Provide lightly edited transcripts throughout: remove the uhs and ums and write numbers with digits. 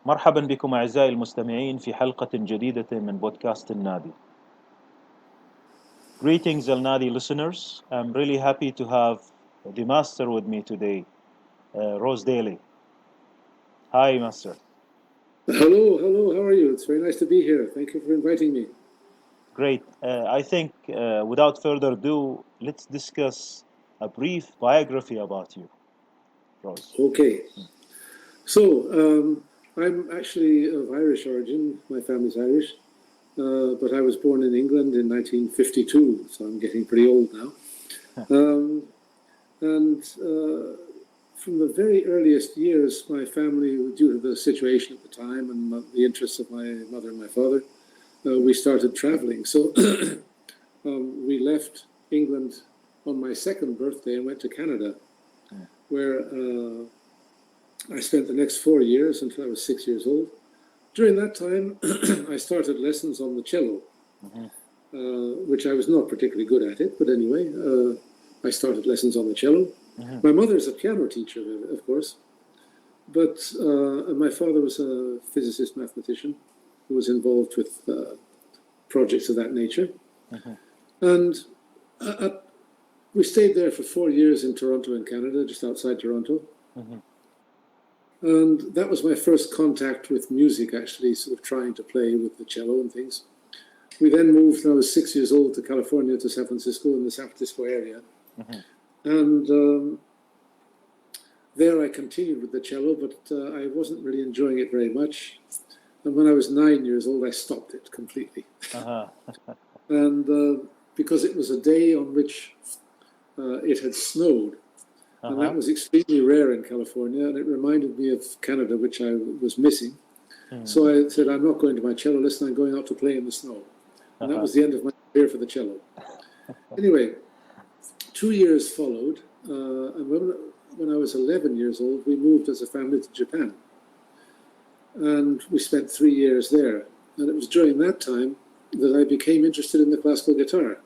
مرحبا بكم أعزائي المستمعين في حلقة جديدة من بودكاست النادي. Greetings Alnadi listeners. I'm really happy to have the master with me today, Ross Daly. Hi, master. Hello, how are you? It's very nice to be here. Thank you for inviting me. Great. I think without further ado, let's discuss a brief biography about you, Ross. Okay. So, I'm actually of Irish origin. My family's Irish. But I was born in England in 1952, so I'm getting pretty old now. And from the very earliest years, my family, due to the situation at the time and the interests of my mother and my father, we started traveling. So we left England on my second birthday and went to Canada, where I spent the next 4 years until I was 6 years old. During that time, I started lessons on the cello, which I was not particularly good at it, but anyway, I started lessons on the cello. My mother's a piano teacher, of course, but my father was a physicist, mathematician, who was involved with projects of that nature. And we stayed there for 4 years in Toronto in Canada, just outside Toronto. And that was my first contact with music, actually, sort of trying to play with the cello and things. We then moved, when I was 6 years old, to California, to San Francisco, in the San Francisco area. And there I continued with the cello, but I wasn't really enjoying it very much. And when I was 9 years old, I stopped it completely. And because it was a day on which it had snowed, and that was extremely rare in California, and it reminded me of Canada, which I was missing. So I said, I'm not going to my cello lesson, I'm going out to play in the snow. And that was the end of my career for the cello. Anyway, 2 years followed, and when I was 11 years old, we moved as a family to Japan. And we spent 3 years there. And it was during that time that I became interested in the classical guitar.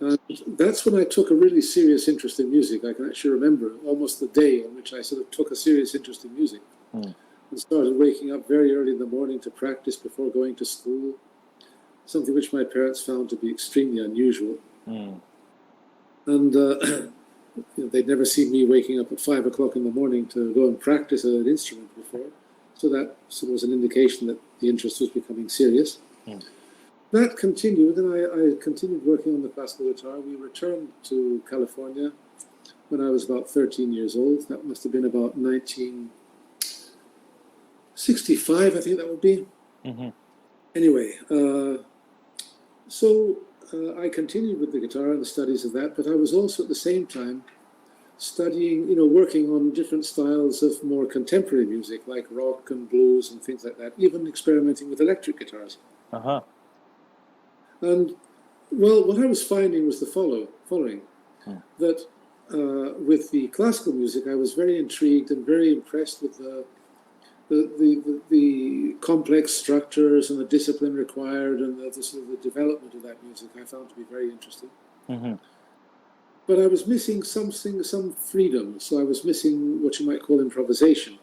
And that's when I took a really serious interest in music. I can actually remember almost the day on which I sort of took a serious interest in music. And started waking up very early in the morning to practice before going to school, something which my parents found to be extremely unusual. And they'd never seen me waking up at 5 o'clock in the morning to go and practice an instrument before. So that sort of was an indication that the interest was becoming serious. That continued, and I continued working on the classical guitar. We returned to California when I was about 13 years old. That must have been about 1965, I think that would be. Anyway, so I continued with the guitar and the studies of that, but I was also at the same time studying, working on different styles of more contemporary music, like rock and blues and things like that, even experimenting with electric guitars. And, well, what I was finding was the following, that with the classical music, I was very intrigued and very impressed with the complex structures and the discipline required and the sort of the development of that music I found to be very interesting. But I was missing some freedom, so I was missing what you might call improvisation.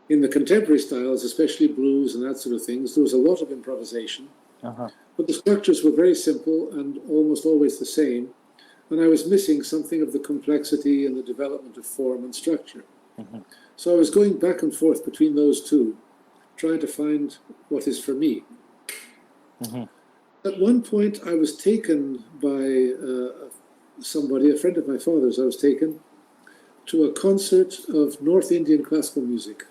In the contemporary styles, especially blues and that sort of things, there was a lot of improvisation. But the structures were very simple and almost always the same, and I was missing something of the complexity and the development of form and structure. So I was going back and forth between those two, trying to find what is for me. At one point, I was taken by somebody, a friend of my father's. I was taken to a concert of North Indian classical music,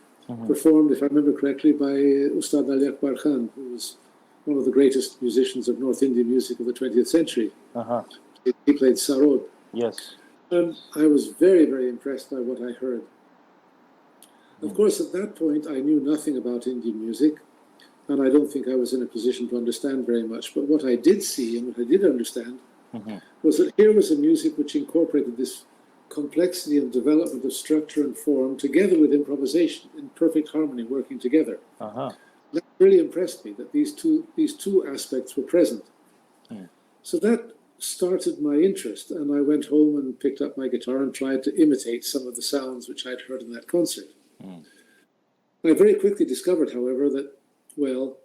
performed, if I remember correctly, by Ustad Ali Akbar Khan, who was one of the greatest musicians of North Indian music of the 20th century. He played sarod. Yes. And I was very, very impressed by what I heard. Of course, at that point, I knew nothing about Indian music, and I don't think I was in a position to understand very much. But what I did see and what I did understand was that here was a music which incorporated this complexity and development of structure and form together with improvisation in perfect harmony, working together. That really impressed me, that these two aspects were present. So that started my interest, and I went home and picked up my guitar and tried to imitate some of the sounds which I'd heard in that concert. I very quickly discovered, however, that, well,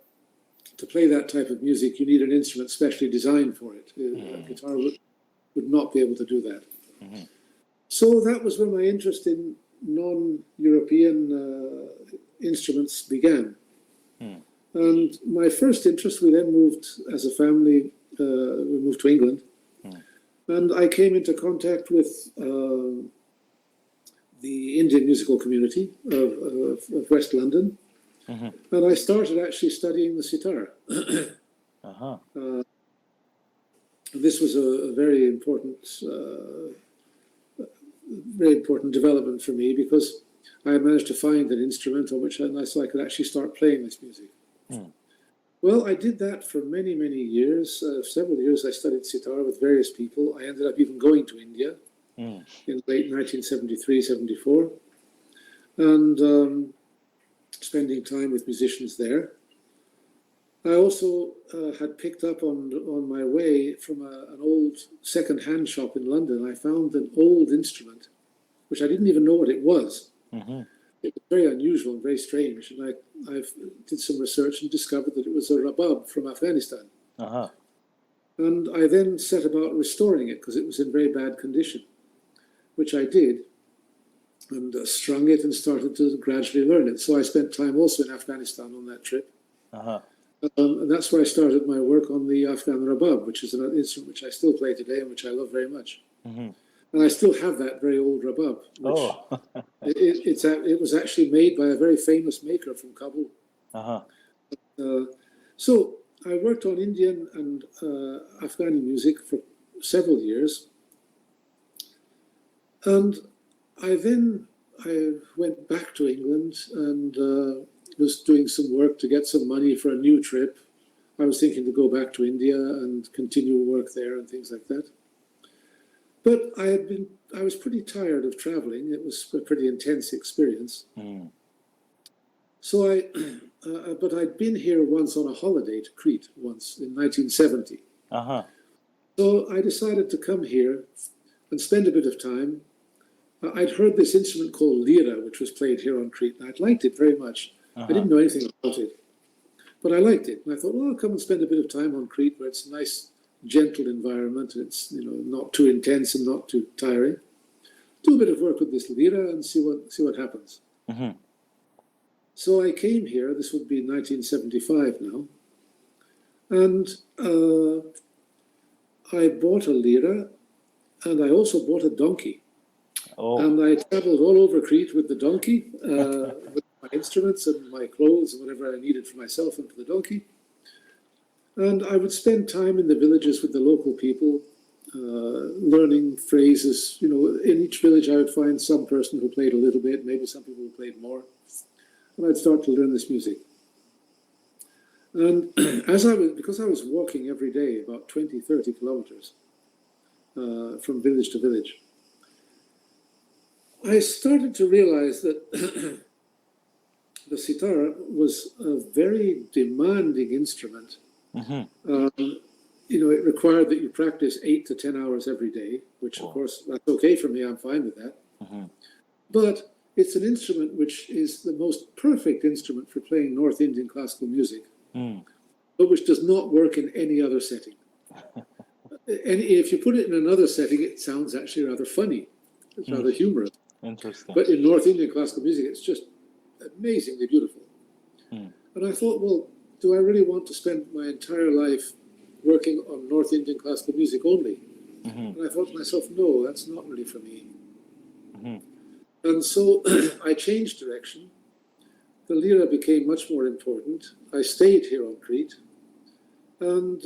to play that type of music, you need an instrument specially designed for it. A guitar would not be able to do that. So that was where my interest in non-European instruments began. And my first interest, we then moved as a family, we moved to England. And I came into contact with the Indian musical community of West London. And I started actually studying the sitar. This was a very important development for me, because I had managed to find an instrument on which so I could actually start playing this music. Well, I did that for many, many years. Several years I studied sitar with various people. I ended up even going to India in late 1973, 74, and spending time with musicians there. I also had picked up on my way from an old second-hand shop in London. I found an old instrument, which I didn't even know what it was. It was very unusual and very strange. And I did some research and discovered that it was a rabab from Afghanistan. And I then set about restoring it because it was in very bad condition, which I did, and strung it and started to gradually learn it. So I spent time also in Afghanistan on that trip. And that's where I started my work on the Afghan rabab, which is an instrument which I still play today and which I love very much. And I still have that very old rabab, which it was actually made by a very famous maker from Kabul. So I worked on Indian and Afghani music for several years. And I went back to England and was doing some work to get some money for a new trip. I was thinking to go back to India and continue work there and things like that. But I was pretty tired of traveling. It was a pretty intense experience. So but I'd been here once on a holiday to Crete once in 1970. So I decided to come here and spend a bit of time. I'd heard this instrument called lira, which was played here on Crete, and I'd liked it very much. I didn't know anything about it, but I liked it. And I thought, well, I'll come and spend a bit of time on Crete where it's a nice, gentle environment. It's not too intense and not too tiring. Do a bit of work with this lira and see what happens. So I came here. This would be 1975 now, and I bought a lira, and I also bought a donkey. And I traveled all over Crete with the donkey, with my instruments and my clothes and whatever I needed for myself and for the donkey. And I would spend time in the villages with the local people, learning phrases. In each village I would find some person who played a little bit, maybe some people who played more. And I'd start to learn this music. And because I was walking every day about 20, 30 kilometers from village to village, I started to realize that the sitar was a very demanding instrument. It required that you practice 8 to 10 hours every day, which of course, that's okay for me, I'm fine with that. But it's an instrument which is the most perfect instrument for playing North Indian classical music, but which does not work in any other setting. And if you put it in another setting, it sounds actually rather funny. It's rather humorous. Interesting. But in North Indian classical music, it's just amazingly beautiful. And I thought, well, do I really want to spend my entire life working on North Indian classical music only? And I thought to myself, no, that's not really for me. And so I changed direction. The lira became much more important. I stayed here on Crete. And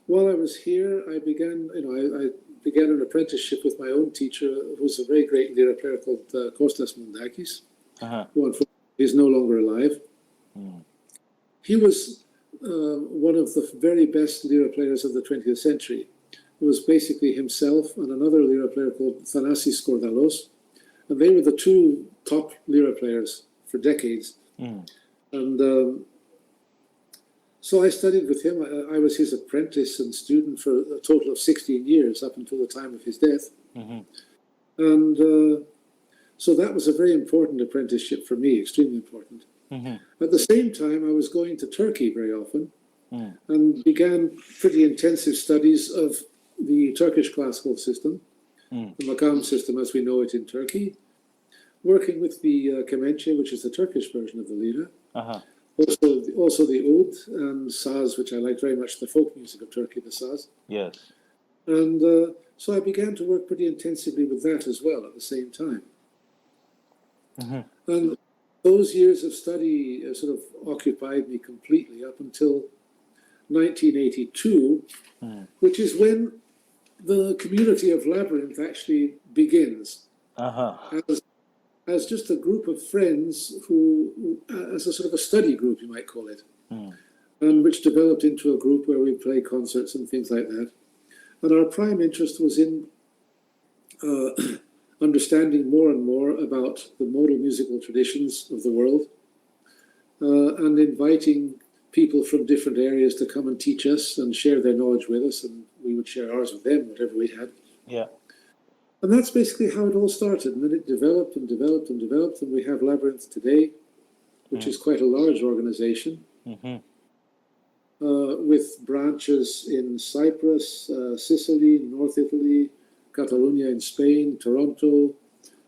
while I was here, I began an apprenticeship with my own teacher, who was a very great lira player called Kostas Moundakis, who unfortunately is no longer alive. He was one of the very best lira players of the 20th century. It was basically himself and another lira player called Thanasis Kordalos, and they were the two top lira players for decades. And so I studied with him. I was his apprentice and student for a total of 16 years, up until the time of his death. And So that was a very important apprenticeship for me, extremely important. At the same time, I was going to Turkey very often and began pretty intensive studies of the Turkish classical system, the makam system as we know it in Turkey, working with the kemençe, which is the Turkish version of the lira, also the oud and saz, which I like very much, the folk music of Turkey, the saz. Yes. And so I began to work pretty intensively with that as well at the same time. And those years of study sort of occupied me completely up until 1982, which is when the community of Labyrinth actually begins. As just a group of friends who, as a sort of a study group, you might call it, and which developed into a group where we play concerts and things like that. And our prime interest was in understanding more and more about the modal musical traditions of the world, and inviting people from different areas to come and teach us and share their knowledge with us, and we would share ours with them, whatever we had. Yeah. And that's basically how it all started. And then it developed and developed and developed, and we have Labyrinth today, which is quite a large organization, with branches in Cyprus, Sicily, North Italy, Catalonia in Spain, Toronto,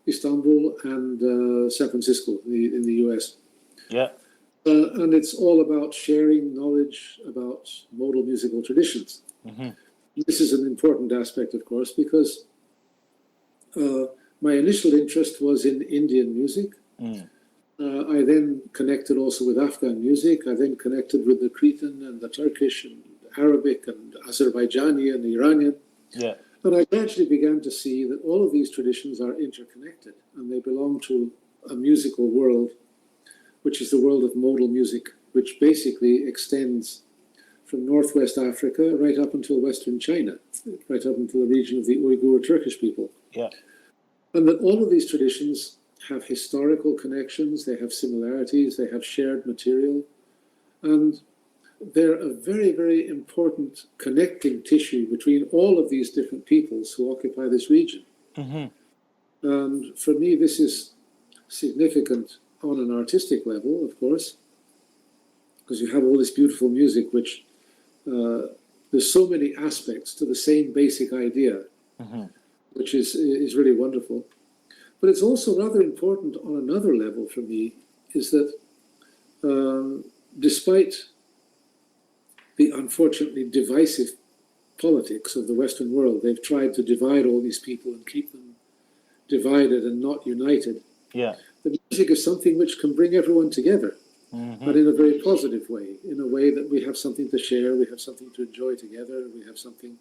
Istanbul, and San Francisco in the US. Yeah. And it's all about sharing knowledge about modal musical traditions. This is an important aspect, of course, because my initial interest was in Indian music. I then connected also with Afghan music. I then connected with the Cretan and the Turkish and Arabic and Azerbaijani and Iranian. Yeah. And I gradually began to see that all of these traditions are interconnected, and they belong to a musical world, which is the world of modal music, which basically extends from Northwest Africa right up until Western China, right up until the region of the Uyghur Turkish people. Yeah. And that all of these traditions have historical connections, they have similarities, they have shared material, and they're a very, very important connecting tissue between all of these different peoples who occupy this region. And for me, this is significant on an artistic level, of course, because you have all this beautiful music, which there's so many aspects to the same basic idea, which is really wonderful. But it's also rather important on another level for me, is that despite the unfortunately divisive politics of the Western world, they've tried to divide all these people and keep them divided and not united. Yeah. The music is something which can bring everyone together, but in a very positive way, in a way that we have something to share, we have something to enjoy together, we have something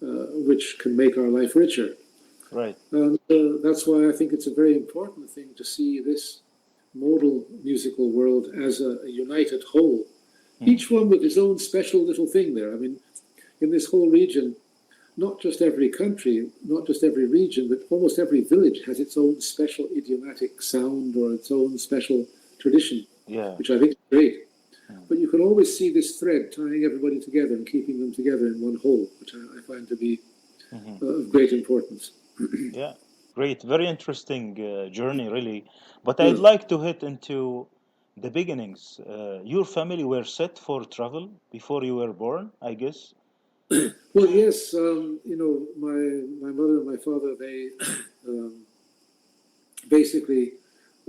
which can make our life richer. Right. And that's why I think it's a very important thing to see this modal musical world as a united whole, each one with his own special little thing there. I mean, in this whole region, not just every country, not just every region, but almost every village has its own special idiomatic sound or its own special tradition, which I think is great. But you can always see this thread tying everybody together and keeping them together in one whole, which I find to be of great importance. Yeah, great. Very interesting journey, really. But I'd like to hit into the beginnings. Your family were set for travel before you were born, I guess? Well, yes. My mother and my father, they basically,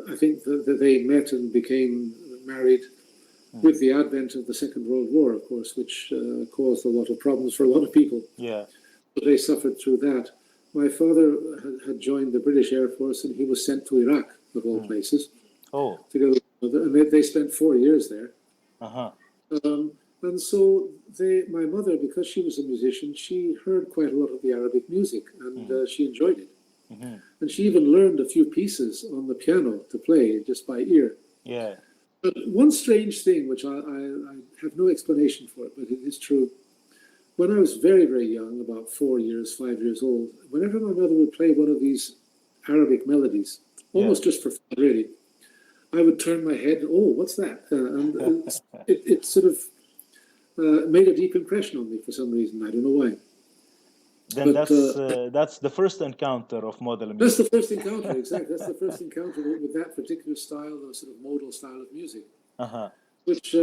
I think that they met and became married with the advent of the Second World War, of course, which caused a lot of problems for a lot of people. Yeah. But they suffered through that. My father had joined the British Air Force, and he was sent to Iraq, of all places, together with my mother, and they spent 4 years there. And so my mother, because she was a musician, she heard quite a lot of the Arabic music, and she enjoyed it. And she even learned a few pieces on the piano to play just by ear. Yeah. But one strange thing, which I have no explanation for it, but it is true. When I was very, very young, about 4 years, 5 years old, whenever my mother would play one of these Arabic melodies, almost just for fun, really, I would turn my head, oh, what's that? And it sort of made a deep impression on me for some reason. I don't know why. Then But that's the first encounter of modal that's the music. first encounter, exactly. That's the first encounter with that particular style, the sort of modal style of music, which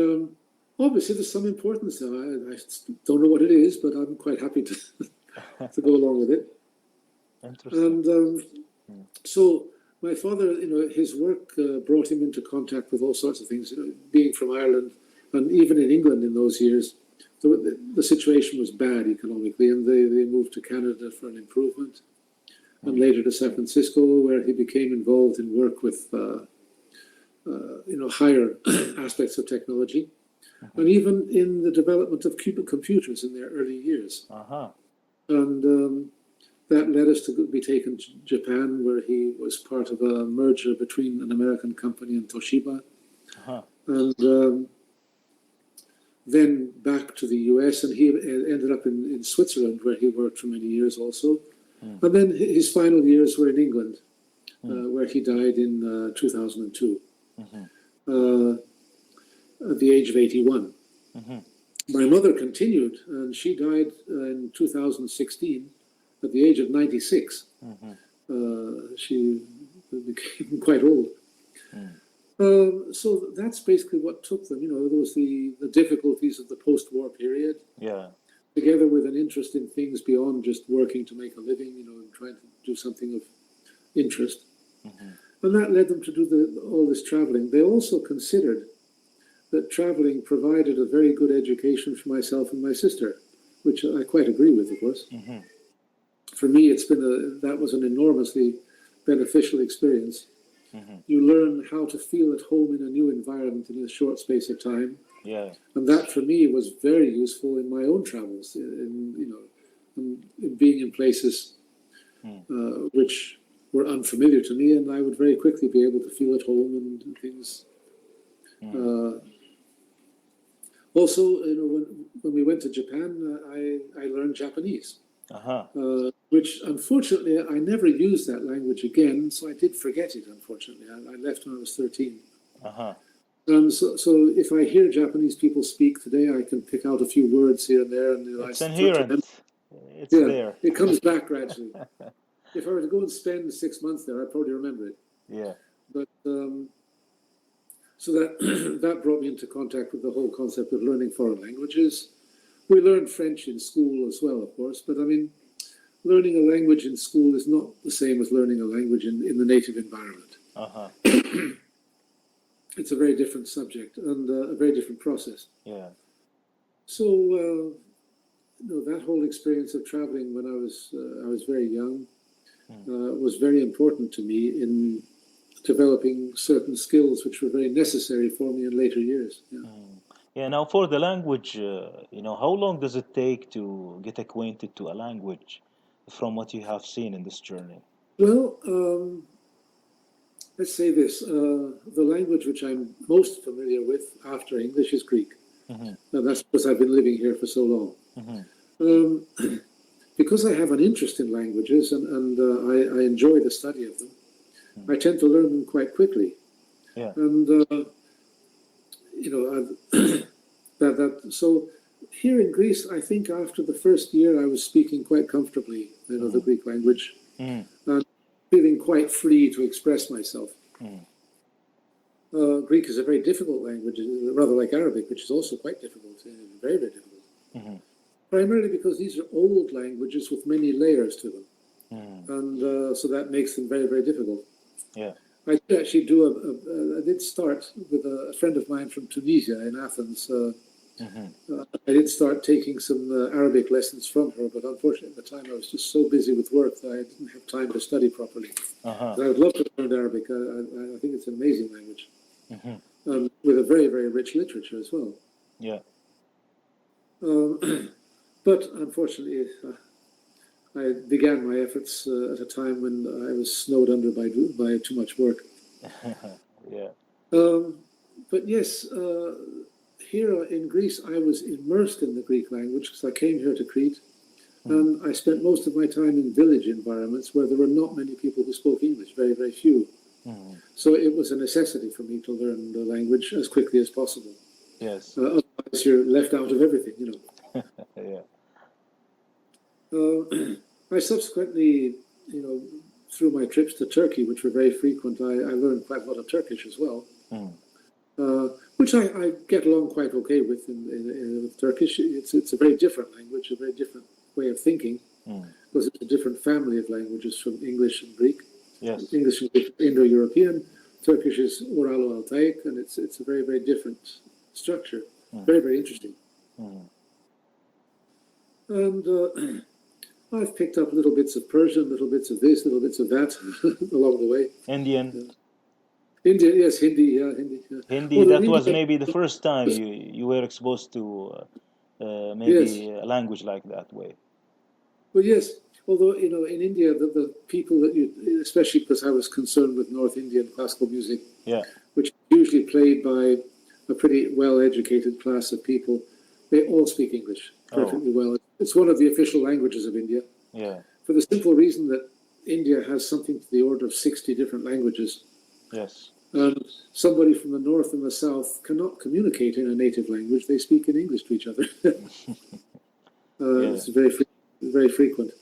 obviously there's some importance there. I don't know what it is, but I'm quite happy to go along with it. Interesting. And so my father, his work brought him into contact with all sorts of things. Being from Ireland, and even in England in those years, the situation was bad economically, and they moved to Canada for an improvement, and later to San Francisco, where he became involved in work with higher aspects of technology, and even in the development of computers in their early years. And that led us to be taken to Japan, where he was part of a merger between an American company and Toshiba, and then back to the US, and he ended up in Switzerland, where he worked for many years also. And then his final years were in England, where he died in 2002, at the age of 81. My mother continued, and she died in 2016 at the age of 96. She became quite old. So that's basically what took them. There was the difficulties of the post-war period, together with an interest in things beyond just working to make a living, and trying to do something of interest. And that led them to do all this traveling. They also considered that traveling provided a very good education for myself and my sister, which I quite agree with, of course. For me, that was an enormously beneficial experience. You learn how to feel at home in a new environment in a short space of time. And that for me was very useful in my own travels, in being in places which were unfamiliar to me, and I would very quickly be able to feel at home and things. Also, when we went to Japan, I learned Japanese, which unfortunately I never used that language again, so I did forget it, unfortunately. I left when I was 13. So if I hear Japanese people speak today, I can pick out a few words here and there, and it's inherent. It's there. It comes back gradually. If I were to go and spend 6 months there, I'd probably remember it. But so that brought me into contact with the whole concept of learning foreign languages. We learned French in school as well, of course, but I mean, learning a language in school is not the same as learning a language in the native environment. It's a very different subject and a very different process. So that whole experience of traveling when I was very young was very important to me in developing certain skills which were very necessary for me in later years. Now for the language, how long does it take to get acquainted to a language from what you have seen in this journey? Well, let's say this. The language which I'm most familiar with after English is Greek. Now that's because I've been living here for so long. Because I have an interest in languages and I enjoy the study of them, I tend to learn them quite quickly. And so here in Greece, I think after the first year, I was speaking quite comfortably, the Greek language, and feeling quite free to express myself. Greek is a very difficult language, rather like Arabic, which is also quite difficult, very, very difficult. Primarily because these are old languages with many layers to them, and so that makes them very, very difficult. I did actually I did start with a friend of mine from Tunisia in Athens. I did start taking some Arabic lessons from her, but unfortunately at the time I was just so busy with work that I didn't have time to study properly. I would love to learn Arabic. I think it's an amazing language, with a very, very rich literature as well. But unfortunately, I began my efforts at a time when I was snowed under by too much work. But yes, here in Greece, I was immersed in the Greek language because I came here to Crete, and I spent most of my time in village environments where there were not many people who spoke English, very, very few. So it was a necessity for me to learn the language as quickly as possible. Otherwise, you're left out of everything, I subsequently, through my trips to Turkey, which were very frequent, I learned quite a lot of Turkish as well, which I get along quite okay with Turkish. It's a very different language, a very different way of thinking, because it's a different family of languages from English and Greek. Yes. English is Indo-European, Turkish is Uralo-Altaic, and it's a very, very different structure. Very, very interesting. And I've picked up little bits of Persian, little bits of this, little bits of that along the way. Indian. India, yes, Hindi, yeah, Hindi. Yeah. Hindi, that was maybe the first time you were exposed to maybe a language like that way. Well, yes. Although, in India, the people that especially because I was concerned with North Indian classical music, which is usually played by a pretty well-educated class of people, they all speak English perfectly well. It's one of the official languages of India. Yeah. For the simple reason that India has something to the order of 60 different languages. Yes. And somebody from the north and the south cannot communicate in a native language. They speak in English to each other. It's very frequent.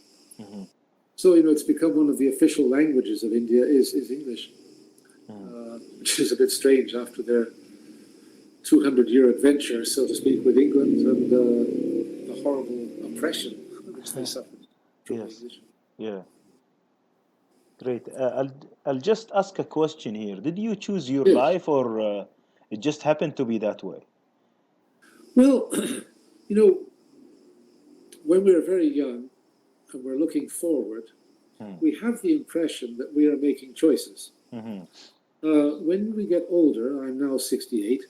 So, it's become one of the official languages of India is English, which is a bit strange after their 200-year adventure, so to speak, with England and the horrible oppression which they suffered from English. Yeah. Great. I'll just ask a question here. Did you choose your life, or it just happened to be that way? Well, when we're very young and we're looking forward, we have the impression that we are making choices. When we get older, I'm now 68,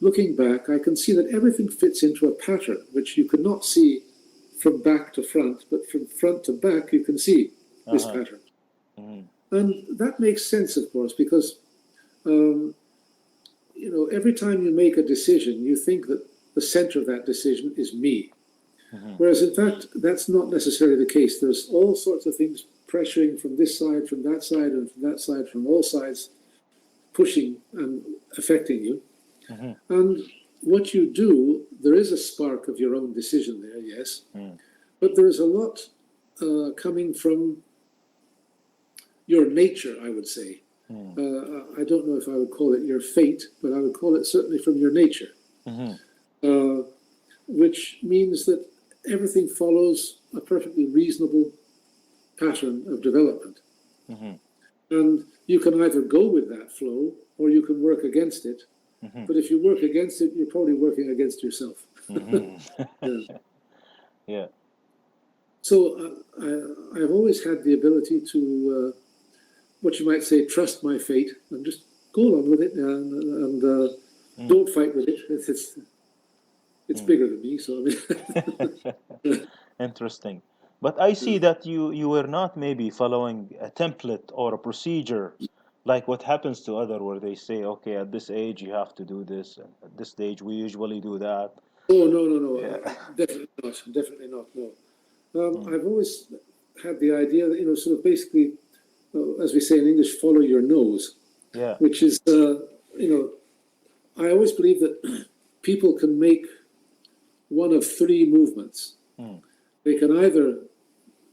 looking back, I can see that everything fits into a pattern, which you cannot see from back to front, but from front to back, you can see this pattern. And that makes sense, of course, because, every time you make a decision, you think that the center of that decision is me. Whereas, in fact, that's not necessarily the case. There's all sorts of things pressuring from this side, from that side, and from that side, from all sides, pushing and affecting you. And what you do, there is a spark of your own decision there, yes. But there is a lot coming from your nature, I would say. I don't know if I would call it your fate, but I would call it certainly from your nature. Which means that everything follows a perfectly reasonable pattern of development. And you can either go with that flow or you can work against it. But if you work against it, you're probably working against yourself. Yeah. So I've always had the ability to, what you might say, trust my fate and just go along with it and don't fight with it. It's bigger than me, so. Interesting. But I see that you were not maybe following a template or a procedure like what happens to other, where they say, okay, at this age you have to do this, and at this stage we usually do that. Oh, no. Yeah. Definitely not, no. I've always had the idea that, sort of basically, as we say in English, follow your nose. Yeah. Which is, I always believe that people can make one of three movements. They can either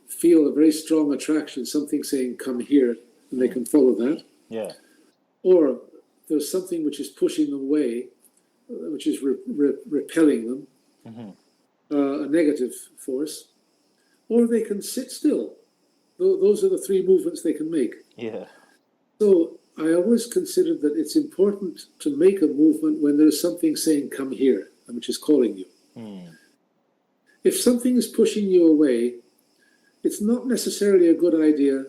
feel a very strong attraction, something saying, come here, and they can follow that. Yeah. Or there's something which is pushing them away, which is repelling them, a negative force. Or they can sit still. Those are the three movements they can make. Yeah. So I always considered that it's important to make a movement when there's something saying, come here, which is calling you. If something is pushing you away, it's not necessarily a good idea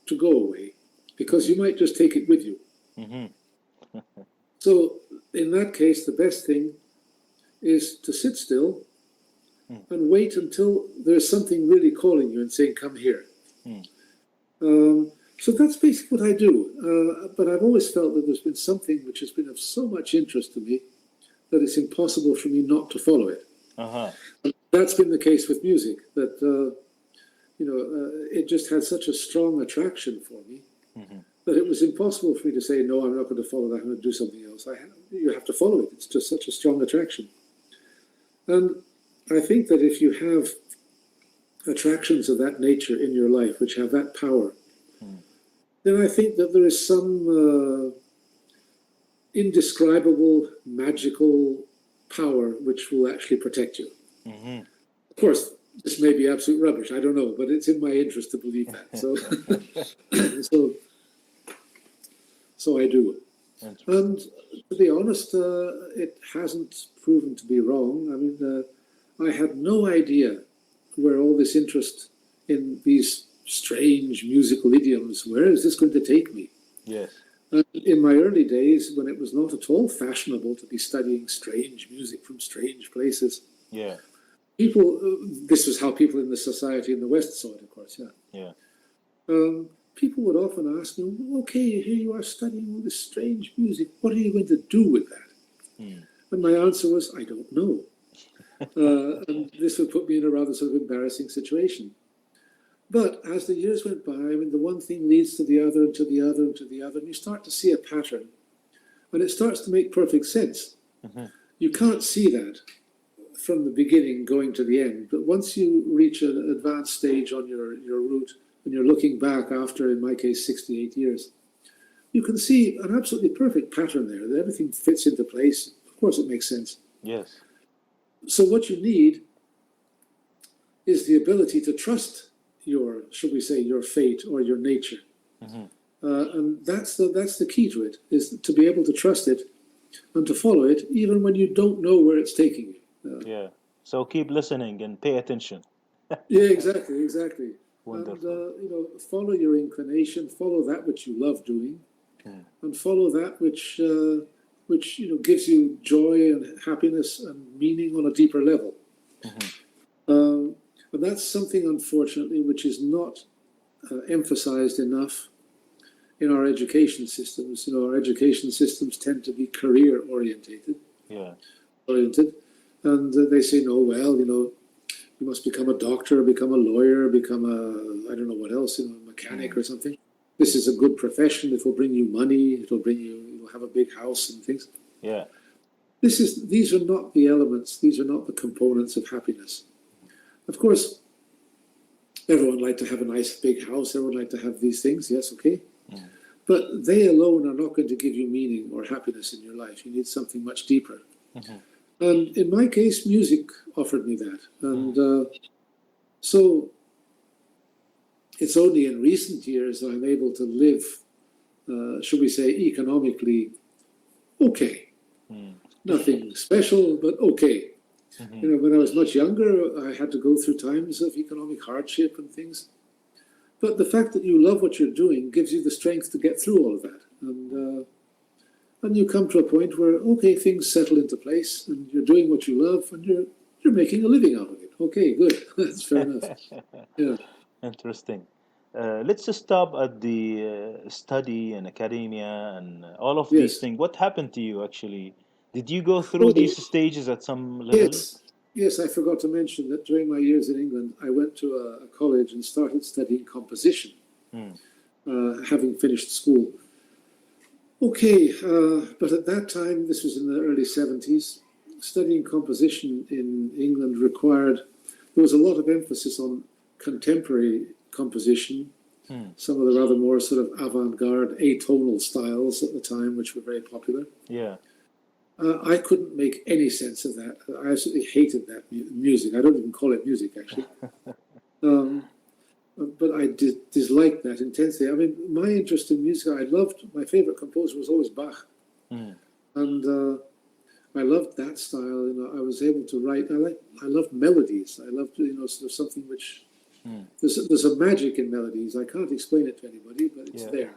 to go away, because you might just take it with you. So in that case, the best thing is to sit still and wait until there's something really calling you and saying, come here. So that's basically what I do. But I've always felt that there's been something which has been of so much interest to me that it's impossible for me not to follow it. That's been the case with music, that it just had such a strong attraction for me that it was impossible for me to say, no, I'm not going to follow that, I'm going to do something else. You have to follow it. It's just such a strong attraction. And I think that if you have attractions of that nature in your life, which have that power, then I think that there is some indescribable, magical power which will actually protect you. Of course, this may be absolute rubbish. I don't know, but it's in my interest to believe that. So I do. And to be honest, it hasn't proven to be wrong. I mean, I had no idea where all this interest in these strange musical idioms, where is this going to take me? Yes. In my early days, when it was not at all fashionable to be studying strange music from strange places, this was how people in the society in the West saw it, of course, people would often ask me, okay, here you are studying all this strange music, what are you going to do with that? And my answer was, I don't know. And this would put me in a rather sort of embarrassing situation. But as the years went by, I mean, the one thing leads to the other and to the other and to the other, and you start to see a pattern, and it starts to make perfect sense. You can't see that from the beginning going to the end, but once you reach an advanced stage on your route, and you're looking back after, in my case, 68 years, you can see an absolutely perfect pattern there, that everything fits into place. Of course, it makes sense. Yes. So what you need is the ability to trust your, should we say, your fate or your nature. And that's the key to it, is to be able to trust it and to follow it, even when you don't know where it's taking you. So keep listening and pay attention. Yeah, exactly. Wonderful. And follow your inclination, follow that which you love doing, and follow that which gives you joy and happiness and meaning on a deeper level. And that's something, unfortunately, which is not emphasized enough in our education systems. Our education systems tend to be career oriented, and they say, no, well, you must become a doctor, become a lawyer, become I don't know what else, a mechanic or something. This is a good profession. It will bring you money. You'll have a big house and things. These are not the elements. These are not the components of happiness. Of course, everyone would like to have a nice big house. Everyone would like to have these things. Yes, okay. But they alone are not going to give you meaning or happiness in your life. You need something much deeper. And in my case, music offered me that. And so it's only in recent years that I'm able to live, should we say, economically okay. Nothing special, but okay. When I was much younger, I had to go through times of economic hardship and things. But the fact that you love what you're doing gives you the strength to get through all of that. And you come to a point where, okay, things settle into place, and you're doing what you love, and you're making a living out of it. Okay, good. That's fair enough. Yeah. Interesting. Let's just stop at the study and academia and all of these things. What happened to you, actually? Did you go through these stages at some level? Yes, I forgot to mention that during my years in England, I went to a college and started studying composition, having finished school. Okay, but at that time, this was in the early 70s, studying composition in England there was a lot of emphasis on contemporary composition, some of the rather more sort of avant-garde atonal styles at the time, which were very popular. I couldn't make any sense of that. I absolutely hated that music. I don't even call it music, actually. But I disliked that intensely. I mean, my interest in music, my favorite composer was always Bach. And I loved that style. I was able to write. I loved melodies. I loved, sort of something which, there's a magic in melodies. I can't explain it to anybody, but it's there.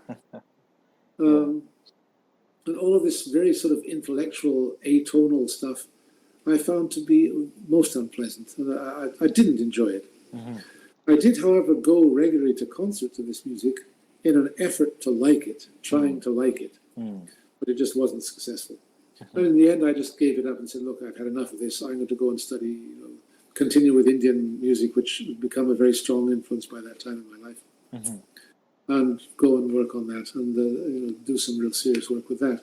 And all of this very sort of intellectual, atonal stuff, I found to be most unpleasant. And I didn't enjoy it. I did, however, go regularly to concerts of this music in an effort to like it, trying to like it. But it just wasn't successful. And in the end, I just gave it up and said, look, I've had enough of this. I'm going to go and study, continue with Indian music, which had become a very strong influence by that time in my life. And go and work on that and do some real serious work with that.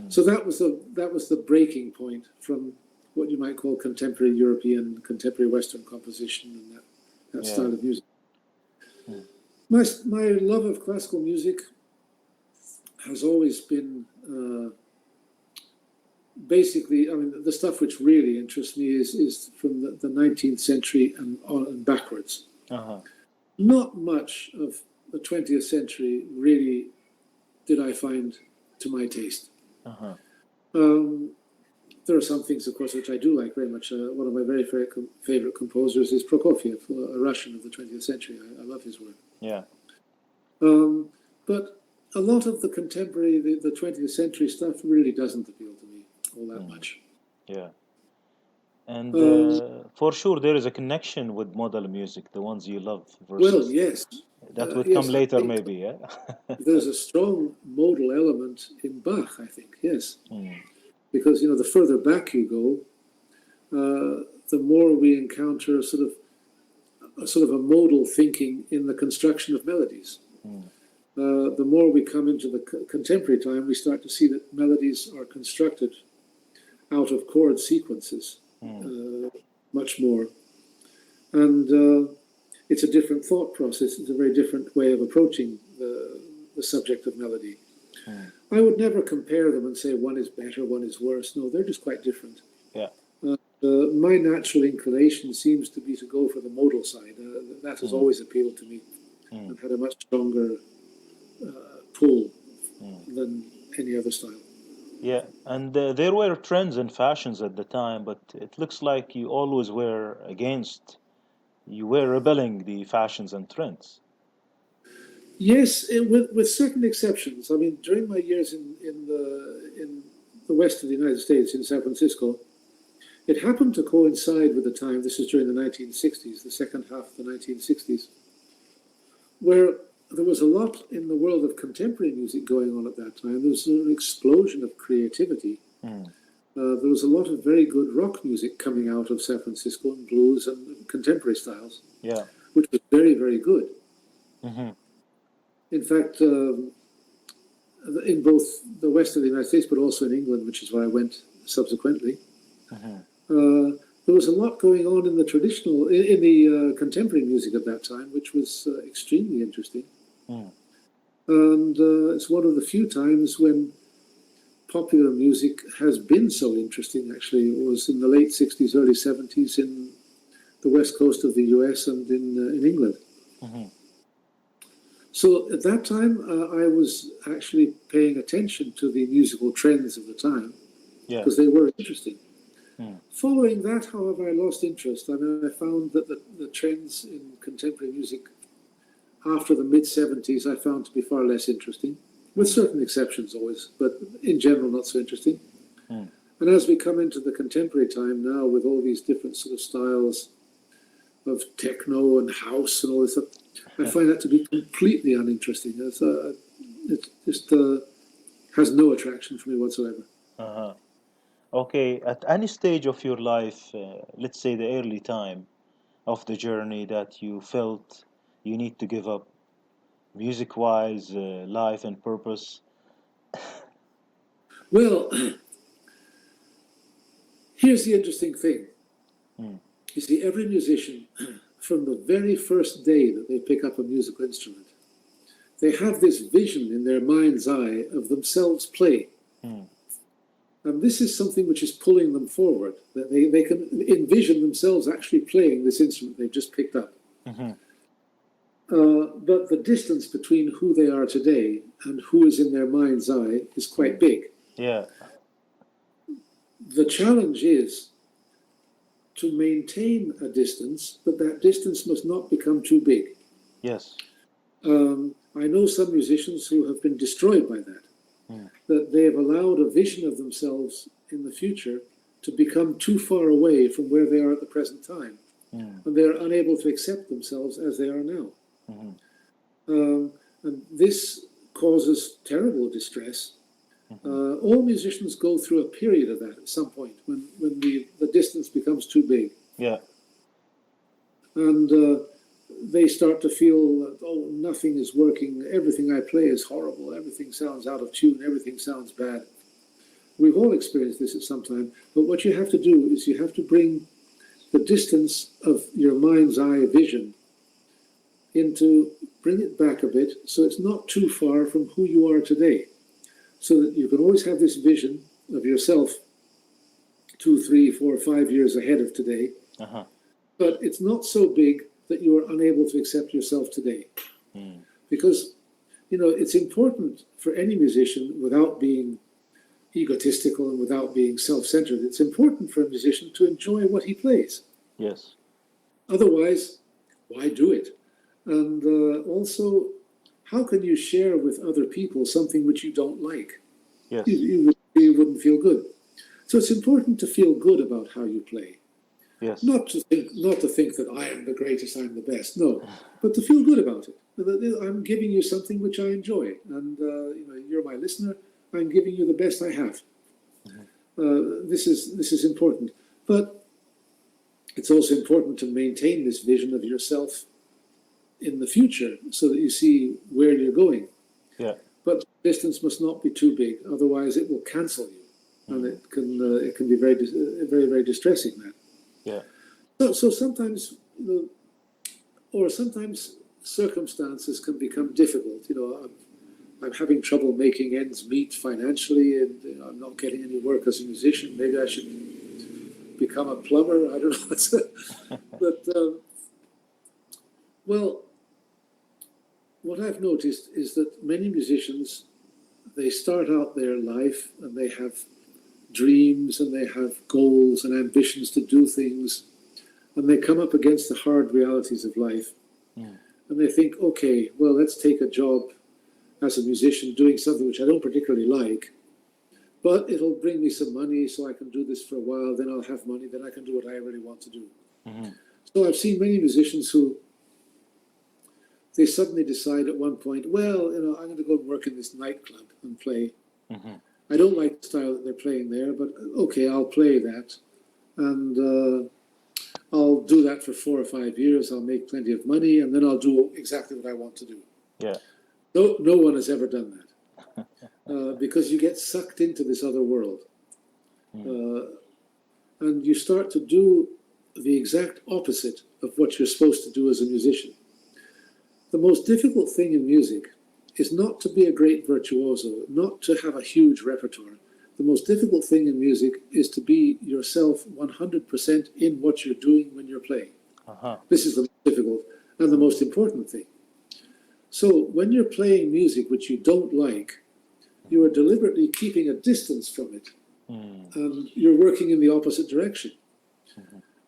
So that was the breaking point from what you might call contemporary European, contemporary Western composition and that that Yeah. style of music. Mm. My love of classical music has always been basically, I mean, the stuff which really interests me is from the 19th century and on and backwards. Uh-huh. Not much of the 20th century really did I find to my taste. Uh-huh. There are some things, of course, which I do like very much. One of my very favorite composers is Prokofiev, a Russian of the 20th century. I love his work. Yeah. But a lot of the contemporary, the 20th century stuff really doesn't appeal to me all that much. Yeah. And for sure, there is a connection with modal music, the ones you love Well, versus yes. that would come Yes, I later, think maybe. Yeah. there's a strong modal element in Bach, I think, yes. Mm. Because, the further back you go, the more we encounter sort of a modal thinking in the construction of melodies. Mm. The more we come into the contemporary time, we start to see that melodies are constructed out of chord sequences, much more. And it's a different thought process. It's a very different way of approaching the subject of melody. I would never compare them and say one is better, one is worse. No, they're just quite different. Yeah. My natural inclination seems to be to go for the modal side. That has always appealed to me and had a much stronger pull than any other style. Yeah, and there were trends and fashions at the time, but it looks like you always were against, you were rebelling the fashions and trends. Yes, with certain exceptions. I mean, during my years in the west of the United States, in San Francisco, it happened to coincide with the time, this is during the 1960s, the second half of the 1960s, where there was a lot in the world of contemporary music going on at that time. There was an explosion of creativity. There was a lot of very good rock music coming out of San Francisco, and blues and contemporary styles, Yeah. which was very, very good. Mm-hmm. In fact, in both the west of the United States, but also in England, which is where I went subsequently, there was a lot going on in the traditional, in the contemporary music at that time, which was extremely interesting. And it's one of the few times when popular music has been so interesting, actually. It was in the late 60s, early 70s in the west coast of the US and in England. So at that time, I was actually paying attention to the musical trends of the time because they were interesting. Following that, however, I lost interest. I mean, I found that the trends in contemporary music after the mid-70s I found to be far less interesting, with certain exceptions always, but in general not so interesting. And as we come into the contemporary time now with all these different sort of styles of techno and house and all this stuff, I find that to be completely uninteresting. It just has no attraction for me whatsoever. Okay, at any stage of your life, let's say the early time of the journey that you felt you need to give up music-wise, life and purpose. Well, here's the interesting thing. You see, every musician, from the very first day that they pick up a musical instrument, they have this vision in their mind's eye of themselves playing. And this is something which is pulling them forward, that they can envision themselves actually playing this instrument they've just picked up. But the distance between who they are today and who is in their mind's eye is quite big. Yeah. The challenge is to maintain a distance, but that distance must not become too big. Yes. I know some musicians who have been destroyed by that, that they have allowed a vision of themselves in the future to become too far away from where they are at the present time. And they're unable to accept themselves as they are now. And this causes terrible distress. All musicians go through a period of that at some point when the distance becomes too big. Yeah. And they start to feel, oh, nothing is working, everything I play is horrible, everything sounds out of tune, everything sounds bad. We've all experienced this at some time, but what you have to do is you have to bring the distance of your mind's eye vision into bring it back a bit so it's not too far from who you are today. So that you can always have this vision of yourself 2, 3, 4, 5 years ahead of today. Uh-huh. But it's not so big that you are unable to accept yourself today. Because, it's important for any musician, without being egotistical and without being self-centered, it's important for a musician to enjoy what he plays. Yes. Otherwise, why do it? And also, how can you share with other people something which you don't like? Yes. You wouldn't feel good. So it's important to feel good about how you play. Yes. Not to think that I am the greatest, I'm the best. No, but to feel good about it. I'm giving you something which I enjoy, and you're my listener. I'm giving you the best I have. This is important, but it's also important to maintain this vision of yourself in the future, so that you see where you're going. Yeah. But distance must not be too big, otherwise it will cancel you, and it can be very, very distressing. That. Yeah. So sometimes, or sometimes circumstances can become difficult. I'm having trouble making ends meet financially, and I'm not getting any work as a musician. Maybe I should become a plumber. I don't know. But well, what I've noticed is that many musicians, they start out their life and they have dreams and they have goals and ambitions to do things, and they come up against the hard realities of life. And they think, okay, well, let's take a job as a musician doing something which I don't particularly like, but it'll bring me some money so I can do this for a while, then I'll have money, then I can do what I really want to do. So I've seen many musicians who, they suddenly decide at one point, well, I'm going to go and work in this nightclub and play. I don't like the style that they're playing there, but okay, I'll play that. And I'll do that for 4 or 5 years. I'll make plenty of money, and then I'll do exactly what I want to do. Yeah. No one has ever done that. Because you get sucked into this other world. And you start to do the exact opposite of what you're supposed to do as a musician. The most difficult thing in music is not to be a great virtuoso, not to have a huge repertoire. The most difficult thing in music is to be yourself 100% in what you're doing when you're playing. This is the most difficult and the most important thing. So when you're playing music which you don't like, you are deliberately keeping a distance from it. And you're working in the opposite direction.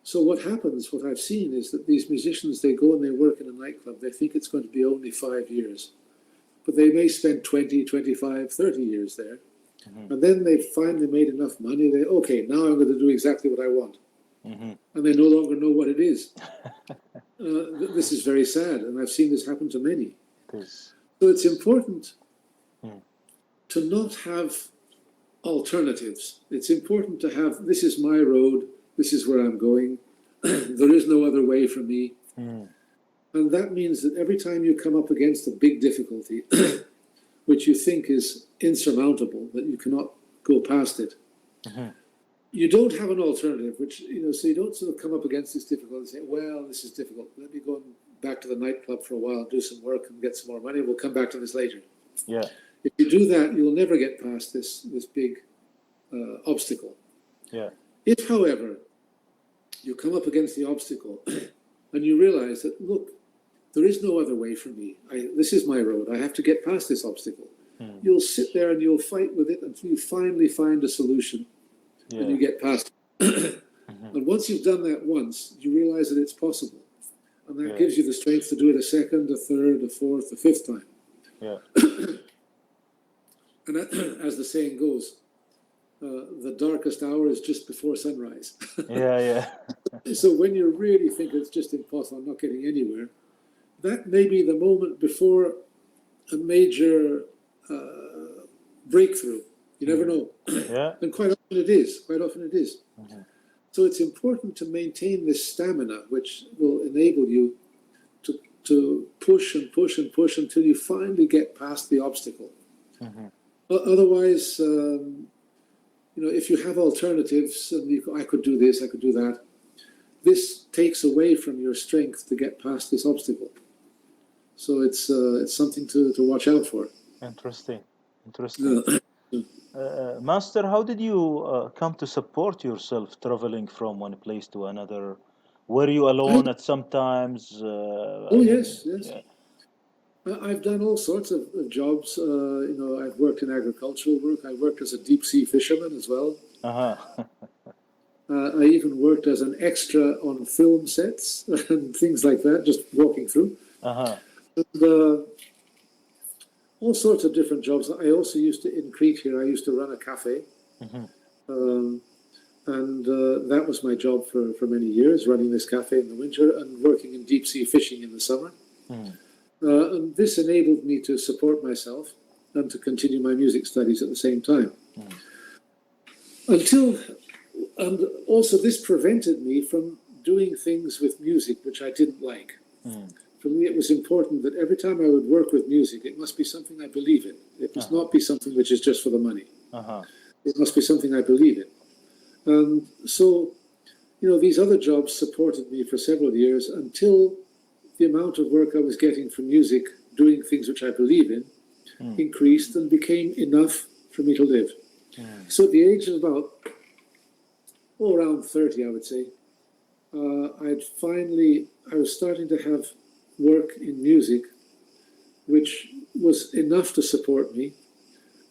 So what happens, what I've seen, is that these musicians, they go and they work in a nightclub. They think it's going to be only 5 years. But they may spend 20, 25, 30 years there. And then they finally made enough money. Okay, now I'm going to do exactly what I want. And they no longer know what it is. This is very sad, and I've seen this happen to many. So it's important to not have alternatives. It's important to have, this is my road, this is where I'm going, there is no other way for me. And that means that every time you come up against a big difficulty, which you think is insurmountable, that you cannot go past it, you don't have an alternative, which, so you don't sort of come up against this difficulty and say, well, this is difficult, let me go back to the nightclub for a while and do some work and get some more money, we'll come back to this later. Yeah. If you do that, you'll never get past this big obstacle. Yeah. If, however, you come up against the obstacle and you realize that, look, there is no other way for me. This is my road. I have to get past this obstacle. You'll sit there and you'll fight with it until you finally find a solution and you get past it. And once you've done that once, you realize that it's possible. And that gives you the strength to do it a second, a third, a fourth, a fifth time. Yeah. And as the saying goes, the darkest hour is just before sunrise. So when you really think it's just impossible, I'm not getting anywhere, that may be the moment before a major breakthrough. You never know. And quite often it is. So it's important to maintain this stamina, which will enable you to push and push and push until you finally get past the obstacle. Otherwise, if you have alternatives, and I could do this, I could do that, this takes away from your strength to get past this obstacle. So it's something to watch out for. Interesting. Interesting. Master, how did you come to support yourself traveling from one place to another? Were you I, alone at some times? oh yes, yes. Yeah. I've done all sorts of jobs. I've worked in agricultural work. I worked as a deep sea fisherman as well. Uh-huh. I even worked as an extra on film sets and things like that, just walking through. Uh-huh. And, all sorts of different jobs. I also used to, in Crete here, I used to run a cafe. Mm-hmm. Um, and that was my job for many years, running this cafe in the winter and working in deep sea fishing in the summer. Mm. And this enabled me to support myself and to continue my music studies at the same time. Mm. And also this prevented me from doing things with music which I didn't like. Mm. For me, it was important that every time I would work with music, it must be something I believe in. It must not be something which is just for the money. Uh-huh. It must be something I believe in. And so, these other jobs supported me for several years until the amount of work I was getting from music, doing things which I believe in, increased and became enough for me to live. So at the age of about, around 30, I would say, I was starting to have work in music which was enough to support me,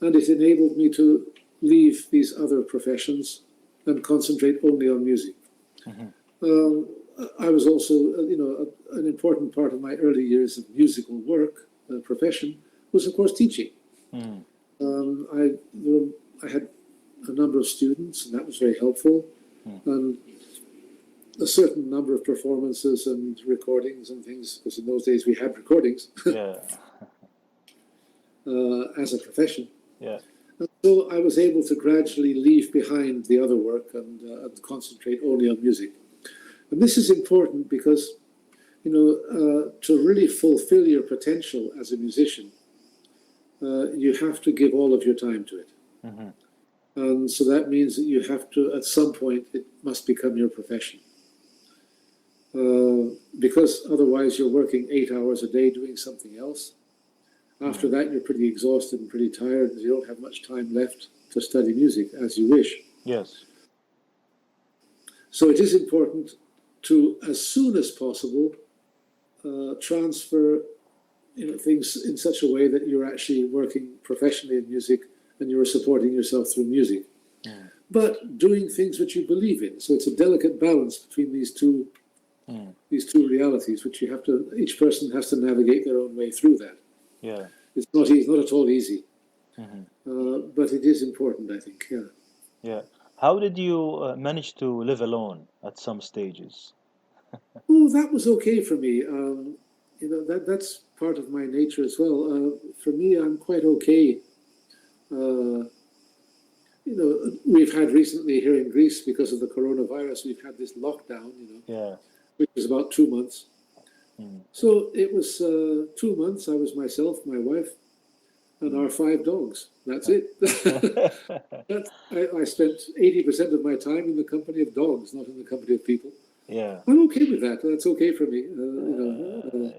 and it enabled me to leave these other professions and concentrate only on music. Mm-hmm. I was also, an important part of my early years of musical work, profession, was of course teaching. Mm. I had a number of students, and that was very helpful. And a certain number of performances and recordings and things, because in those days we had recordings. Yeah. As a profession. Yeah. And so I was able to gradually leave behind the other work and concentrate only on music. And this is important because, to really fulfill your potential as a musician, you have to give all of your time to it. Mm-hmm. And so that means that you have to, at some point, it must become your profession. Because otherwise you're working 8 hours a day doing something else. After that, you're pretty exhausted and pretty tired, and you don't have much time left to study music as you wish. Yes. So it is important to, as soon as possible, transfer things in such a way that you're actually working professionally in music and you're supporting yourself through music. But doing things which you believe in. So it's a delicate balance between these two realities, which you have to, each person has to navigate their own way through that. Yeah. It's not at all easy. Mm-hmm. But it is important, I think, yeah. Yeah. How did you manage to live alone at some stages? Oh, that was okay for me. That's part of my nature as well. For me, I'm quite okay. We've had recently here in Greece, because of the coronavirus, we've had this lockdown, yeah, which was about 2 months. So it was 2 months. I was myself, my wife, and our 5 dogs. That's it. I spent 80% of my time in the company of dogs, not in the company of people. Yeah, I'm okay with that. That's okay for me.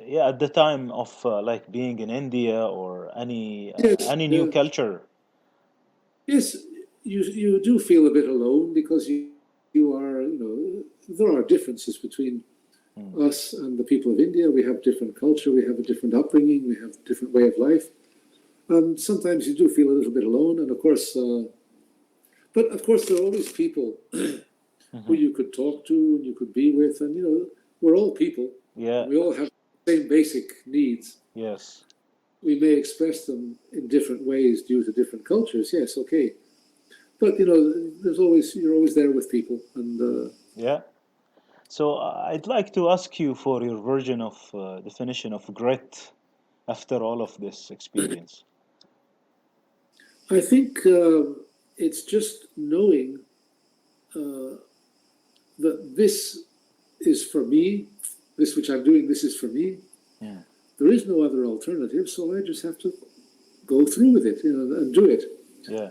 Yeah, at the time of like being in India or any new culture. Yes, you do feel a bit alone because you are, there are differences between us and the people of India. We have different culture, we have a different upbringing, we have a different way of life. And sometimes you do feel a little bit alone. And of course, but of course, there are always people who you could talk to and you could be with. And, we're all people. Yeah. We all have the same basic needs. Yes. We may express them in different ways due to different cultures. Yes, okay. But, you're always there with people. And yeah. So I'd like to ask you for your version of definition of grit after all of this experience. I think it's just knowing that this is for me, this which I'm doing, this is for me. Yeah. There is no other alternative, so I just have to go through with it, and do it. Yeah.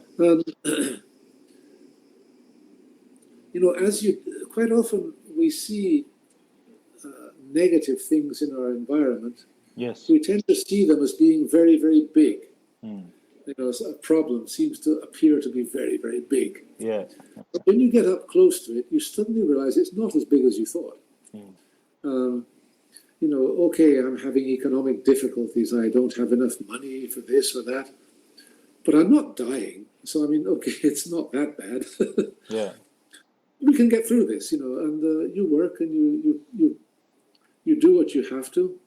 Quite often we see negative things in our environment, Yes. we tend to see them as being very, very big. Mm. You know, a problem seems to appear to be very, very big. Yeah. But when you get up close to it, you suddenly realize it's not as big as you thought. Mm. You know, okay, I'm having economic difficulties. I don't have enough money for this or that, but I'm not dying. So, I mean, okay, it's not that bad. Yeah. We can get through this, you know, and you work and you do what you have to.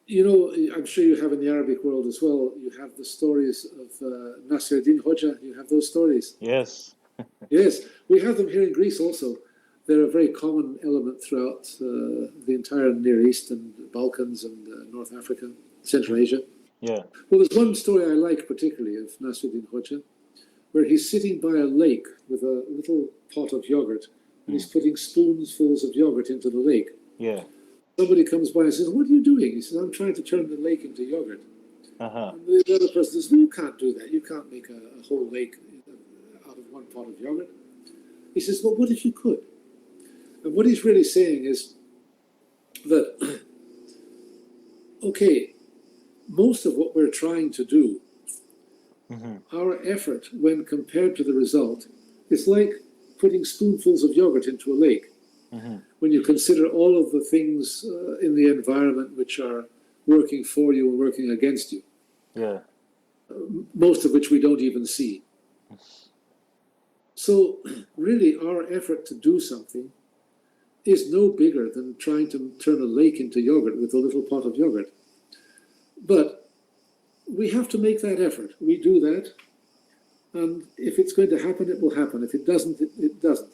You know, I'm sure you have in the Arabic world as well, you have the stories of Nasruddin Hoxha. You have those stories. Yes. Yes, we have them here in Greece also. They're a very common element throughout the entire Near East and Balkans and North Africa, Central Asia. Yeah. Well, there's one story I like particularly of Nasruddin Hoxha, where he's sitting by a lake with a little pot of yogurt, and he's putting spoonfuls of yogurt into the lake. Yeah. Somebody comes by and says, "What are you doing?" He says, "I'm trying to turn the lake into yogurt." Uh-huh. And the other person says, "No, you can't do that. You can't make a whole lake out of one pot of yogurt." He says, "Well, what if you could?" And what he's really saying is that, okay, most of what we're trying to do, our effort when compared to the result, is like putting spoonfuls of yogurt into a lake. When you consider all of the things in the environment which are working for you and working against you, Yeah. most of which we don't even see. So really our effort to do something is no bigger than trying to turn a lake into yogurt with a little pot of yogurt. But we have to make that effort. We do that, and if it's going to happen, it will happen. If it doesn't, it doesn't.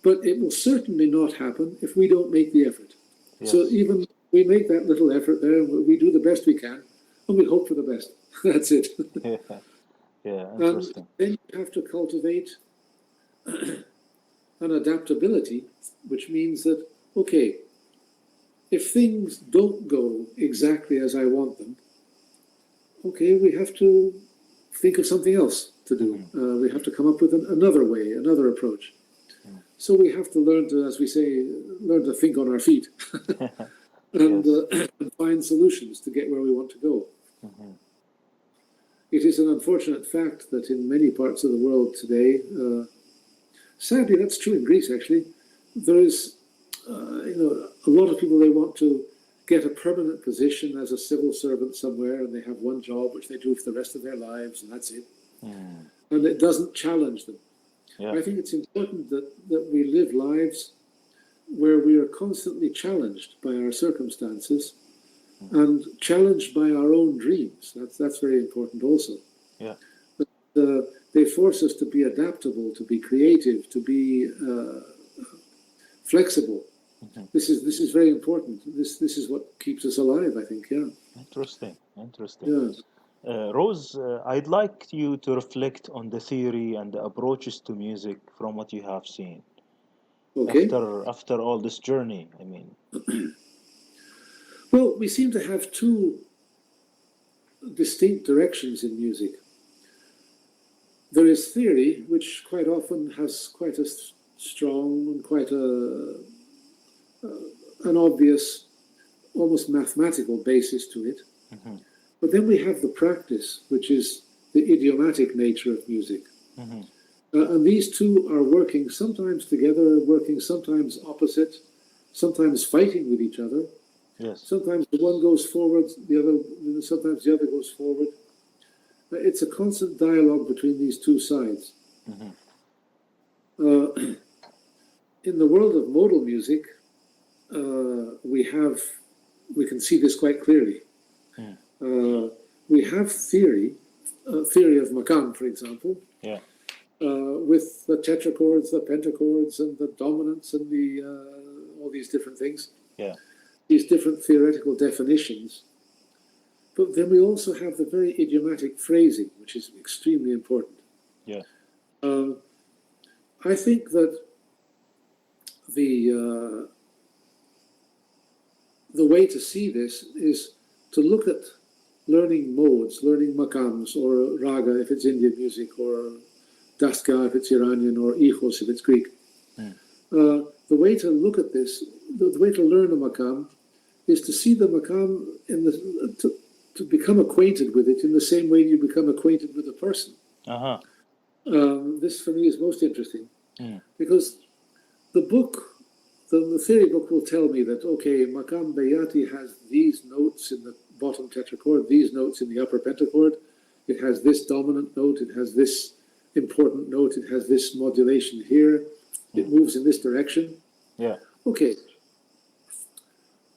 But it will certainly not happen if we don't make the effort. Yes. So even we make that little effort there, we do the best we can, and we hope for the best. That's it. Yeah. Yeah. Interesting. And then you have to cultivate an adaptability, which means that, okay, if things don't go exactly as I want them, okay, we have to think of something else to do. We have to come up with another way, another approach. So we have to learn to, as we say, learn to think on our feet and, and find solutions to get where we want to go. It is an unfortunate fact that in many parts of the world today, sadly, that's true in Greece actually, there is, you know, a lot of people, they want to get a permanent position as a civil servant somewhere, and they have one job which they do for the rest of their lives, and that's it. And it doesn't challenge them. Yeah. I think it's important that we live lives where we are constantly challenged by our circumstances and challenged by our own dreams. That's very important also. Yeah. But, they force us to be adaptable, to be creative, to be flexible. This is very important. This is what keeps us alive, I think. Yeah. Interesting. Yeah. Rose, I'd like you to reflect on the theory and the approaches to music from what you have seen. Okay. After all this journey, I mean. Well, we seem to have two distinct directions in music. There is theory, which quite often has quite a strong and quite an obvious, almost mathematical basis to it. But then we have the practice, which is the idiomatic nature of music. And these two are working sometimes together, working sometimes opposite, sometimes fighting with each other. Yes. Sometimes the one goes forward, sometimes the other goes forward. It's a constant dialogue between these two sides. In the world of modal music, we can see this quite clearly. We have theory of Makam, for example, with the tetrachords, the pentachords, and the dominants, and all these different things. Yeah. These different theoretical definitions. But then we also have the very idiomatic phrasing, which is extremely important. Yeah. I think that the way to see this is to look at learning modes, learning makams, or raga if it's Indian music, or daska if it's Iranian, or ichos if it's Greek. The way to look at this, the way to learn a maqam, is to see the maqam to become acquainted with it in the same way you become acquainted with a person. Uh-huh. This for me is most interesting Mm. because the book, the theory book will tell me that, okay, maqam bayati has these notes in the bottom tetrachord, these notes in the upper pentachord, it has this dominant note, it has this important note, it has this modulation here, it moves in this direction. Yeah. Okay,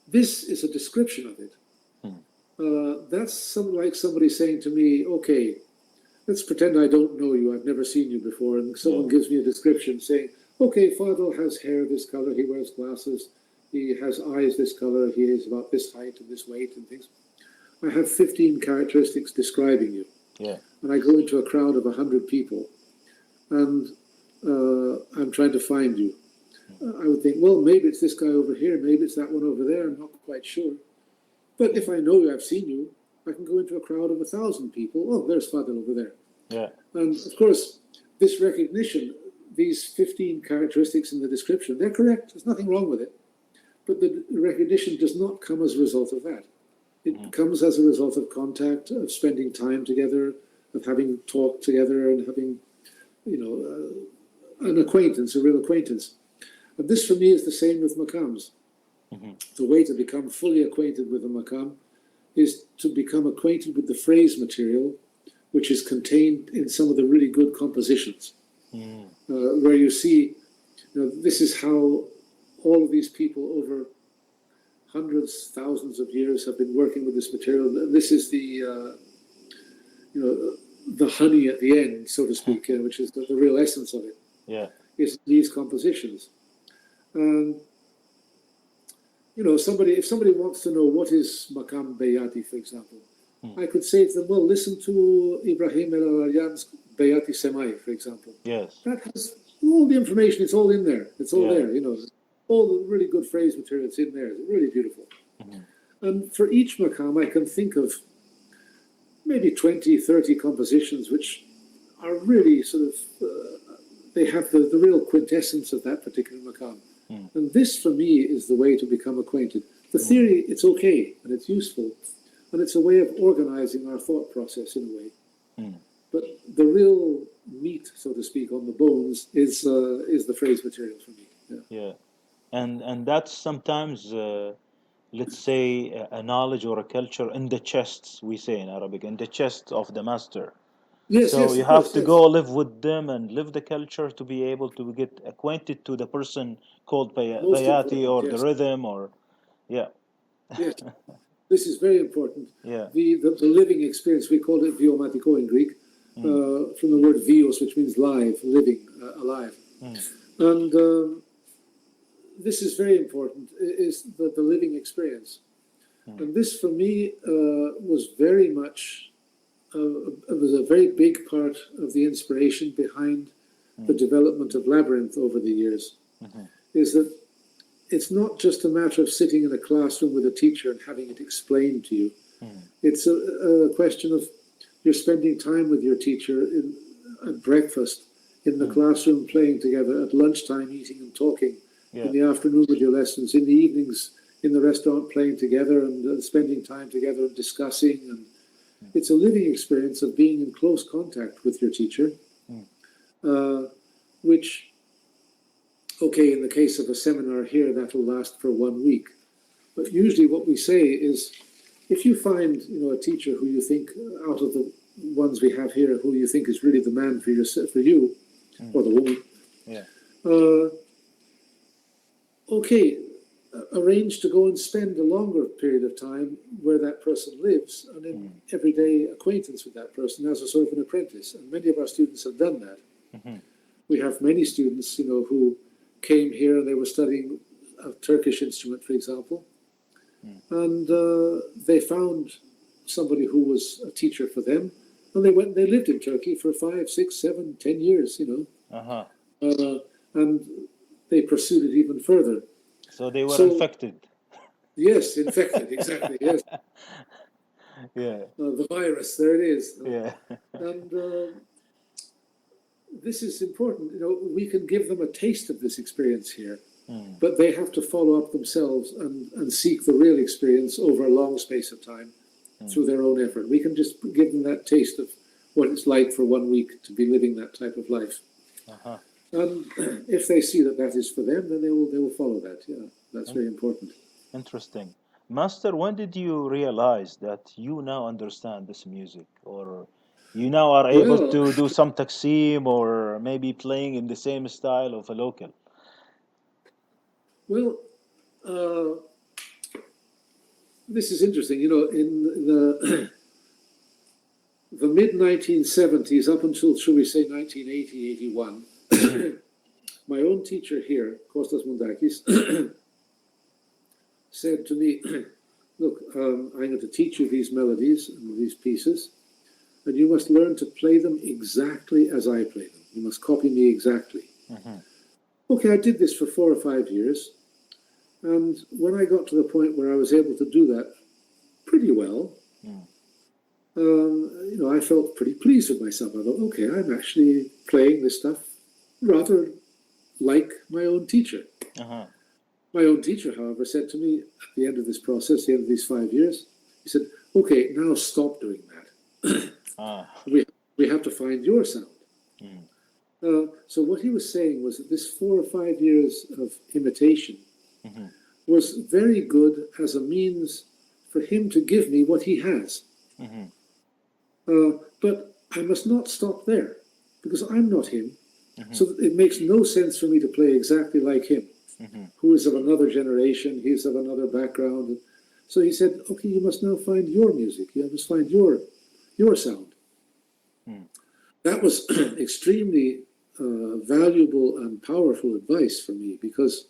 this is a description of it. That's like somebody saying to me, okay, let's pretend I don't know you, I've never seen you before, and someone gives me a description saying, okay, Fadl has hair this color, he wears glasses, he has eyes this color, he is about this height and this weight and things. I have 15 characteristics describing you. Yeah. And I go into a crowd of 100 people, and I'm trying to find you. I would think, well, maybe it's this guy over here, maybe it's that one over there, I'm not quite sure. But if I know I've seen you, I can go into a crowd of 1,000 people. Oh, there's Fadl over there. Yeah. And of course, this recognition, these 15 characteristics in the description, they're correct. There's nothing wrong with it. But the recognition does not come as a result of that. It comes as a result of contact, of spending time together, of having talked together and having, an acquaintance, a real acquaintance. And this for me is the same with maqams. The way to become fully acquainted with a maqam is to become acquainted with the phrase material, which is contained in some of the really good compositions, where you see, this is how all of these people over hundreds, thousands of years have been working with this material. This is the honey at the end, so to speak, which is the real essence of it. Yeah. Is these compositions. And if somebody wants to know what is Maqam Bayati, for example, I could say to them, well, listen to Ibrahim El-Aryan's Bayati Semai, for example. Yes. That has all the information, it's all in there. It's all there, all the really good phrase material, it's in there. It's really beautiful. And for each maqam, I can think of maybe 20, 30 compositions which are really sort of, they have the real quintessence of that particular maqam. And this, for me, is the way to become acquainted. The theory, it's okay, and it's useful, and it's a way of organizing our thought process in a way. But the real meat, so to speak, on the bones is the phrase material for me. Yeah. And that's sometimes, let's say, a knowledge or a culture in the chests, we say in Arabic, in the chest of the master. Yes, So yes, you of have course, to yes. go live with them and live the culture to be able to get acquainted to the person called Most Bayati important, or the yes. rhythm or, yeah. Yes, this is very important. Yeah. The living experience, we call it viomatiko in Greek, from the word vios, which means live, living, alive. And this is very important, is the living experience. And this, for me, was very much, it was a very big part of the inspiration behind the development of Labyrinth over the years, is that it's not just a matter of sitting in a classroom with a teacher and having it explained to you. It's a question of you're spending time with your teacher at breakfast, in the classroom playing together, at lunchtime eating and talking, in the afternoon with your lessons, in the evenings in the restaurant playing together and spending time together and discussing. And it's a living experience of being in close contact with your teacher, which, okay, in the case of a seminar here, that'll last for 1 week. But usually what we say is, if you find, a teacher who you think, out of the ones we have here, who you think is really the man for you, or the woman, okay, arrange to go and spend a longer period of time where that person lives, and in everyday acquaintance with that person as a sort of an apprentice. And many of our students have done that. We have many students, who came here and they were studying a Turkish instrument, for example, and they found somebody who was a teacher for them, and they went and they lived in Turkey for 5, 6, 7, 10 years, and they pursued it even further. So they were infected. Yes, infected, exactly, yes. Yeah. The virus, there it is. Yeah. And this is important. We can give them a taste of this experience here, but they have to follow up themselves and seek the real experience over a long space of time through their own effort. We can just give them that taste of what it's like for 1 week to be living that type of life. And if they see that is for them, then they will follow that. Yeah, that's very important. Interesting. Master, when did you realize that you now understand this music, or you now are able Well, to do some taksim or maybe playing in the same style of a local? well, this is interesting. In the the mid 1970s, up until, shall we say, 1980, 81, my own teacher here, Kostas Mundakis, said to me, look, I'm going to teach you these melodies and these pieces, and you must learn to play them exactly as I play them. You must copy me exactly. Okay, I did this for 4 or 5 years, and when I got to the point where I was able to do that pretty well, I felt pretty pleased with myself. I thought, okay, I'm actually playing this stuff rather like my own teacher. My own teacher, however, said to me at the end of this process, the end of these 5 years, he said, okay, now stop doing that. We have to find your sound. So what he was saying was that this 4 or 5 years of imitation was very good as a means for him to give me what he has. But I must not stop there, because I'm not him. So it makes no sense for me to play exactly like him, who is of another generation, he's of another background. So he said, okay, you must now find your music. You must find your sound. That was extremely valuable and powerful advice for me, because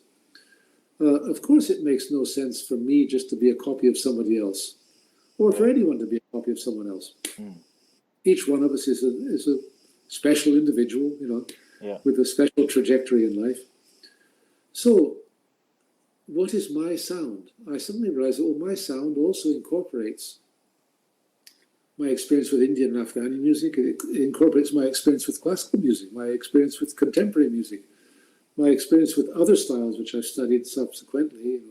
of course it makes no sense for me just to be a copy of somebody else, or for anyone to be a copy of someone else. Each one of us is a special individual, with a special trajectory in life. So what is my sound? I suddenly realized that my sound also incorporates my experience with Indian and Afghani music. It incorporates my experience with classical music, my experience with contemporary music, my experience with other styles which I've studied subsequently.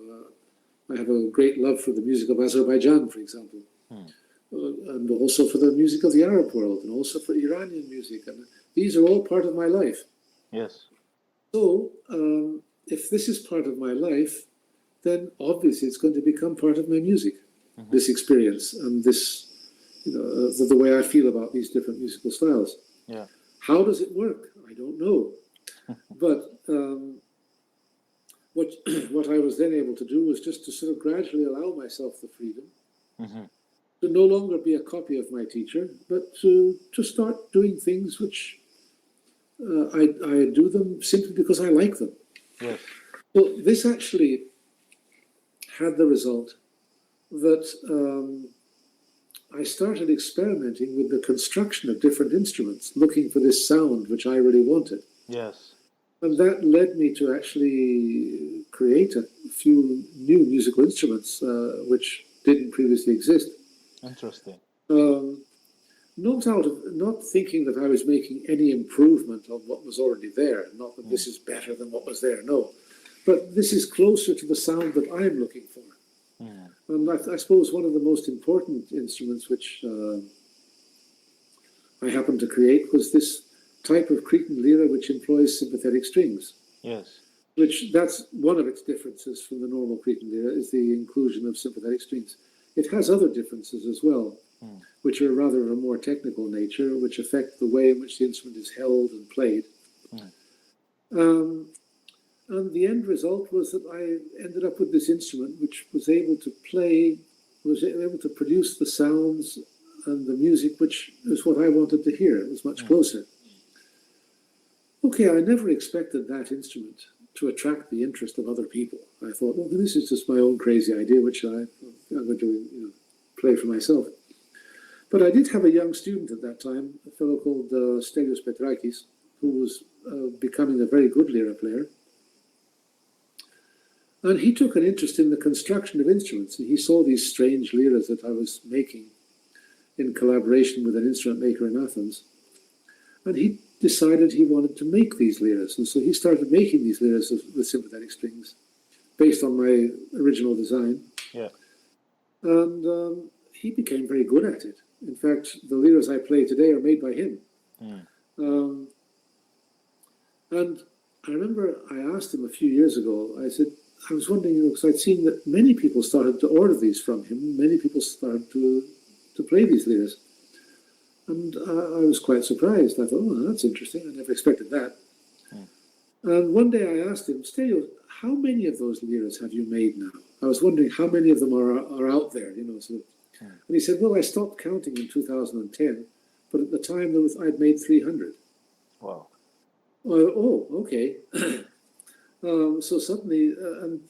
I have a great love for the music of Azerbaijan, for example, and also for the music of the Arab world, and also for Iranian music. And these are all part of my life. Yes. So if this is part of my life, then obviously it's going to become part of my music, this experience and this, the way I feel about these different musical styles. Yeah. How does it work? I don't know. But what I was then able to do was just to sort of gradually allow myself the freedom to no longer be a copy of my teacher, but to start doing things which I do them simply because I like them. Yes. So this actually had the result that I started experimenting with the construction of different instruments, looking for this sound which I really wanted. Yes. And that led me to actually create a few new musical instruments which didn't previously exist. Interesting. Not thinking that I was making any improvement on what was already there, not that this is better than what was there, no. But this is closer to the sound that I'm looking for. And I suppose one of the most important instruments which I happened to create was this type of Cretan lira which employs sympathetic strings. Yes. Which, that's one of its differences from the normal Cretan lira, is the inclusion of sympathetic strings. It has other differences as well, which are rather of a more technical nature, which affect the way in which the instrument is held and played. And the end result was that I ended up with this instrument which was able to produce the sounds and the music which is what I wanted to hear. It was much closer. Okay, I never expected that instrument to attract the interest of other people. I thought, well, this is just my own crazy idea, which I'm going to play for myself. But I did have a young student at that time, a fellow called Stelios Petrakis, who was becoming a very good lira player. And he took an interest in the construction of instruments, and he saw these strange liras that I was making in collaboration with an instrument maker in Athens. And he decided he wanted to make these liras. And so he started making these liras with sympathetic strings based on my original design. Yeah. And he became very good at it. In fact, the liras I play today are made by him. And I remember I asked him a few years ago, I said, I was wondering, because I'd seen that many people started to order these from him, many people started to play these liras. And I was quite surprised. I thought, oh, that's interesting. I never expected that. And one day I asked him, Stelio, how many of those liras have you made now? I was wondering how many of them are out there, And he said, well, I stopped counting in 2010, but at the time I'd made 300. Wow. Oh, okay. So suddenly, and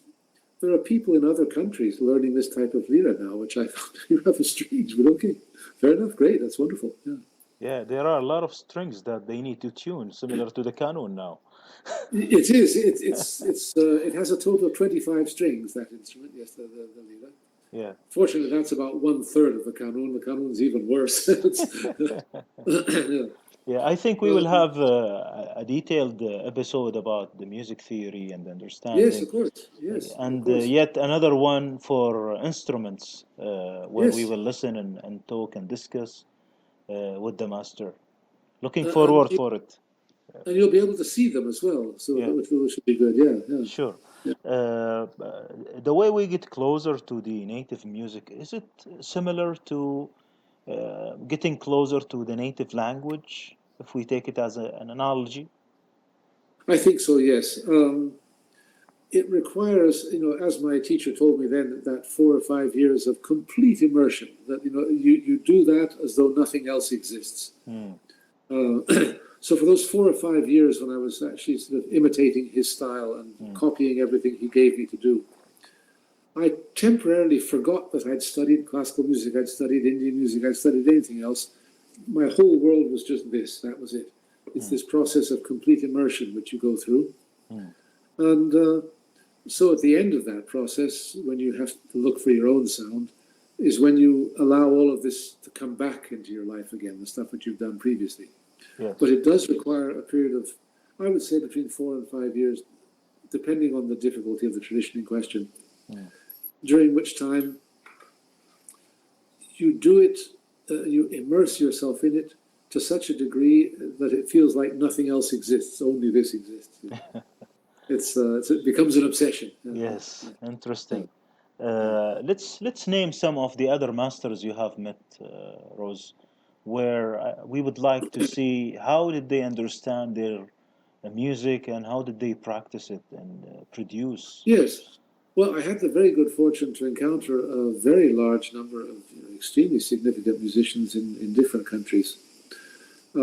there are people in other countries learning this type of lira now, which I found rather strange, but okay. Fair enough, great, that's wonderful. Yeah. Yeah, there are a lot of strings that they need to tune, similar to the canon now. It is. It has a total of 25 strings, that instrument, yes, the lira. Yeah. Fortunately, that's about 1/3 of the canon. The canon's even worse. Yeah, I think we will have a detailed episode about the music theory and Yes, understanding, of course. Yes, of and course. yet another one for instruments, where we Yes. will listen and talk and discuss with the master. Looking And forward for it. you'll be able to see them as well, so Yeah, which should be good. Yeah, yeah. sure. Yeah. The way we get closer to the native music, is it similar to getting closer to the native language, if we take it as an analogy? I think so. Yes. It requires, as my teacher told me then, that 4 or 5 years of complete immersion. That you do that as though nothing else exists. So for those 4 or 5 years, when I was actually sort of imitating his style and copying everything he gave me to do, I temporarily forgot that I'd studied classical music, I'd studied Indian music, I'd studied anything else. My whole world was just this. That was it. It's this process of complete immersion which you go through. And so at the end of that process, when you have to look for your own sound, is when you allow all of this to come back into your life again, the stuff that you've done previously. Yes. But it does require a period of, I would say, between 4 and 5 years, depending on the difficulty of the tradition in question, during which time you do it, you immerse yourself in it to such a degree that it feels like nothing else exists, only this exists. It becomes an obsession. Yes, interesting. Let's name some of the other masters you have met, Rose, where we would like to see how did they understand their music and how did they practice it and produce. Yes. Well, I had the very good fortune to encounter a very large number of extremely significant musicians in different countries. They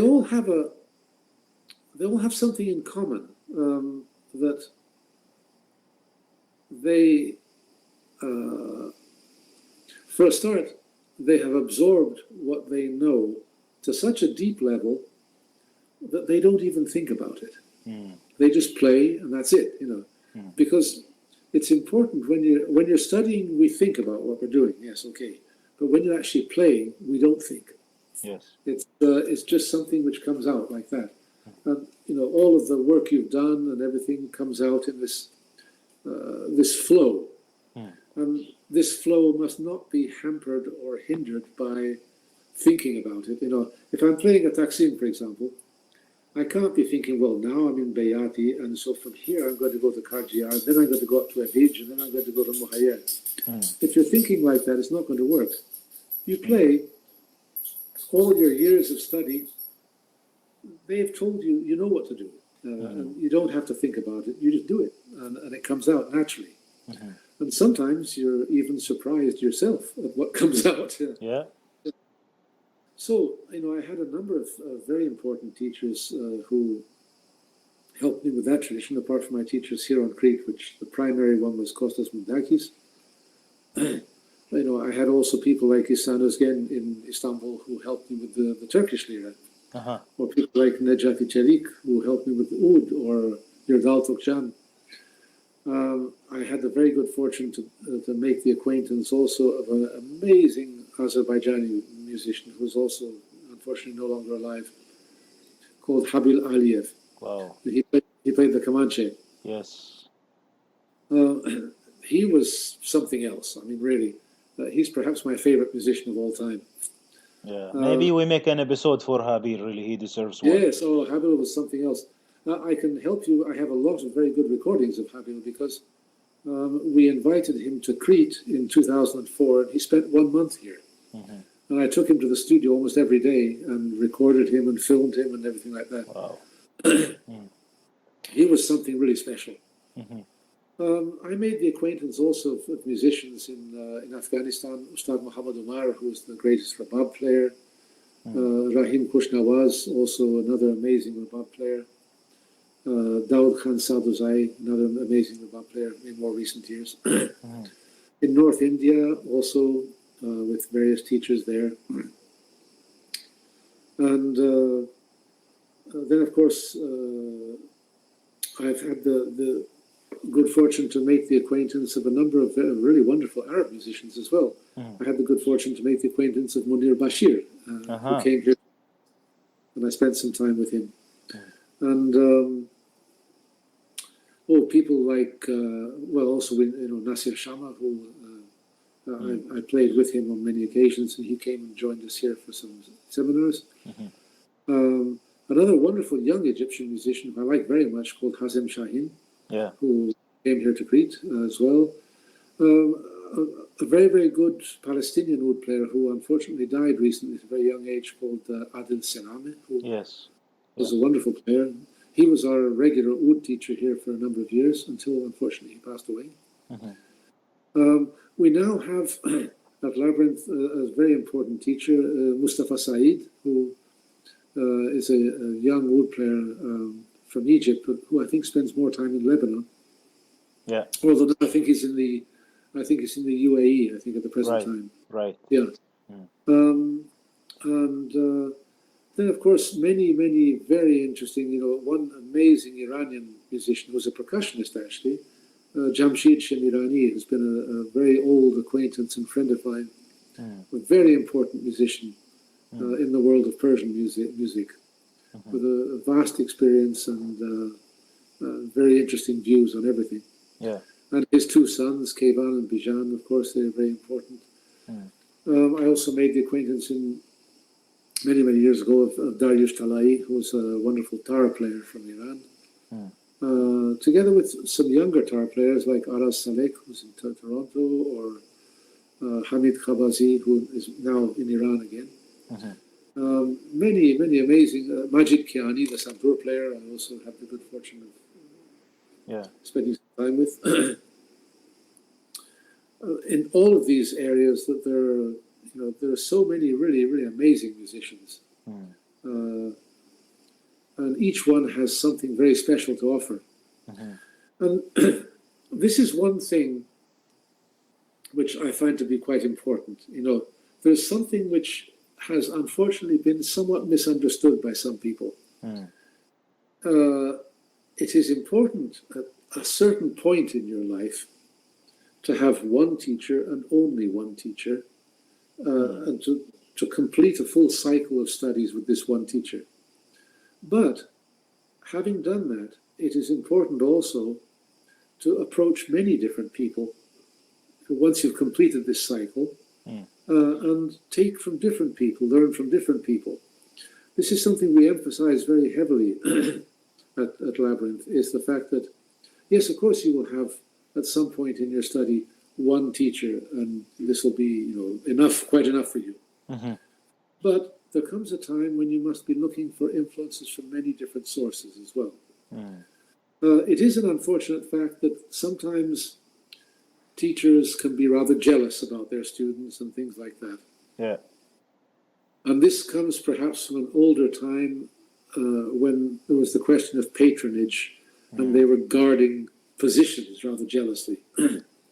all have something in common, that they, for a start, they have absorbed what they know to such a deep level that they don't even think about it. They just play, and that's it. Because it's important when you're studying, we think about what we're doing. Yes, okay, but when you're actually playing, we don't think. Yes, it's just something which comes out like that, and all of the work you've done and everything comes out in this flow, and this flow must not be hampered or hindered by thinking about it. If I'm playing a taksim, for example, I can't be thinking, well, now I'm in Bayati, and so from here I'm going to go to Karjiyar, then I'm going to go up to Avij, and then I'm going to go to Muhayyad. If you're thinking like that, it's not going to work. You play, all your years of study, they've told you, you know what to do. And you don't have to think about it, you just do it, and it comes out naturally. And sometimes you're even surprised yourself at what comes out. yeah. So, I had a number of very important teachers who helped me with that tradition, apart from my teachers here on Crete, which the primary one was Kostas Moudakis. I had also people like Ihsan Özgen in Istanbul who helped me with the Turkish lira. Or people like Necati Çelik who helped me with the oud, or Yerdal Tokcan. I had the very good fortune to make the acquaintance also of an amazing Azerbaijani musician who's also unfortunately no longer alive, called Habil Aliyev. Wow. He played the Comanche. Yes. He was something else. I mean, really, he's perhaps my favorite musician of all time. Yeah. Maybe we make an episode for Habil. Really, he deserves one. Yes, oh, Habil was something else. I can help you. I have a lot of very good recordings of Habil because we invited him to Crete in 2004, and he spent 1 month here. Mm-hmm. And I took him to the studio almost every day and recorded him and filmed him and everything like that. Wow. He was something really special. Mm-hmm. I made the acquaintance also of musicians in Afghanistan. Ustad Muhammad Umar, who was the greatest rabab player. Rahim Kushnawaz, also another amazing rabab player. Daud Khan Saduzai, another amazing rabab player in more recent years. In North India, also with various teachers there. And then, of course, I've had the good fortune to make the acquaintance of a number of really wonderful Arab musicians as well. I had the good fortune to make the acquaintance of Munir Bashir, who came here, and I spent some time with him. And people like, also Nasir Shama, who I played with him on many occasions, and he came and joined us here for some seminars. Another wonderful young Egyptian musician who I like very much, called Hazem Shahin, who came here to Crete as well. A very, very good Palestinian oud player who unfortunately died recently at a very young age, called Adil Sename, who was a wonderful player. He was our regular oud teacher here for a number of years until, unfortunately, he passed away. We now have at Labyrinth a very important teacher, Mustafa Saeed, who is a young oud player from Egypt, but who I think spends more time in Lebanon. Yeah. Although I think he's in the UAE. I think at the present time. Right. Yeah. And then, of course, many very interesting. One amazing Iranian musician who was a percussionist actually, Jamshid Shemirani, who's been a very old acquaintance and friend of mine. A very important musician in the world of Persian music, with a vast experience and very interesting views on everything. Yeah. And his two sons, Kayvan and Bijan, of course, they're very important. I also made the acquaintance many years ago of Dariush Talai, who was a wonderful tar player from Iran, together with some younger tar players like Aras Salek, who's in Toronto, or Hamid Khabazi, who is now in Iran again. Many amazing. Majid Kiani, the Santur player, I also had the good fortune of spending some time with. In all of these areas, that there are so many really amazing musicians, and each one has something very special to offer. And this is one thing which I find to be quite important. There's something which has unfortunately been somewhat misunderstood by some people. It is important at a certain point in your life to have one teacher and only one teacher, and to complete a full cycle of studies with this one teacher. But having done that, it is important also to approach many different people once you've completed this cycle, and take from different people, learn from different people. This is something we emphasize very heavily at Labyrinth, is the fact that, yes, of course you will have at some point in your study one teacher, and this will be quite enough for you. But there comes a time when you must be looking for influences from many different sources as well. It is an unfortunate fact that sometimes teachers can be rather jealous about their students and things like that. Yeah. And this comes perhaps from an older time when there was the question of patronage, and they were guarding positions rather jealously.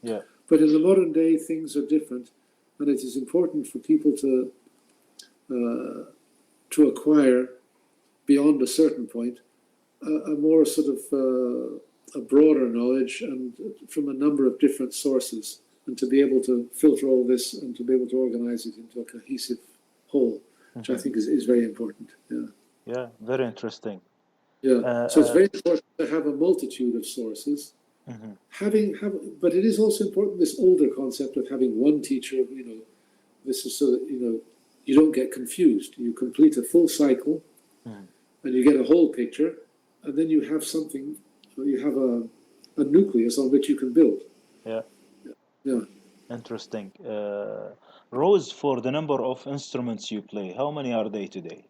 Yeah. But in the modern day, things are different, and it is important for people to acquire, beyond a certain point, a more sort of a broader knowledge, and from a number of different sources, and to be able to filter all this and to be able to organize it into a cohesive whole. which I think is very important. Yeah. Yeah, very interesting. Yeah. Uh, So it's uh, very important to have a multitude of sources. mhm. But it is also important, this older concept of having one teacher, this is so that, you don't get confused. You complete a full cycle and you get a whole picture, and then you have something, you have a nucleus on which you can build. Yeah, Yeah. interesting. Rose, for the number of instruments you play, how many are they today?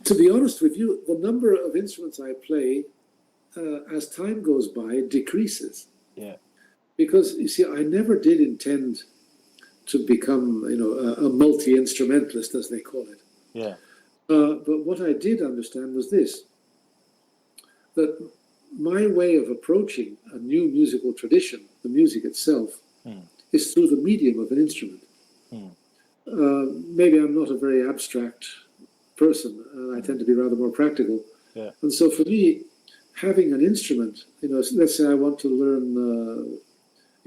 To be honest with you, the number of instruments I play as time goes by decreases. Yeah, Because, you see, I never did intend to become, a multi-instrumentalist, as they call it. yeah, But what I did understand was this, that my way of approaching a new musical tradition, the music itself, is through the medium of an instrument. Maybe I'm not a very abstract person, and I tend to be rather more practical. yeah, And so for me, having an instrument, let's say I want to learn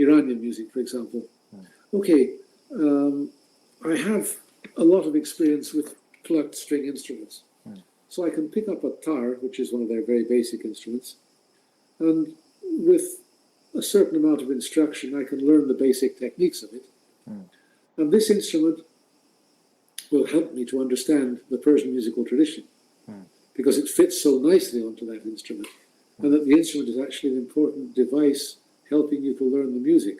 Iranian music, for example. Okay, I have a lot of experience with plucked string instruments. So I can pick up a tar, which is one of their very basic instruments, and with a certain amount of instruction, I can learn the basic techniques of it. And this instrument will help me to understand the Persian musical tradition, because it fits so nicely onto that instrument, and that the instrument is actually an important device helping you to learn the music.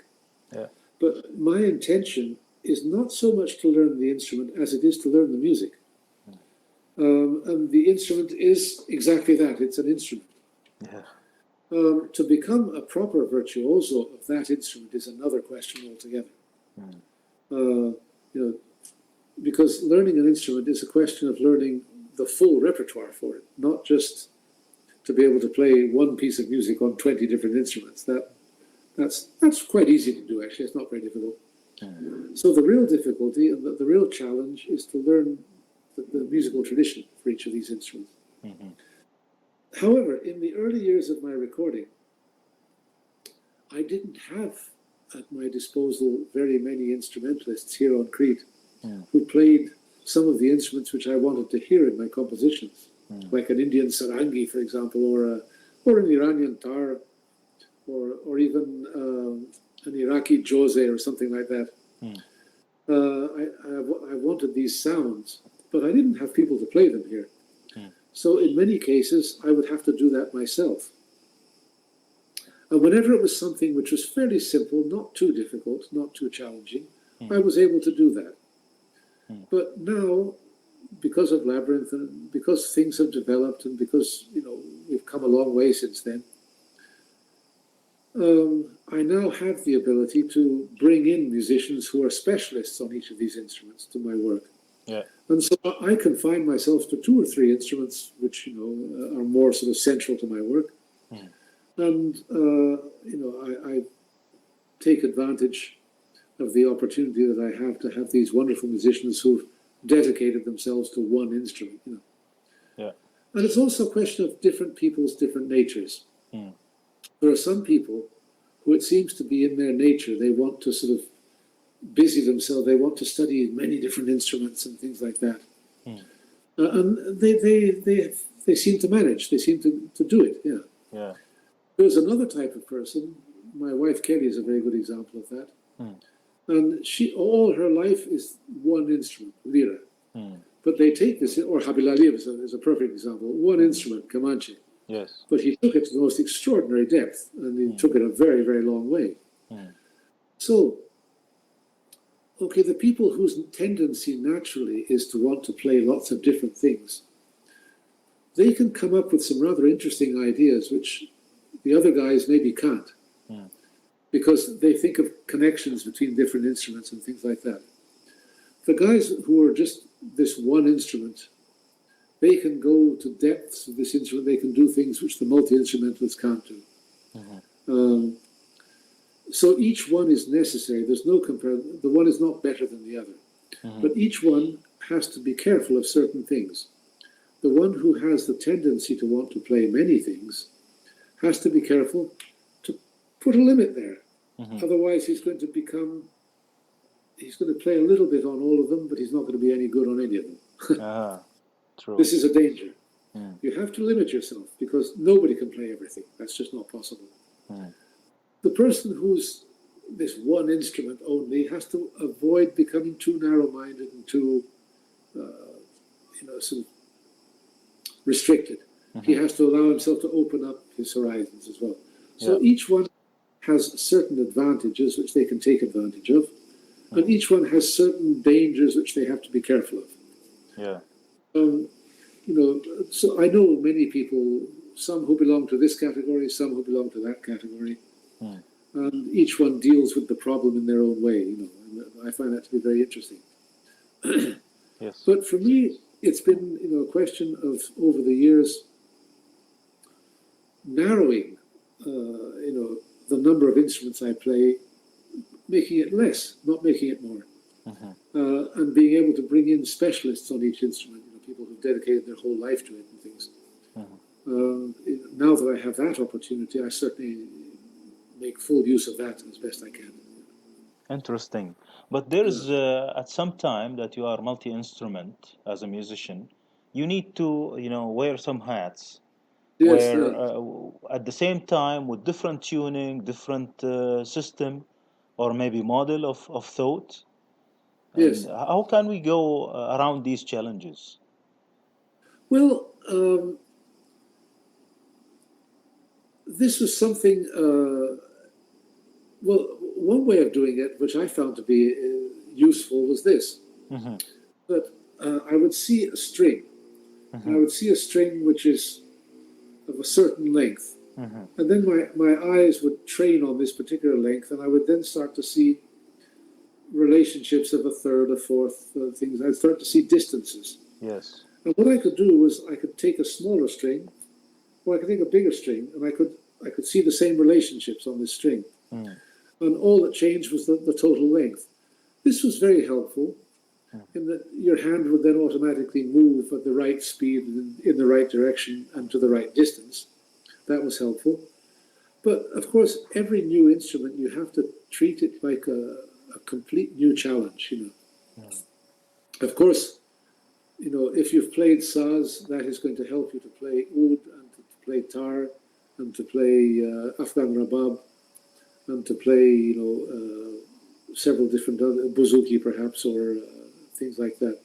yeah, But my intention is not so much to learn the instrument as it is to learn the music. And the instrument is exactly that, it's an instrument. yeah, To become a proper virtuoso of that instrument is another question altogether. Because learning an instrument is a question of learning the full repertoire for it, not just to be able to play one piece of music on 20 different instruments. That's quite easy to do, actually. It's not very difficult. So the real difficulty and the real challenge is to learn the musical tradition for each of these instruments. However, in the early years of my recording, I didn't have at my disposal very many instrumentalists here on Crete who played some of the instruments which I wanted to hear in my compositions, like an Indian sarangi, for example, or an Iranian tar, or even an Iraqi jose or something like that. I wanted these sounds, but I didn't have people to play them here. So in many cases, I would have to do that myself. And whenever it was something which was fairly simple, not too difficult, not too challenging, I was able to do that. But now, because of Labyrinth and because things have developed and because, we've come a long way since then, I now have the ability to bring in musicians who are specialists on each of these instruments to my work. yeah, And so I confine myself to 2 or 3 instruments which, are more sort of central to my work. And, I take advantage of the opportunity that I have to have these wonderful musicians who've dedicated themselves to one instrument. yeah, And it's also a question of different people's different natures. There are some people who it seems to be in their nature, they want to sort of busy themselves, they want to study many different instruments and things like that. And they seem to manage, they seem to do it, yeah. yeah, There's another type of person, my wife Kelly is a very good example of that. And all her life is one instrument, lira. But they take this, or Habil Ali is a perfect example, one instrument, Comanche. yes, But he took it to the most extraordinary depth, and he took it a very, very long way. So, okay, the people whose tendency naturally is to want to play lots of different things, they can come up with some rather interesting ideas, which the other guys maybe can't, because they think of connections between different instruments and things like that. The guys who are just this one instrument, they can go to depths of this instrument, they can do things which the multi-instrumentalists can't do. So each one is necessary, there's no comparison, the one is not better than the other. But each one has to be careful of certain things. The one who has the tendency to want to play many things has to be careful to put a limit there. Otherwise he's going to become he's going to play a little bit on all of them, but he's not going to be any good on any of them. True. This is a danger. You have to limit yourself because nobody can play everything. That's just not possible. The person who's this one instrument only has to avoid becoming too narrow-minded and too, sort of restricted. He has to allow himself to open up his horizons as well. So each one has certain advantages which they can take advantage of, and each one has certain dangers which they have to be careful of. Yeah. So I know many people, some who belong to this category, some who belong to that category, and each one deals with the problem in their own way. And I find that to be very interesting. Yes. But for me, it's been a question of over the years narrowing, the number of instruments I play, making it less, not making it more, and being able to bring in specialists on each instrument. People who've dedicated their whole life to it and things. Now that I have that opportunity, I certainly make full use of that as best I can. Interesting. But there's at some time that you are multi-instrument as a musician, you need to, wear some hats. Yes, Where at the same time with different tuning, different system, or maybe model of thought. And yes. how can we go around these challenges? Well, this was something, one way of doing it, which I found to be useful, was this. That I would see a string, and I would see a string which is of a certain length. And then my eyes would train on this particular length, and I would then start to see relationships of a third, a fourth, things. I'd start to see distances. Yes. And what I could do was I could take a smaller string, or I could take a bigger string, and I could see the same relationships on this string. And all that changed was the total length. This was very helpful in that your hand would then automatically move at the right speed, in the right direction, and to the right distance. That was helpful. But of course, every new instrument, you have to treat it like a complete new challenge, Of course, if you've played saz, that is going to help you to play oud, and to play tar, and to play Afghan rabab, and to play, several different other, bouzouki perhaps, or things like that.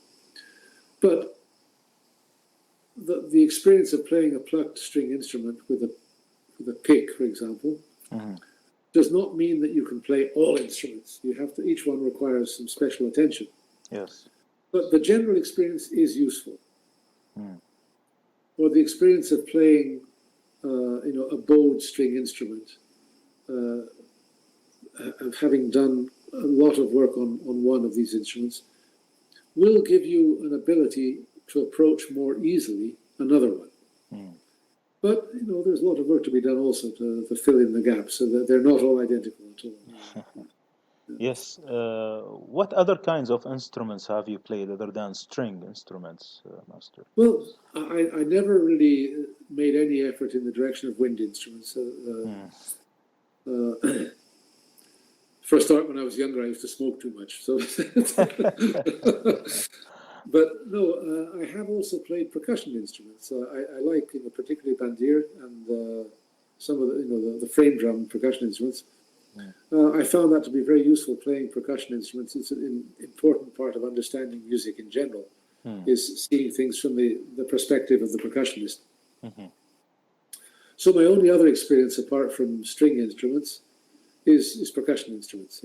But the experience of playing a plucked string instrument with a pick, for example, does not mean that you can play all instruments. You have to, each one requires some special attention. Yes. But the general experience is useful. Or the experience of playing, a bowed string instrument, of having done a lot of work on one of these instruments, will give you an ability to approach more easily another one. But, there's a lot of work to be done also to fill in the gaps, so that they're not all identical at all. Yes. What other kinds of instruments have you played other than string instruments, Master? Well, I never really made any effort in the direction of wind instruments. For a start, when I was younger, I used to smoke too much. So, but no, I have also played percussion instruments. I like, particularly bandir and some of the frame drum percussion instruments. I found that to be very useful, playing percussion instruments. It's an important part of understanding music in general, is seeing things from the perspective of the percussionist. So my only other experience, apart from string instruments, is percussion instruments,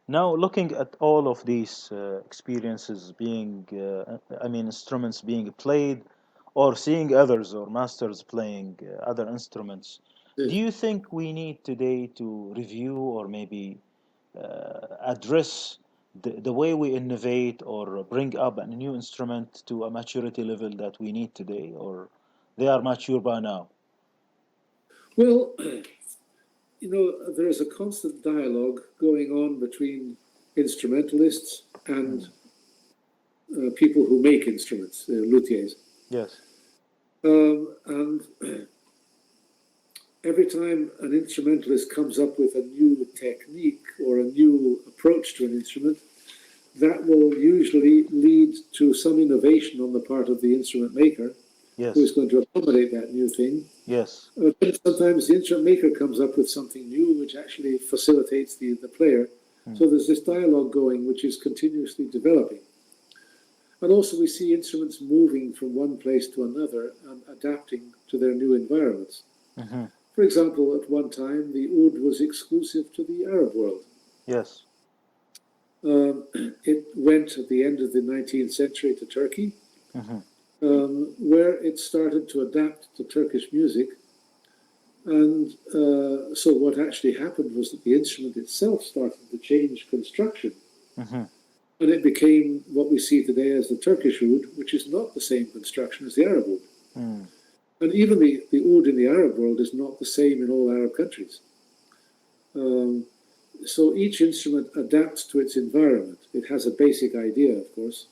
Now, looking at all of these experiences being, instruments being played, or seeing others or masters playing other instruments, do you think we need today to review or maybe address the way we innovate or bring up a new instrument to a maturity level that we need today, or they are mature by now? Well, there is a constant dialogue going on between instrumentalists and people who make instruments, luthiers. Yes. And every time an instrumentalist comes up with a new technique or a new approach approach to an instrument, that will usually lead to some innovation on the part of the instrument maker, Yes. who is going to accommodate that new thing. Yes. But sometimes the instrument maker comes up with something new which actually facilitates the player. So there's this dialogue going which is continuously developing. And also we see instruments moving from one place to another and adapting to their new environments. For example, at one time, the oud was exclusive to the Arab world. Yes. It went at the end of the 19th century to Turkey, where it started to adapt to Turkish music. And so what actually happened was that the instrument itself started to change construction. And it became what we see today as the Turkish oud, which is not the same construction as the Arab oud. And even the oud in the Arab world is not the same in all Arab countries. So each instrument adapts to its environment. It has a basic idea, of course.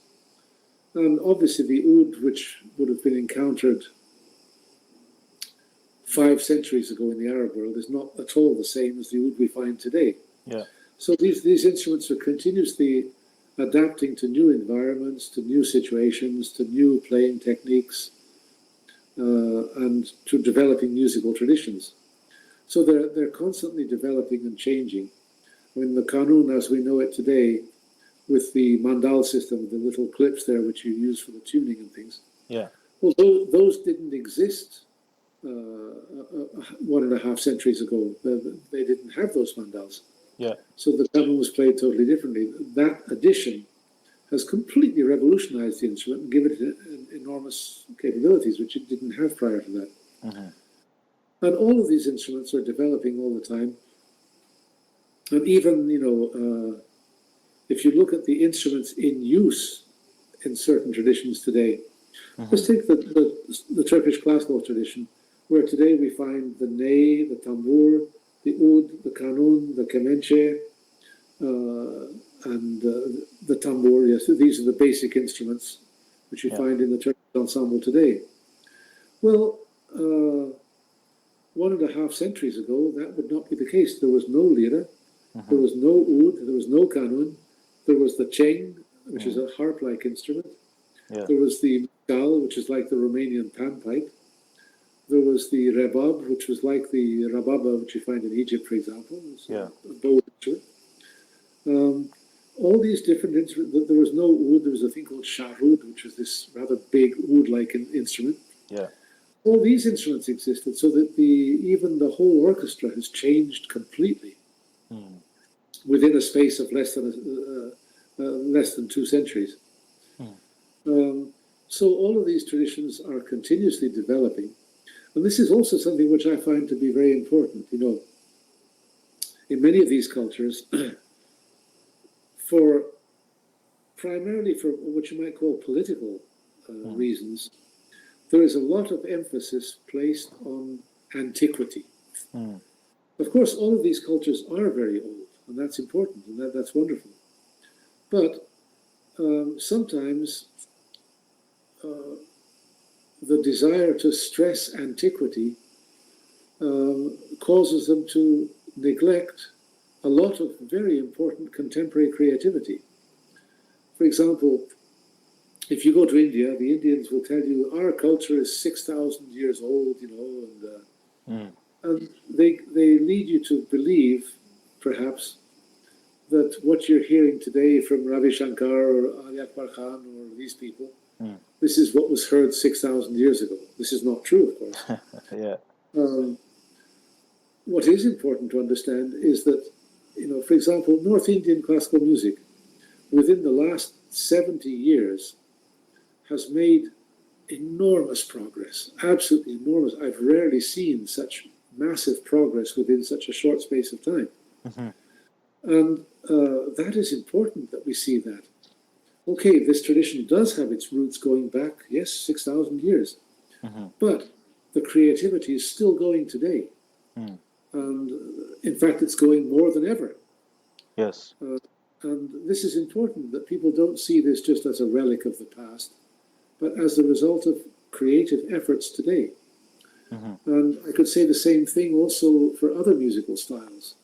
And obviously the oud, which would have been encountered 5 centuries ago in the Arab world, is not at all the same as the oud we find today. Yeah. So these instruments are continuously adapting to new environments, to new situations, to new playing techniques, and to developing musical traditions. So they're constantly developing and changing. I mean, the qanun, as we know it today, with the Modal system, the little clips there which you use for the tuning and things. Yeah. Although those didn't exist 1.5 centuries ago, they didn't have those mandals. Yeah. So the qanun was played totally differently. That addition has completely revolutionized the instrument and given it enormous capabilities, which it didn't have prior to that. And all of these instruments are developing all the time. And even, if you look at the instruments in use in certain traditions today, let's take the Turkish classical tradition, where today we find the ney, the tambur, the oud, the qanun, the kemençe, and the tambur. Yes, these are the basic instruments which you find in the Turkish ensemble today. Well, 1.5 centuries ago, that would not be the case. There was no lira, there was no oud, there was no qanun, there was the cheng, which is a harp-like instrument. There was the gal, which is like the Romanian panpipe. There was the rebab, which was like the rababa, which you find in Egypt, for example. A bow instrument. All these different instruments. There was no oud. There was a thing called sharud, which was this rather big oud-like instrument. Yeah. All these instruments existed, so that even the whole orchestra has changed completely within a space of less than 2 centuries. So all of these traditions are continuously developing. And this is also something which I find to be very important. In many of these cultures, primarily for what you might call political reasons, there is a lot of emphasis placed on antiquity. Of course, all of these cultures are very old, and that's important, and that's wonderful. But sometimes the desire to stress antiquity causes them to neglect a lot of very important contemporary creativity. For example, if you go to India, the Indians will tell you our culture is 6,000 years old, and they lead you to believe, perhaps, that what you're hearing today from Ravi Shankar or Ali Akbar Khan or these people, this is what was heard 6,000 years ago. This is not true, of course. What is important to understand is that, for example, North Indian classical music, within the last 70 years, has made enormous progress, absolutely enormous. I've rarely seen such massive progress within such a short space of time. And that is important that we see that. Okay, this tradition does have its roots going back, yes, 6,000 years. But the creativity is still going today. And in fact, it's going more than ever. Yes. And this is important, that people don't see this just as a relic of the past, but as the result of creative efforts today. And I could say the same thing also for other musical styles.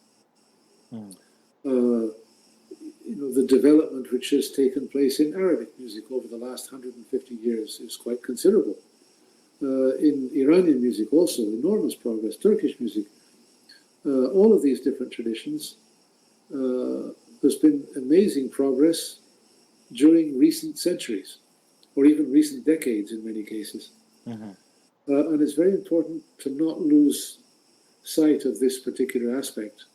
the development which has taken place in Arabic music over the last 150 years is quite considerable. In Iranian music also, enormous progress, Turkish music, all of these different traditions, there's been amazing progress during recent centuries, or even recent decades in many cases. Mm-hmm. And it's very important to not lose sight of this particular aspect,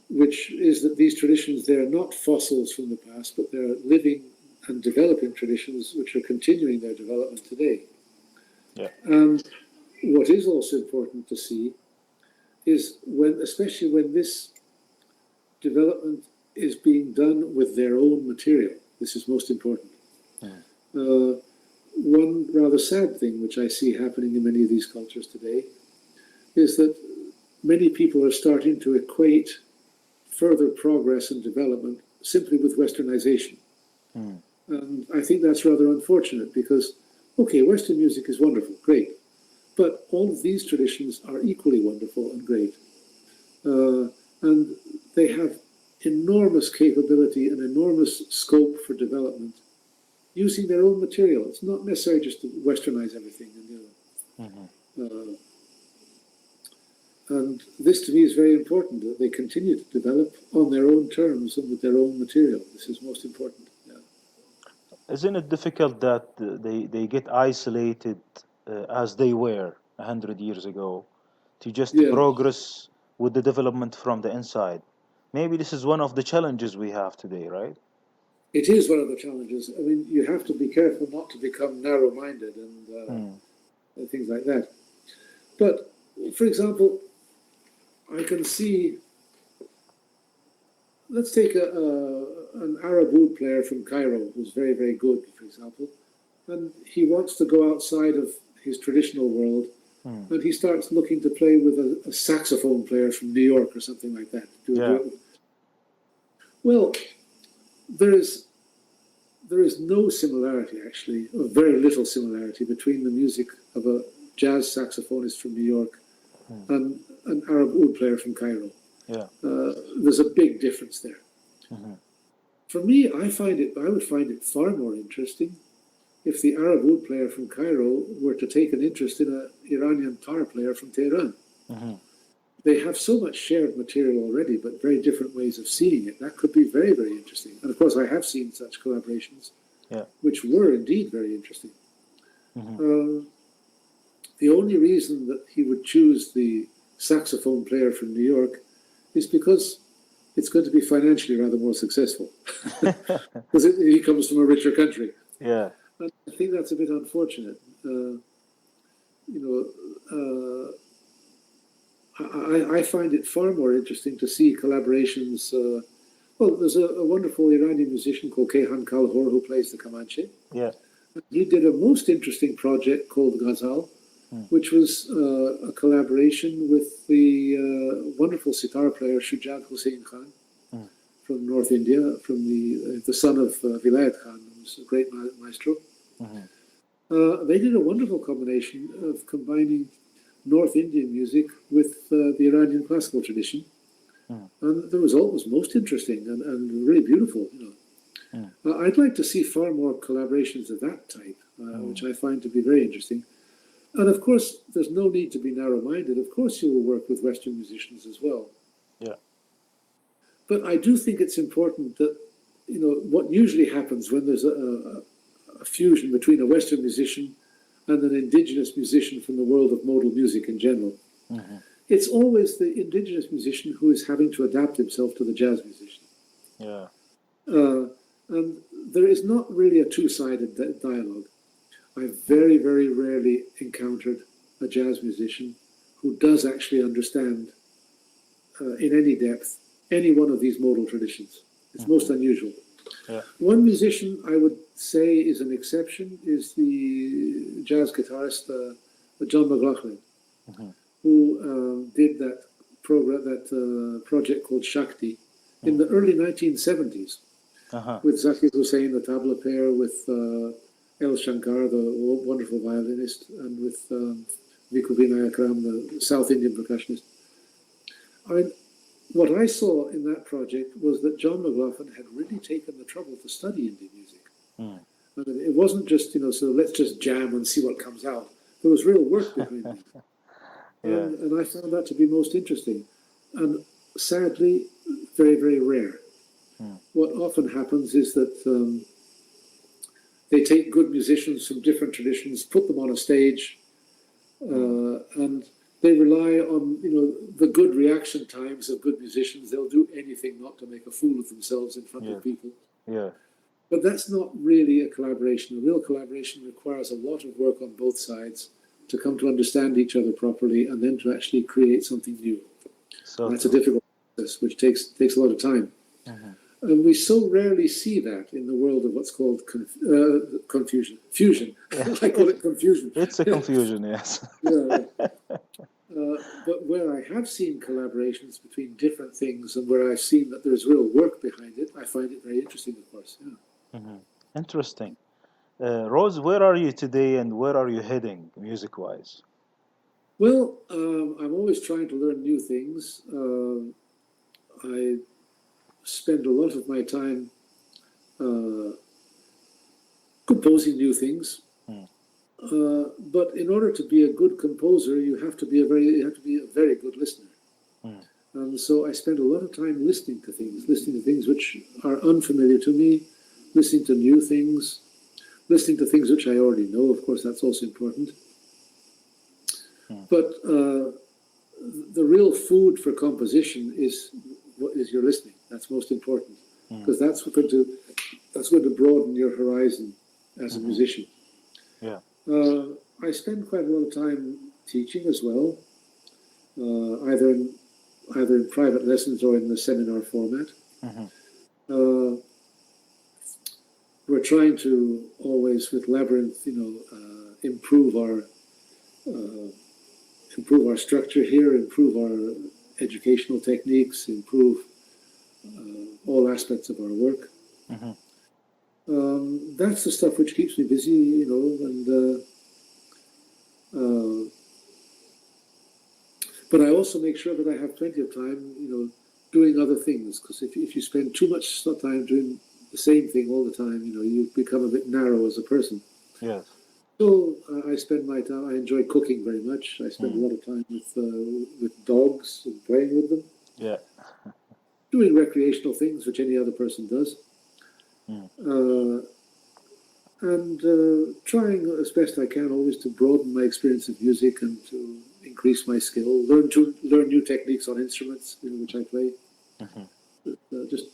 which is that these traditions, they're not fossils from the past, but they're living and developing traditions which are continuing their development today. Yeah. And what is also important to see is when, especially when this development is being done with their own material. This is most important. One rather sad thing which I see happening in many of these cultures today is that many people are starting to equate further progress and development simply with Westernization. And I think that's rather unfortunate because, okay, Western music is wonderful, great, but all of these traditions are equally wonderful and great. And they have enormous capability and enormous scope for development using their own material. It's not necessary just to Westernize everything. And this to me is very important, that they continue to develop on their own terms and with their own material. This is most important. Yeah. Isn't it difficult that they get isolated as they were 100 years ago to just Yeah, progress with the development from the inside? Maybe this is one of the challenges we have today, right? it is one of the challenges. I mean, you have to be careful not to become narrow-minded and things like that. But, for example, I can see, let's take an Arab oud player from Cairo who's very, very good, for example, and he wants to go outside of his traditional world, and he starts looking to play with a saxophone player from New York or something like that. Well, there is no similarity, actually, or very little similarity between the music of a jazz saxophonist from New York and an Arab oud player from Cairo. Yeah. There's a big difference there. For me, I would find it far more interesting if the Arab oud player from Cairo were to take an interest in an Iranian tar player from Tehran. They have so much shared material already, but very different ways of seeing it. That could be very, very interesting. And of course, I have seen such collaborations, which were indeed very interesting. The only reason that he would choose the saxophone player from New York is because it's going to be financially rather more successful, because he comes from a richer country. Yeah. And I think that's a bit unfortunate. I find it far more interesting to see collaborations. Well, there's a wonderful Iranian musician called Kayhan Kalhor who plays the Kamanche. Yeah. He did a most interesting project called Ghazal, which was a collaboration with the wonderful sitar player Shujat Hussain Khan from North India, from the son of Vilayat Khan, who's a great maestro. They did a wonderful combination of combining North Indian music with the Iranian classical tradition. And the result was most interesting and really beautiful. I'd like to see far more collaborations of that type, which I find to be very interesting. And of course, there's no need to be narrow-minded. Of course, you will work with Western musicians as well. Yeah. But I do think it's important that, what usually happens when there's a fusion between a Western musician and an indigenous musician from the world of modal music in general, it's always the indigenous musician who is having to adapt himself to the jazz musician. Yeah. And there is not really a two-sided dialogue. I've very, very rarely encountered a jazz musician who does actually understand in any depth any one of these modal traditions. It's most unusual. Yeah. One musician I would say is an exception is the jazz guitarist John McLaughlin, who did that project called Shakti in the early 1970s with Zakir Hussain, the tabla player, with El Shankar, the wonderful violinist, and with Vikubina Akram, the South Indian percussionist. I mean, what I saw in that project was that John McLaughlin had really taken the trouble to study Indian music. Mm. And it wasn't just, so let's just jam and see what comes out. There was real work behind it. Yeah. And I found that to be most interesting. And sadly, very, very rare. Mm. What often happens is that they take good musicians from different traditions, put them on a stage, and they rely on the good reaction times of good musicians. They'll do anything not to make a fool of themselves in front of people. Yeah. But that's not really a collaboration. A real collaboration requires a lot of work on both sides to come to understand each other properly and then to actually create something new. So that's a difficult process, which takes a lot of time. Mm-hmm. And we so rarely see that in the world of what's called fusion. I call it confusion. It's a confusion, yes. But where I have seen collaborations between different things and where I've seen that there's real work behind it, I find it very interesting, of course. Yeah. Mm-hmm. Interesting. Rose, where are you today and where are you heading music-wise? Well, I'm always trying to learn new things. I spend a lot of my time composing new things. But in order to be a good composer, you have to be a very good listener. And so I spend a lot of time listening to things which are unfamiliar to me, listening to new things, listening to things which I already know. Of course, that's also important. But the real food for composition is your listening. That's most important, because that's going to broaden your horizon as a musician. Yeah. I spend quite a lot of time teaching as well, either in private lessons or in the seminar format. We're trying to always, with Labyrinth, improve our structure here, improve our educational techniques, improve all aspects of our work. That's the stuff which keeps me busy, and but I also make sure that I have plenty of time, doing other things, because if you spend too much time doing the same thing all the time, you become a bit narrow as a person. Yes. So I spend my time. I enjoy cooking very much. I spend a lot of time with dogs and playing with them. Yeah. Doing recreational things, which any other person does. And trying as best I can always to broaden my experience of music and to increase my skill. Learn new techniques on instruments, which I play. Just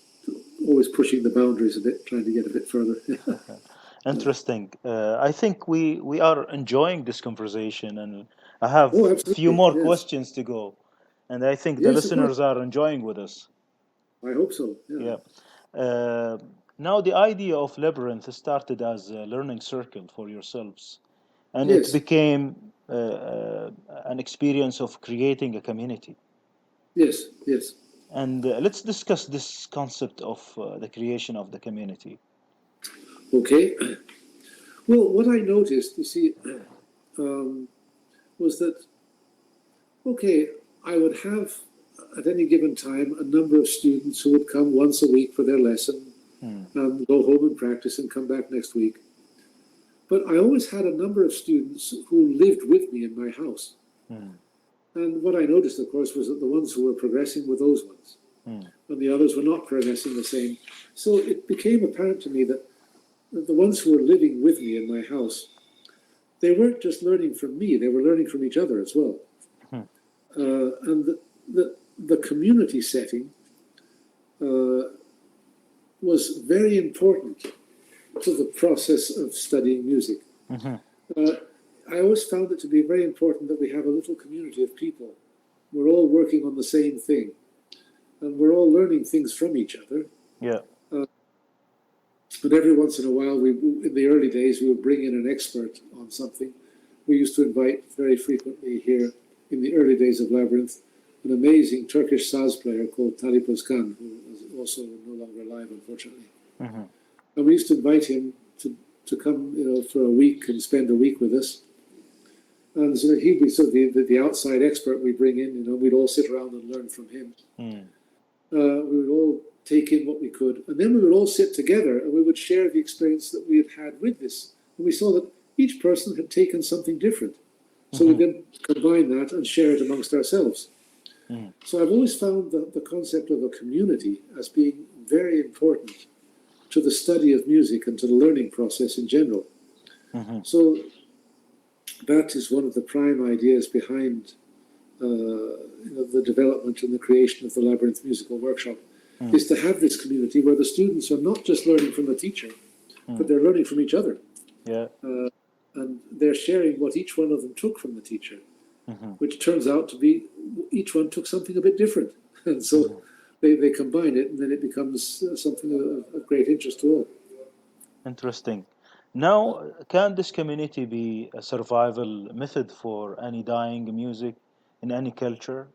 always pushing the boundaries a bit, trying to get a bit further. Interesting. I think we are enjoying this conversation, and I have a few more questions to go, and I think the listeners are enjoying with us. I hope so. Yeah. Now, the idea of Labyrinth started as a learning circle for yourselves, and it became an experience of creating a community. Yes. And let's discuss this concept of the creation of the community. Okay. Well, what I noticed, you see, was that, I would have at any given time a number of students who would come once a week for their lesson and go home and practice and come back next week. But I always had a number of students who lived with me in my house. And what I noticed, of course, was that the ones who were progressing were those ones. And the others were not progressing the same. So it became apparent to me that the ones who were living with me in my house, they weren't just learning from me, they were learning from each other as well. And the community setting was very important to the process of studying music. I always found it to be very important that we have a little community of people. We're all working on the same thing, and we're all learning things from each other. Yeah. But every once in a while, in the early days, we would bring in an expert on something. We used to invite very frequently here, in the early days of Labyrinth, an amazing Turkish saz player called Talip Özkan, who is also no longer alive, unfortunately. And we used to invite him to come, for a week and spend a week with us. And so he'd be sort of the outside expert we bring in. We'd all sit around and learn from him. We would all take in what we could, and then we would all sit together and we would share the experience that we had had with this. And we saw that each person had taken something different. So we then combine that and share it amongst ourselves. So I've always found the concept of a community as being very important to the study of music and to the learning process in general. So that is one of the prime ideas behind the development and the creation of the Labyrinth Musical Workshop, is to have this community where the students are not just learning from the teacher, but they're learning from each other. Yeah. And they're sharing what each one of them took from the teacher, which turns out to be each one took something a bit different. And so they combine it, and then it becomes something of great interest to all. Interesting. Now, can this community be a survival method for any dying music in any culture?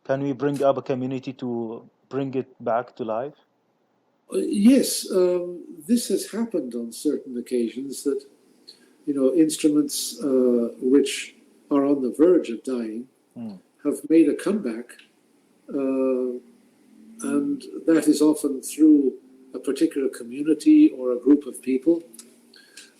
Can we bring up a community to bring it back to life? Yes, this has happened on certain occasions that, instruments which are on the verge of dying have made a comeback, and that is often through a particular community or a group of people.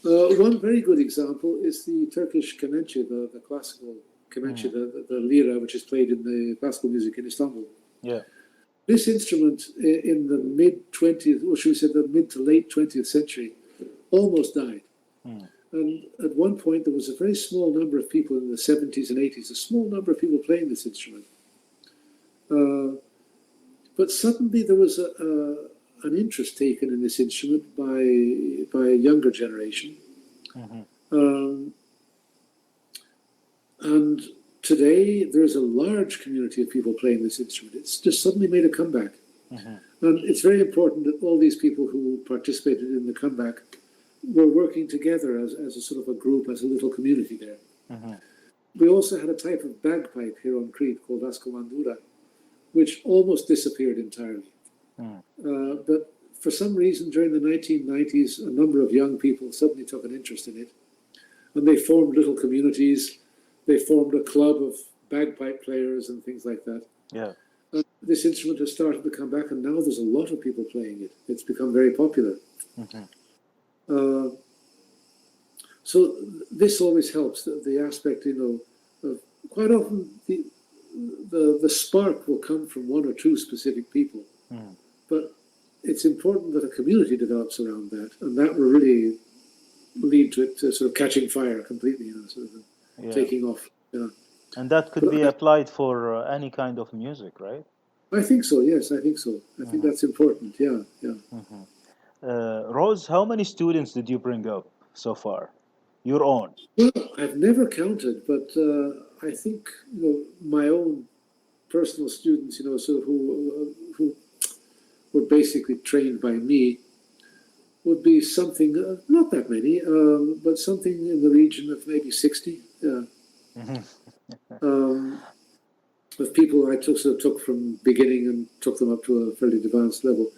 One very good example is the Turkish kemençe, the classical kemençe, the lira, which is played in the classical music in Istanbul. Yeah. This instrument in the mid-20th, or should we say the mid to late 20th century, almost died. And at one point, there was a very small number of people in the 70s and 80s, a small number of people playing this instrument. But suddenly there was an interest taken in this instrument by a younger generation. And today, there's a large community of people playing this instrument. It's just suddenly made a comeback. And it's very important that all these people who participated in the comeback were working together as a sort of a group, as a little community there. We also had a type of bagpipe here on Crete called ascomandura, which almost disappeared entirely. But for some reason, during the 1990s, a number of young people suddenly took an interest in it. And they formed little communities. They formed a club of bagpipe players and things like that. Yeah. This instrument has started to come back, and now there's a lot of people playing it. It's become very popular. So this always helps. The aspect, of quite often the spark will come from one or two specific people, but it's important that a community develops around that, and that will really lead to it sort of catching fire completely, sort of taking off. And that could be applied for any kind of music, right? I think so. Yes, I think so. I think that's important. Yeah. Rose, how many students did you bring up so far? Your own? Well, I've never counted, but I think my own personal students, sort of who were basically trained by me, would be something, not that many, but something in the region of maybe 60. Yeah. Of people I took from beginning and took them up to a fairly advanced level.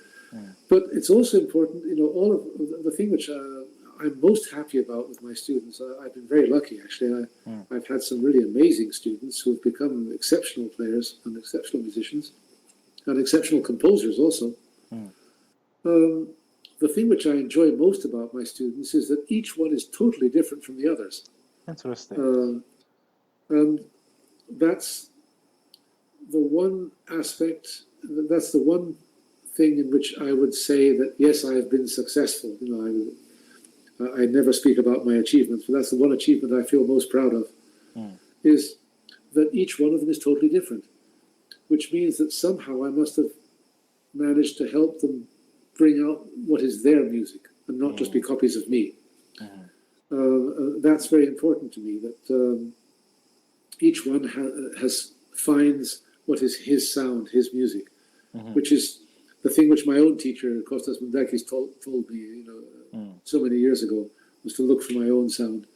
But it's also important, all of the thing which I'm most happy about with my students. I've been very lucky, actually. I've had some really amazing students who have become exceptional players and exceptional musicians and exceptional composers also. The thing which I enjoy most about my students is that each one is totally different from the others. Interesting. And that's the one aspect, that's the one thing in which I would say that, yes, I have been successful. I never speak about my achievements, but that's the one achievement I feel most proud of, is that each one of them is totally different, which means that somehow I must have managed to help them bring out what is their music and not just be copies of me. That's very important to me, that each one finds what is his sound, his music, which is the thing which my own teacher, Kostas Mundakis, told me, so many years ago, was to look for my own sound.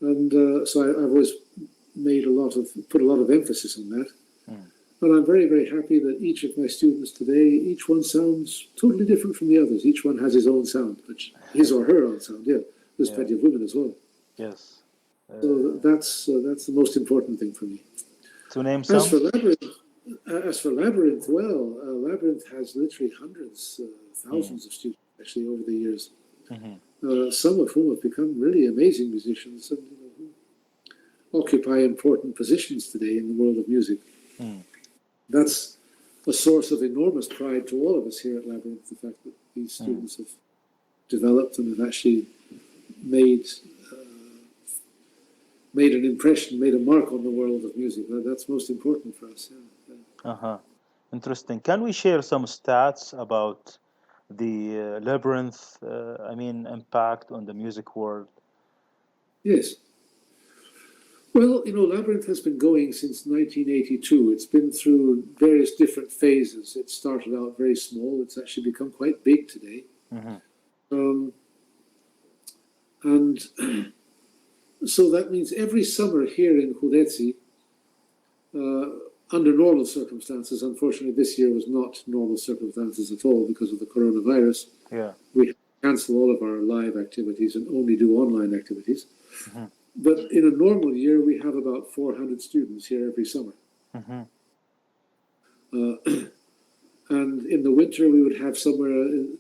And so I've always put a lot of emphasis on that. And I'm very, very happy that each of my students today, each one sounds totally different from the others. Each one has his own sound, his or her own sound, yeah. There's plenty of women as well. Yes. So that's the most important thing for me. To name some? As for Labyrinth, As for Labyrinth, well, Labyrinth has literally hundreds, thousands of students actually over the years, some of whom have become really amazing musicians and who occupy important positions today in the world of music. That's a source of enormous pride to all of us here at Labyrinth, the fact that these students have developed and have actually made an impression, made a mark on the world of music. That's most important for us. Uh-huh. Interesting. Can we share some stats about the Labyrinth, impact on the music world? Yes. Well, Labyrinth has been going since 1982. It's been through various different phases. It started out very small. It's actually become quite big today. And so that means every summer here in Hudetsi, under normal circumstances, unfortunately this year was not normal circumstances at all because of the coronavirus. We cancel all of our live activities and only do online activities. But in a normal year, we have about 400 students here every summer. And in the winter, we would have somewhere, in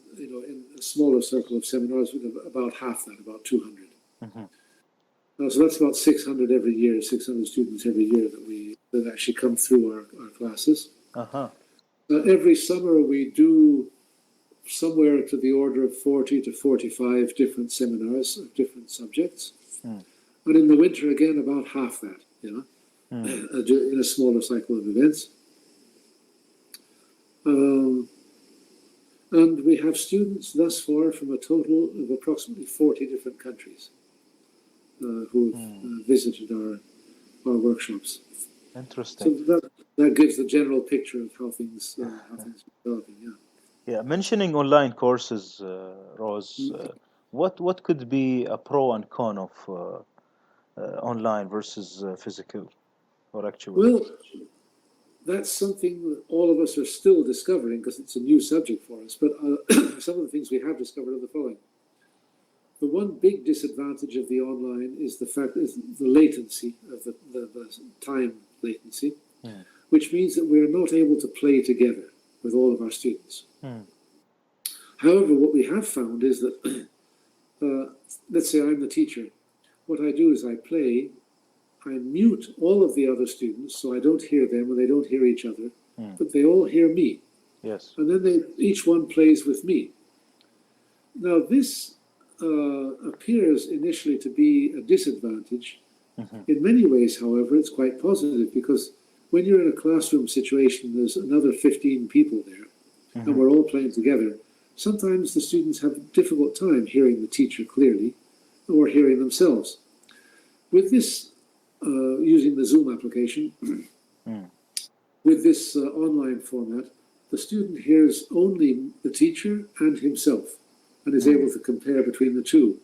a smaller circle of seminars, we'd have about half that, about 200. So that's about 600 every year, 600 students every year that actually come through our classes. Every summer, we do somewhere to the order of 40 to 45 different seminars of different subjects. And in the winter, again, about half that, in a smaller cycle of events. And we have students thus far from a total of approximately 40 different countries who have visited our workshops. Interesting. So that gives the general picture of how things are developing. Yeah, mentioning online courses, Rose, what could be a pro and con of online versus physical or actual? Well, that's something that all of us are still discovering because it's a new subject for us. But some of the things we have discovered are the following. The one big disadvantage of the online is the fact is the latency of the time latency, which means that we're not able to play together with all of our students. However, what we have found is that, let's say I'm the teacher. What I do is I play, I mute all of the other students so I don't hear them and they don't hear each other, but they all hear me. Yes. And then each one plays with me. Now this appears initially to be a disadvantage. In many ways, however, it's quite positive because when you're in a classroom situation, there's another 15 people there, and we're all playing together. Sometimes the students have a difficult time hearing the teacher clearly or hearing themselves. With this, using the Zoom application, with this online format, the student hears only the teacher and himself and is able to compare between the two.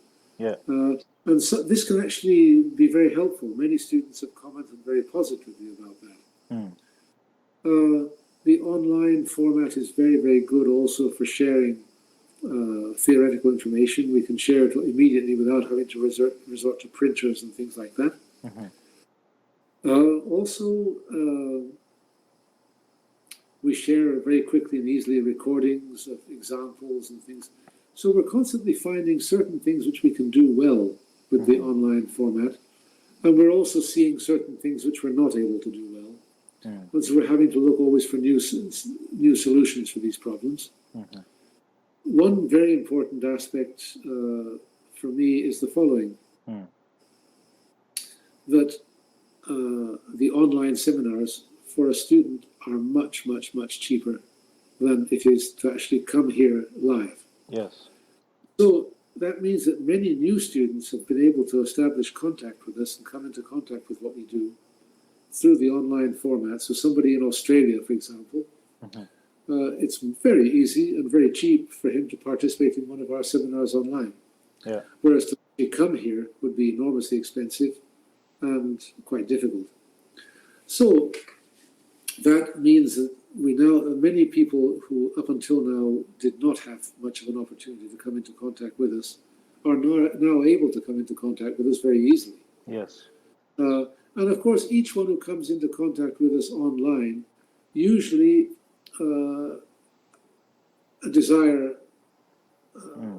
And so this can actually be very helpful. Many students have commented very positively about that. The online format is very, very good also for sharing theoretical information. We can share it immediately without having to resort to printers and things like that. Also, we share very quickly and easily recordings of examples and things. So we're constantly finding certain things which we can do well with the online format. And we're also seeing certain things which we're not able to do well. And so we're having to look always for new solutions for these problems. One very important aspect for me is the following. That the online seminars for a student are much, much, much cheaper than it is to actually come here live. Yes. So that means that many new students have been able to establish contact with us and come into contact with what we do through the online format. So somebody in Australia, for example, it's very easy and very cheap for him to participate in one of our seminars online. Whereas to come here would be enormously expensive and quite difficult. So that means that many people who up until now did not have much of an opportunity to come into contact with us are now able to come into contact with us very easily. Yes. And of course, each one who comes into contact with us online usually a desire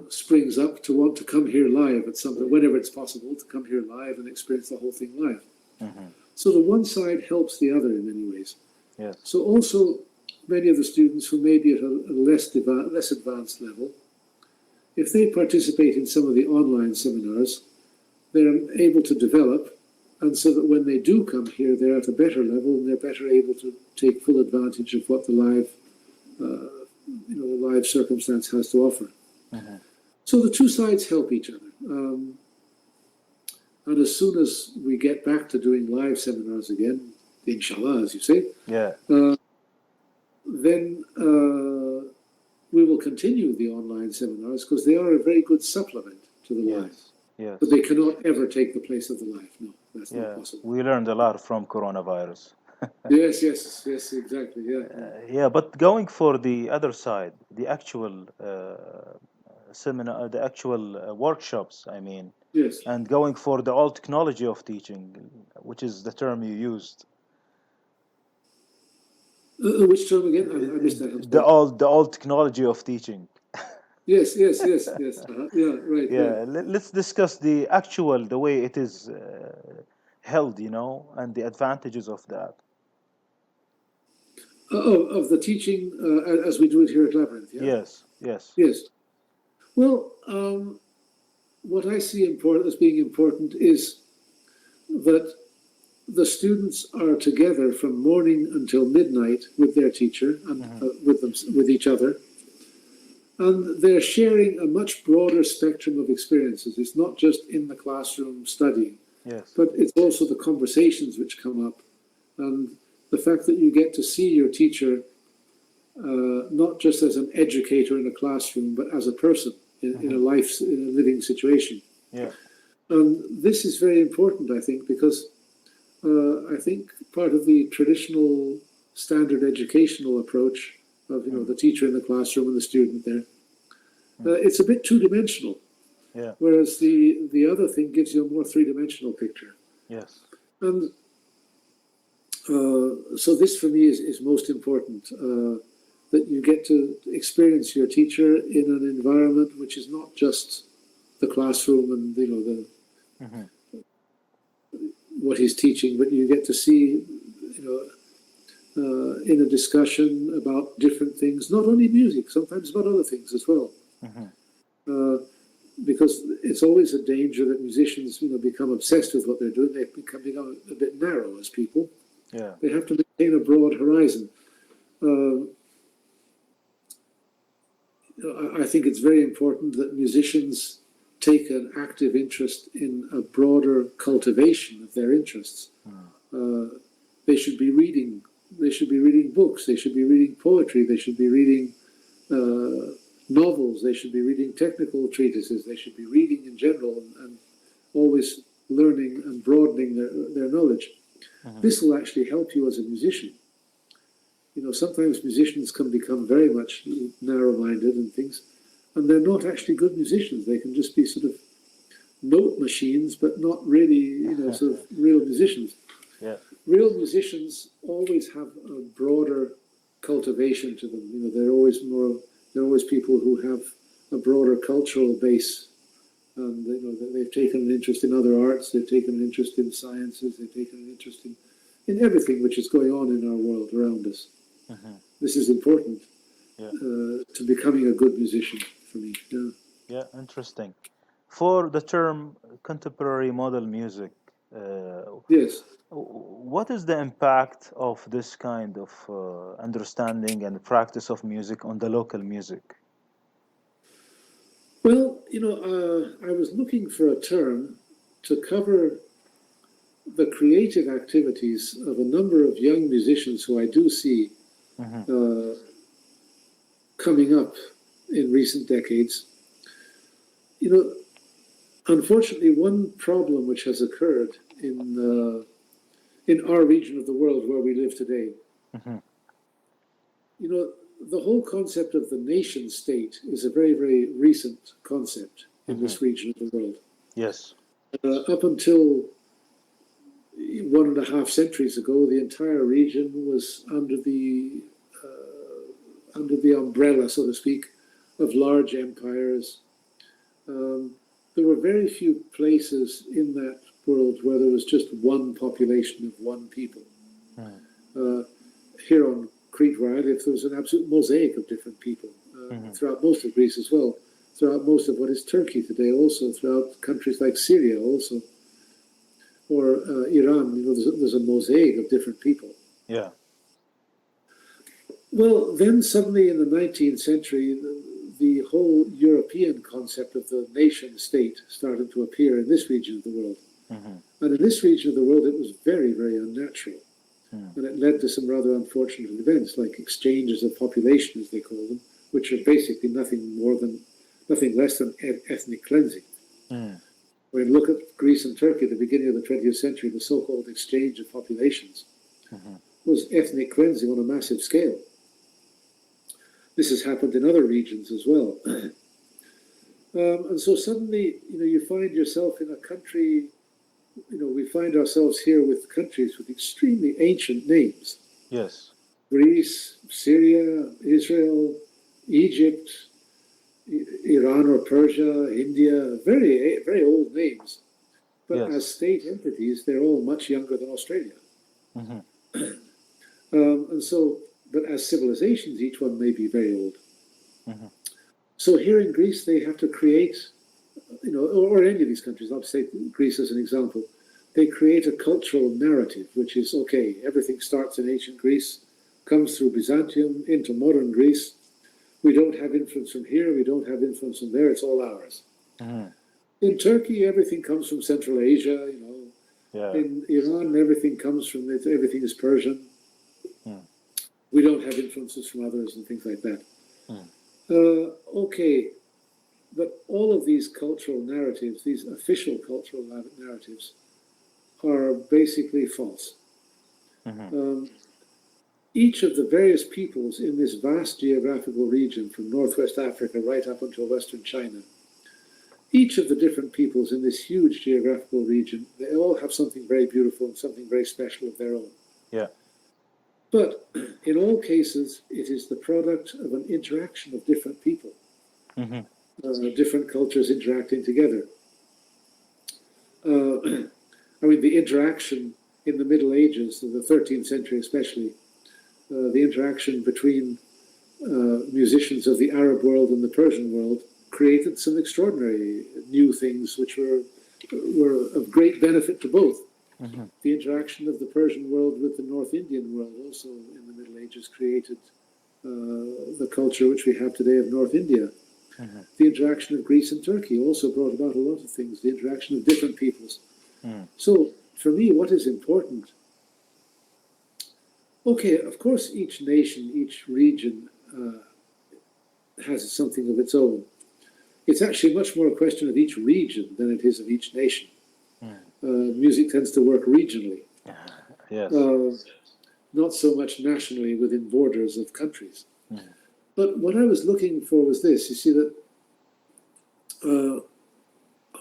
springs up to want to come here live at some point, whenever it's possible, to come here live and experience the whole thing live. So the one side helps the other in many ways. Yes. So also, many of the students who may be at a less advanced level, if they participate in some of the online seminars, they're able to develop, and so that when they do come here, they're at a better level and they're better able to take full advantage of what the live circumstance has to offer. So the two sides help each other. And as soon as we get back to doing live seminars again, inshallah, as you say, then we will continue the online seminars because they are a very good supplement to the live. Yes. But they cannot ever take the place of the live. No, that's not possible. We learned a lot from coronavirus. yes, exactly. Yeah, but going for the other side, the actual seminar, the actual workshops, I mean, Yes. and going for the old technology of teaching, which is the term you used. Which term again? I missed that. The old technology of teaching. Yes. Yeah, right. Yeah, let's discuss the way it is held, and the advantages of that. Of the teaching as we do it here at Labyrinth, yeah? Yes. Well, what I see as being important is that the students are together from morning until midnight with their teacher and with each other, and they're sharing a much broader spectrum of experiences. It's not just in the classroom studying, but it's also the conversations which come up, and the fact that you get to see your teacher not just as an educator in a classroom, but as a person in a living situation. Yeah. And this is very important, I think, because I think part of the traditional standard educational approach of the teacher in the classroom and the student there, it's a bit two-dimensional. Yeah. Whereas the other thing gives you a more three-dimensional picture. Yes. And so this for me is most important, that you get to experience your teacher in an environment which is not just the classroom and what he's teaching, but you get to see in a discussion about different things, not only music, sometimes about other things as well. Because it's always a danger that musicians become obsessed with what they're doing. They become a bit narrow as people. Yeah. They have to maintain a broad horizon. I think it's very important that musicians take an active interest in a broader cultivation of their interests. They should be reading. They should be reading books. They should be reading poetry. They should be reading novels. They should be reading technical treatises. They should be reading in general and always learning and broadening their knowledge. This will actually help you as a musician. Sometimes musicians can become very much narrow-minded and things, and they're not actually good musicians. They can just be sort of note machines, but not really, sort of real musicians. Yeah. Real musicians always have a broader cultivation to them. They're always people who have a broader cultural base, and they've taken an interest in other arts. They've taken an interest in sciences. They've taken an interest in everything which is going on in our world around us. This is important to becoming a good musician for me. Yeah, interesting. For the term contemporary modal music, yes. What is the impact of this kind of understanding and practice of music on the local music? Well, I was looking for a term to cover the creative activities of a number of young musicians who I do see coming up in recent decades. Unfortunately, one problem which has occurred in our region of the world where we live today, the whole concept of the nation state is a very, very recent concept in this region of the world. Yes. Up until 1.5 centuries ago, the entire region was under the umbrella, so to speak, of large empires. There were very few places in that world where there was just one population of one people. Here on Crete, where I live, there was an absolute mosaic of different people throughout most of Greece as well, throughout most of what is Turkey today, also throughout countries like Syria, also, or Iran. You know, there's a mosaic of different people. Yeah. Well, then suddenly in the 19th century, the whole European concept of the nation state started to appear in this region of the world. And in this region of the world, it was very, very unnatural. And it led to some rather unfortunate events, like exchanges of population, as they call them, which are basically nothing less than ethnic cleansing. When you look at Greece and Turkey at the beginning of the 20th century, the so-called exchange of populations was ethnic cleansing on a massive scale. This has happened in other regions as well. And so suddenly, you find yourself in a country, we find ourselves here with countries with extremely ancient names. Yes. Greece, Syria, Israel, Egypt, Iran or Persia, India, very, very old names. But as state entities, they're all much younger than Australia. And so, but as civilizations, each one may be very old. So here in Greece, they have to create, or any of these countries, I'll say Greece as an example, they create a cultural narrative, which is, okay, everything starts in ancient Greece, comes through Byzantium into modern Greece. We don't have influence from here, we don't have influence from there, it's all ours. In Turkey, everything comes from Central Asia, In Iran, everything is Persian. We don't have influences from others and things like that. Okay, but all of these cultural narratives, these official cultural narratives, are basically false. Each of the various peoples in this vast geographical region, from Northwest Africa right up until Western China, each of the different peoples in this huge geographical region, they all have something very beautiful and something very special of their own. Yeah. But in all cases, it is the product of an interaction of different people, different cultures interacting together. The interaction in the Middle Ages, in the 13th century especially, the interaction between musicians of the Arab world and the Persian world created some extraordinary new things which were of great benefit to both. The interaction of the Persian world with the North Indian world also in the Middle Ages created the culture which we have today of North India. The interaction of Greece and Turkey also brought about a lot of things, the interaction of different peoples. So for me, what is important? Okay, of course, each nation, each region has something of its own. It's actually much more a question of each region than it is of each nation. Music tends to work regionally, not so much nationally within borders of countries. But what I was looking for was this. You see that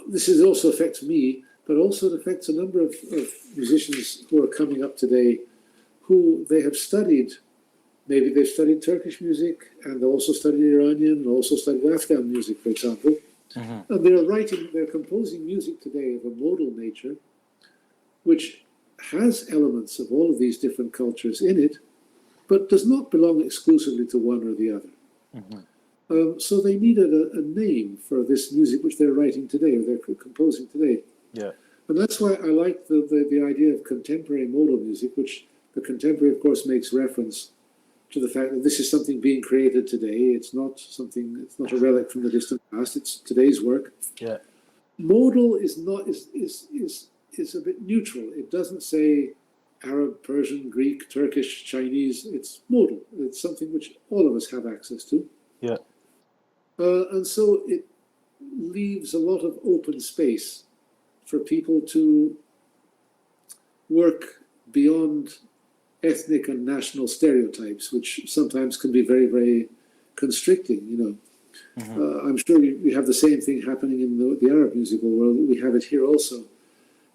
this also affects me, but also it affects a number of musicians who are coming up today who they have studied. Maybe they've studied Turkish music and they also studied Iranian and also studied Afghan music, for example. And they're composing music today of a modal nature, which has elements of all of these different cultures in it, but does not belong exclusively to one or the other. So they needed a name for this music which they're writing today, or they're composing today. And that's why I like the idea of contemporary modal music, which the contemporary, of course, makes reference to the fact that this is something being created today. It's not a relic from the distant past. It's today's work. Modal is a bit neutral. It doesn't say Arab, Persian, Greek, Turkish, Chinese. It's modal. It's something which all of us have access to. And so it leaves a lot of open space for people to work beyond ethnic and national stereotypes, which sometimes can be very, very constricting, I'm sure we have the same thing happening in the Arab musical world. We have it here also.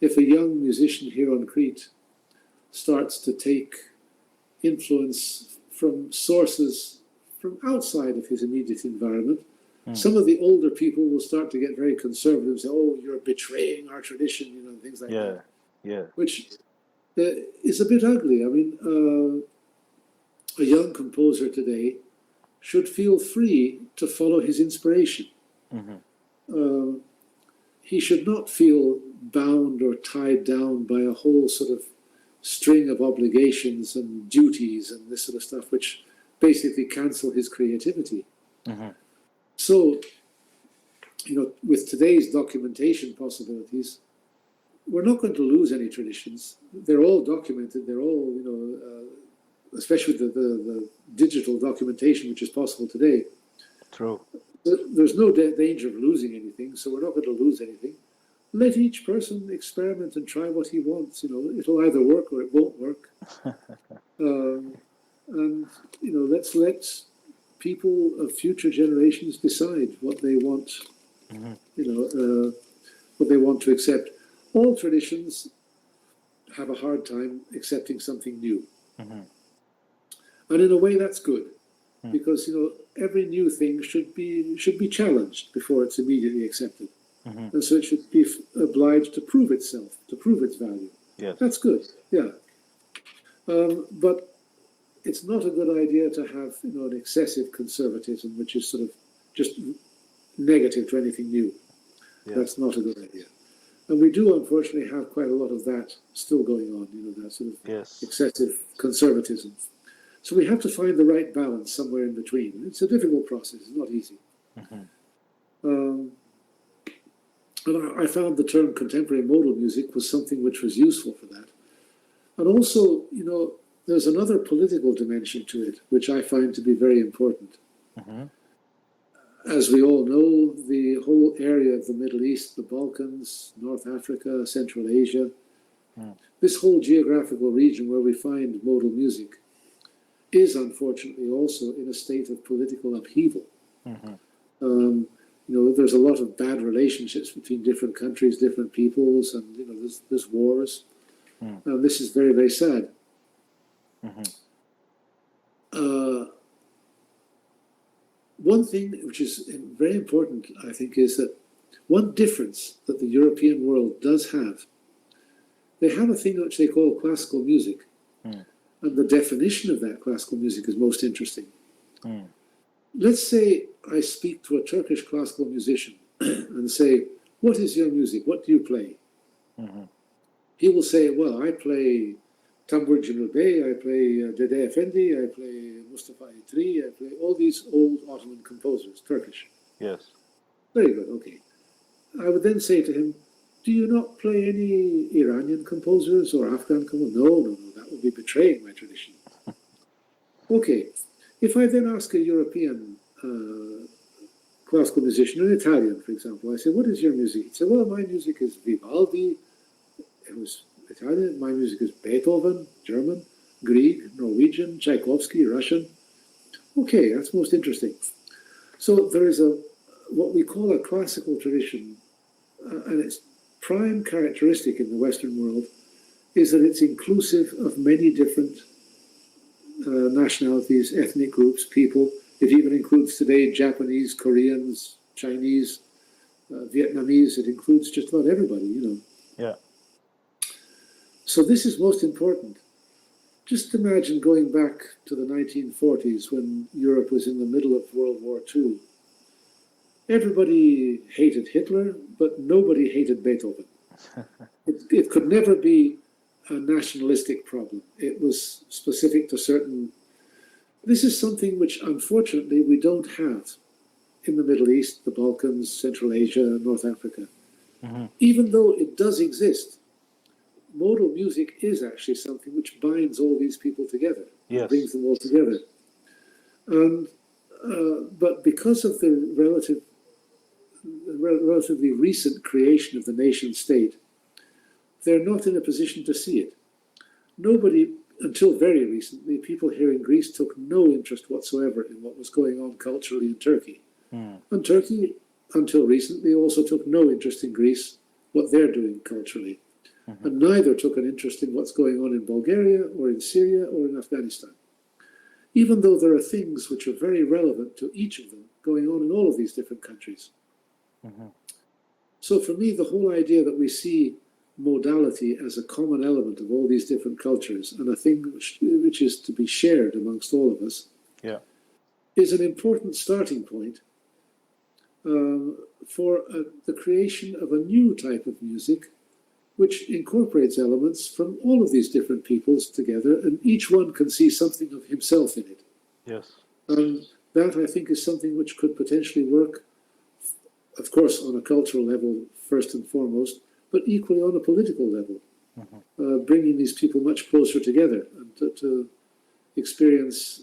if a young musician here on Crete starts to take influence from sources from outside of his immediate environment, some of the older people will start to get very conservative and say, oh, you're betraying our tradition, things like that. Yeah. Which is a bit ugly. I mean, a young composer today should feel free to follow his inspiration. He should not feel bound or tied down by a whole sort of string of obligations and duties and this sort of stuff, which basically cancel his creativity. So, with today's documentation possibilities, we're not going to lose any traditions. They're all documented. They're all, especially the digital documentation, which is possible today. True. There's no danger of losing anything, so we're not going to lose anything. Let each person experiment and try what he wants. It'll either work or it won't work. And let's let people of future generations decide what they want. What they want to accept. All traditions have a hard time accepting something new, and in a way that's good, because every new thing should be challenged before it's immediately accepted. And so it should be obliged to prove itself, to prove its value. Yes. That's good, yeah. But it's not a good idea to have an excessive conservatism, which is sort of just negative to anything new. Yes. That's not a good idea. And we do, unfortunately, have quite a lot of that still going on, that sort of excessive conservatism. So we have to find the right balance somewhere in between. It's a difficult process. It's not easy. And I found the term contemporary modal music was something which was useful for that. And also, there's another political dimension to it, which I find to be very important. As we all know, the whole area of the Middle East, the Balkans, North Africa, Central Asia, this whole geographical region where we find modal music is unfortunately also in a state of political upheaval. There's a lot of bad relationships between different countries, different peoples, and there's wars. And this is very, very sad. One thing which is very important, I think, is that one difference that the European world does have, they have a thing which they call classical music. And the definition of that classical music is most interesting. Let's say I speak to a Turkish classical musician and say, what is your music? What do you play? He will say, well, I play Tambur Cemil Bey, I play Dede Efendi, I play Mustafa Itri, I play all these old Ottoman composers, Turkish. Yes. Very good, okay. I would then say to him, do you not play any Iranian composers or Afghan composers? No, that would be betraying my tradition. Okay, if I then ask a European classical musician, an Italian, for example, I say, what is your music? He'd say, well, my music is Vivaldi, it was Italian, my music is Beethoven, German, Grieg, Norwegian, Tchaikovsky, Russian. Okay, that's most interesting. So there is what we call a classical tradition, and its prime characteristic in the Western world is that it's inclusive of many different nationalities, ethnic groups, people. It even includes today Japanese, Koreans, Chinese, Vietnamese. It includes just about everybody, Yeah. So this is most important. Just imagine going back to the 1940s when Europe was in the middle of World War II. Everybody hated Hitler, but nobody hated Beethoven. It could never be a nationalistic problem. It was specific to certain... This is something which, unfortunately, we don't have in the Middle East, the Balkans, Central Asia, North Africa. Even though it does exist, modal music is actually something which binds all these people together, brings them all together. And, but because of the relatively recent creation of the nation state, they're not in a position to see it. Nobody, until very recently, people here in Greece took no interest whatsoever in what was going on culturally in Turkey. And Turkey, until recently, also took no interest in Greece, what they're doing culturally. Mm-hmm. and neither took an interest in what's going on in Bulgaria or in Syria or in Afghanistan, even though there are things which are very relevant to each of them going on in all of these different countries. Mm-hmm. So for me, the whole idea that we see modality as a common element of all these different cultures and a thing which is to be shared amongst all of us, yeah, is an important starting point for the creation of a new type of music which incorporates elements from all of these different peoples together, and each one can see something of himself in it. yes, And that, I think, is something which could potentially work, of course, on a cultural level first and foremost, but equally on a political level, bringing these people much closer together and to experience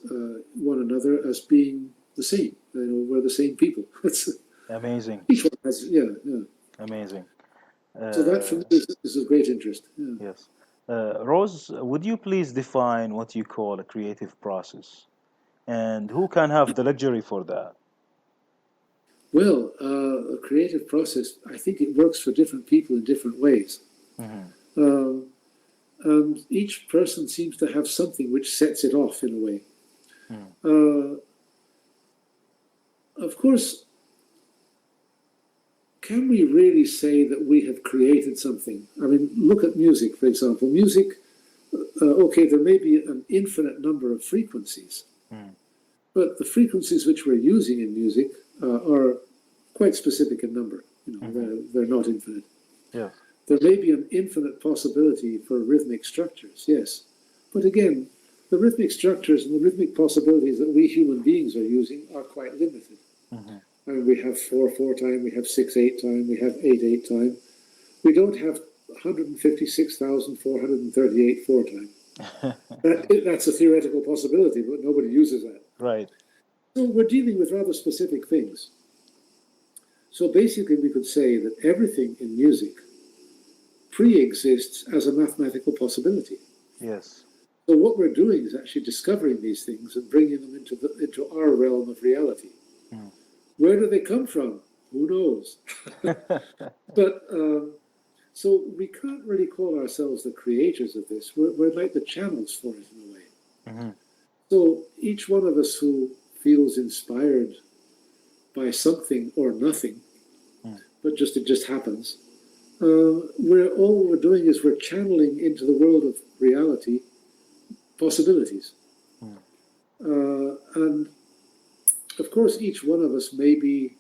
one another as being the same. We're the same people. amazing, Each one has, yeah. amazing. So that for me is of great interest. Yeah. Yes. Rose, would you please define what you call a creative process? And who can have the luxury for that? Well, a creative process, I think it works for different people in different ways. Mm-hmm. And each person seems to have something which sets it off in a way. Mm. Of course, can we really say that we have created something? I mean, look at music, for example. Music, okay, there may be an infinite number of frequencies, but the frequencies which we're using in music are quite specific in number. They're not infinite. Yeah. There may be an infinite possibility for rhythmic structures, yes. But again, the rhythmic structures and the rhythmic possibilities that we human beings are using are quite limited. I mean, we have 4/4 time, we have 6/8 time, we have 8/8 time. We don't have 156,438 4 time. That's a theoretical possibility, but nobody uses that. Right. So we're dealing with rather specific things. So basically, we could say that everything in music pre-exists as a mathematical possibility. Yes. So what we're doing is actually discovering these things and bringing them into our realm of reality. Where do they come from? Who knows? But so we can't really call ourselves the creators of this. We're like the channels for it in a way. So each one of us who feels inspired by something or nothing, but it just happens, all we're doing is we're channeling into the world of reality possibilities. And of course, each one of us may be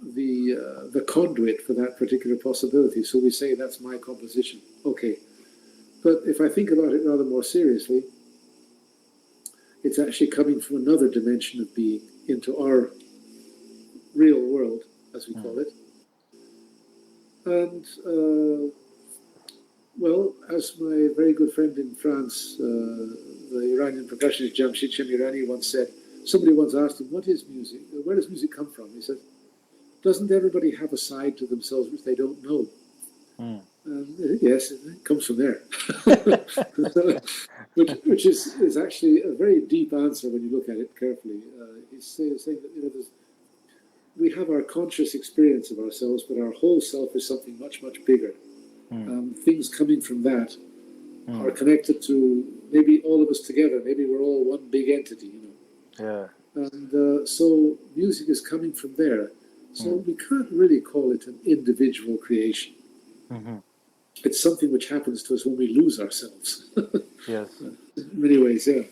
the conduit for that particular possibility. So we say, that's my composition. Okay. But if I think about it rather more seriously, it's actually coming from another dimension of being into our real world, as we call it. And, well, as my very good friend in France, the Iranian percussionist Jamshid Shamirani once said, somebody once asked him, what is music? Where does music come from? He said, doesn't everybody have a side to themselves which they don't know? Yes, it comes from there. which is actually a very deep answer when you look at it carefully. He's saying that we have our conscious experience of ourselves, but our whole self is something much, much bigger. Things coming from that are connected to maybe all of us together. Maybe we're all one big entity, Yeah. And so music is coming from there. So we can't really call it an individual creation. It's something which happens to us when we lose ourselves. Yes. In many ways, yeah.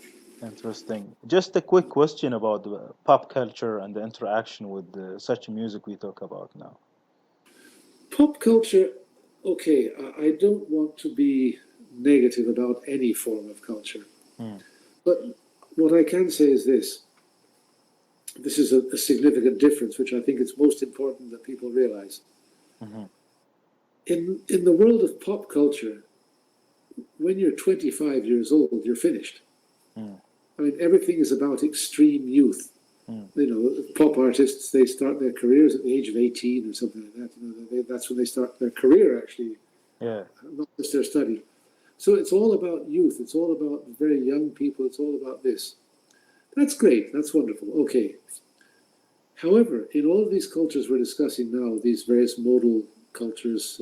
Interesting. Just a quick question about the pop culture and the interaction with such music we talk about now. Pop culture, okay, I don't want to be negative about any form of culture. But what I can say is this. This is a significant difference, which I think it's most important that people realize. In the world of pop culture, when you're 25 years old, you're finished. I mean, everything is about extreme youth. Pop artists, they start their careers at the age of 18 or something like that. That's when they start their career, actually, not just their study. So it's all about youth. It's all about very young people. It's all about this. That's great. That's wonderful. Okay. However, in all of these cultures we're discussing now, these various modal cultures,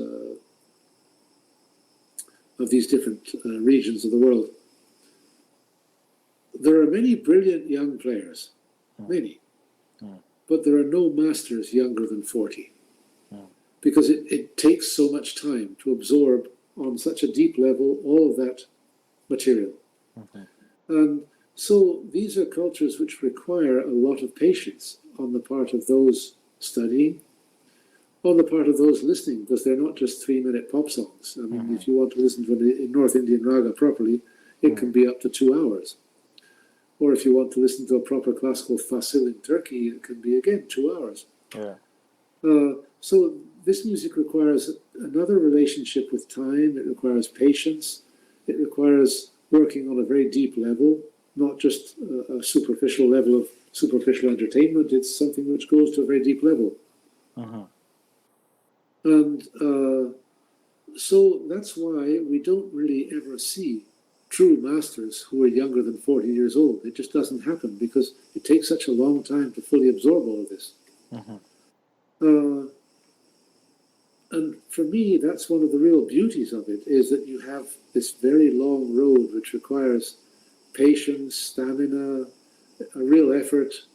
of these different regions of the world. There are many brilliant young players, many, but there are no masters younger than 40, because it takes so much time to absorb on such a deep level all of that material. And so these are cultures which require a lot of patience on the part of those studying, on the part of those listening, because they're not just 3-minute pop songs. I mean, if you want to listen to a North Indian raga properly, it can be up to 2 hours. Or if you want to listen to a proper classical fasil in Turkey, it can be, again, 2 hours. Yeah. So this music requires another relationship with time. It requires patience. It requires working on a very deep level, not just a superficial level of superficial entertainment. It's something which goes to a very deep level. And so that's why we don't really ever see true masters who are younger than 40 years old. It just doesn't happen because it takes such a long time to fully absorb all of this. And for me, that's one of the real beauties of it, is that you have this very long road which requires patience, stamina, a real effort.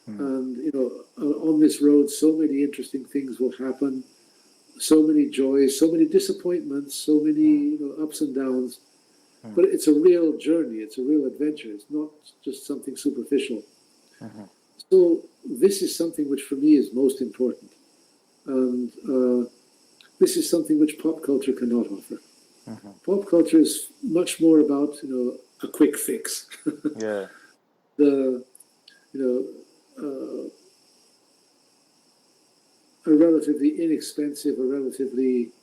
And, you know, on this road, so many interesting things will happen, so many joys, so many disappointments, so many, you know, ups and downs. But it's a real journey. It's a real adventure. It's not just something superficial. So this is something which for me is most important. And this is something which pop culture cannot offer. Pop culture is much more about, you know, a quick fix. Yeah. You know, a relatively inexpensive, a relatively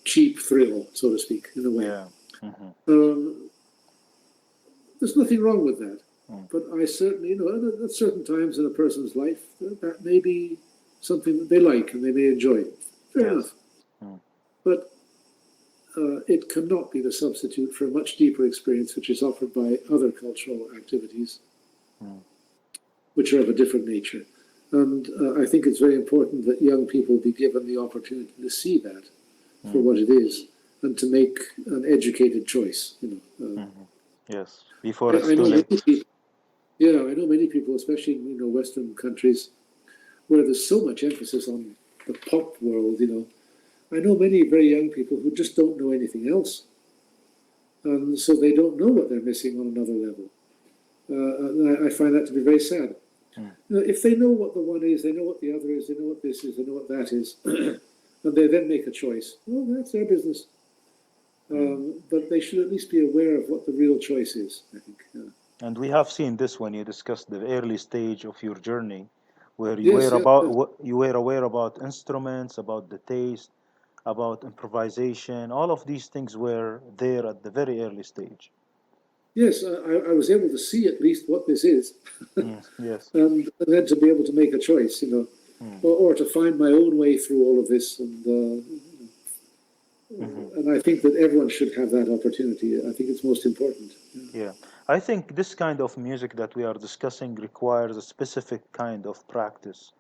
cheap thrill, so to speak, in a way. Yeah. There's nothing wrong with that. But I certainly, you know, at certain times in a person's life, that may be something that they like and they may enjoy. Fair enough. But it cannot be the substitute for a much deeper experience which is offered by other cultural activities, which are of a different nature. And I think it's very important that young people be given the opportunity to see that for what it is and to make an educated choice. You know, yes, before it's I too know late. many people. Yeah, I know many people, especially in, you know, Western countries, where there's so much emphasis on the pop world. You know, I know many very young people who just don't know anything else, and so they don't know what they're missing on another level. And I find that to be very sad. You know, if they know what the one is, they know what the other is, they know what this is, they know what that is, and they then make a choice. Well, that's their business. But they should at least be aware of what the real choice is, I think. And we have seen this when you discussed the early stage of your journey, where Yes, yeah, you were aware about instruments, about the taste, about improvisation. All of these things were there at the very early stage. yes. I was able to see at least what this is, Yes. and then to be able to make a choice, you know, or to find my own way through all of this. And I think that everyone should have that opportunity. I think it's most important. Yeah. I think this kind of music that we are discussing requires a specific kind of practice,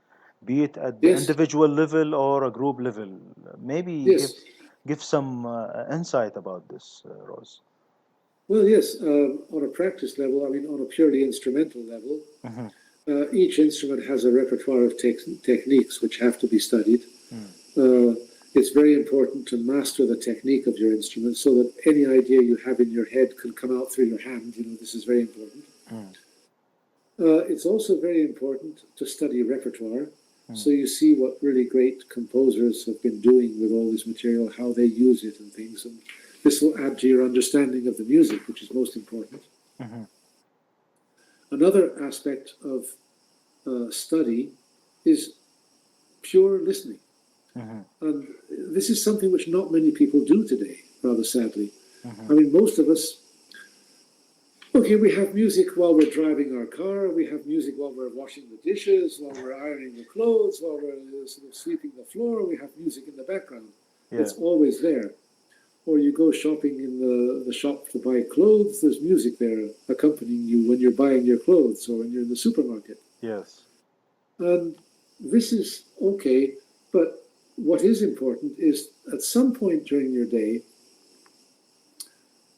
be it at the Yes, individual level or a group level. Maybe yes. give some insight about this, Rose. Well, yes. On a practice level, I mean, on a purely instrumental level, each instrument has a repertoire of techniques which have to be studied. It's very important to master the technique of your instrument so that any idea you have in your head can come out through your hand. You know, this is very important. It's also very important to study repertoire, so you see what really great composers have been doing with all this material, how they use it and things. And this will add to your understanding of the music, which is most important. Another aspect of study is pure listening. And this is something which not many people do today, rather sadly. I mean, most of us, okay, we have music while we're driving our car, we have music while we're washing the dishes, while we're ironing the clothes, while we're sort of sweeping the floor, we have music in the background. Yeah. It's always there. Or you go shopping in the shop to buy clothes, there's music there accompanying you when you're buying your clothes or when you're in the supermarket. Yes. And this is okay, but what is important is at some point during your day,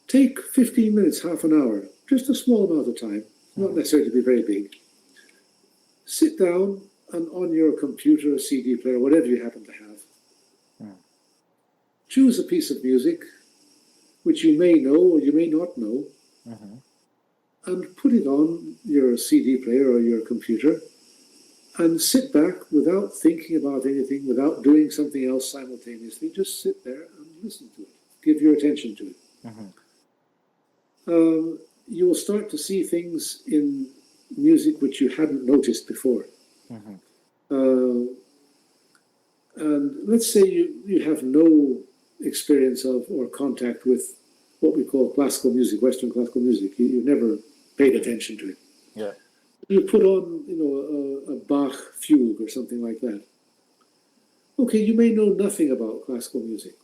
take 15 minutes, half an hour, just a small amount of time, not necessarily to be very big. Sit down and on your computer, a CD player, whatever you happen to have, choose a piece of music which you may know or you may not know, and put it on your CD player or your computer, and sit back without thinking about anything, without doing something else simultaneously. Just sit there and listen to it. Give your attention to it. You will start to see things in music which you hadn't noticed before. And let's say you have no experience of or contact with what we call classical music, Western classical music. You've never paid attention to it. Yeah. You put on, a Bach fugue or something like that. Okay, you may know nothing about classical music,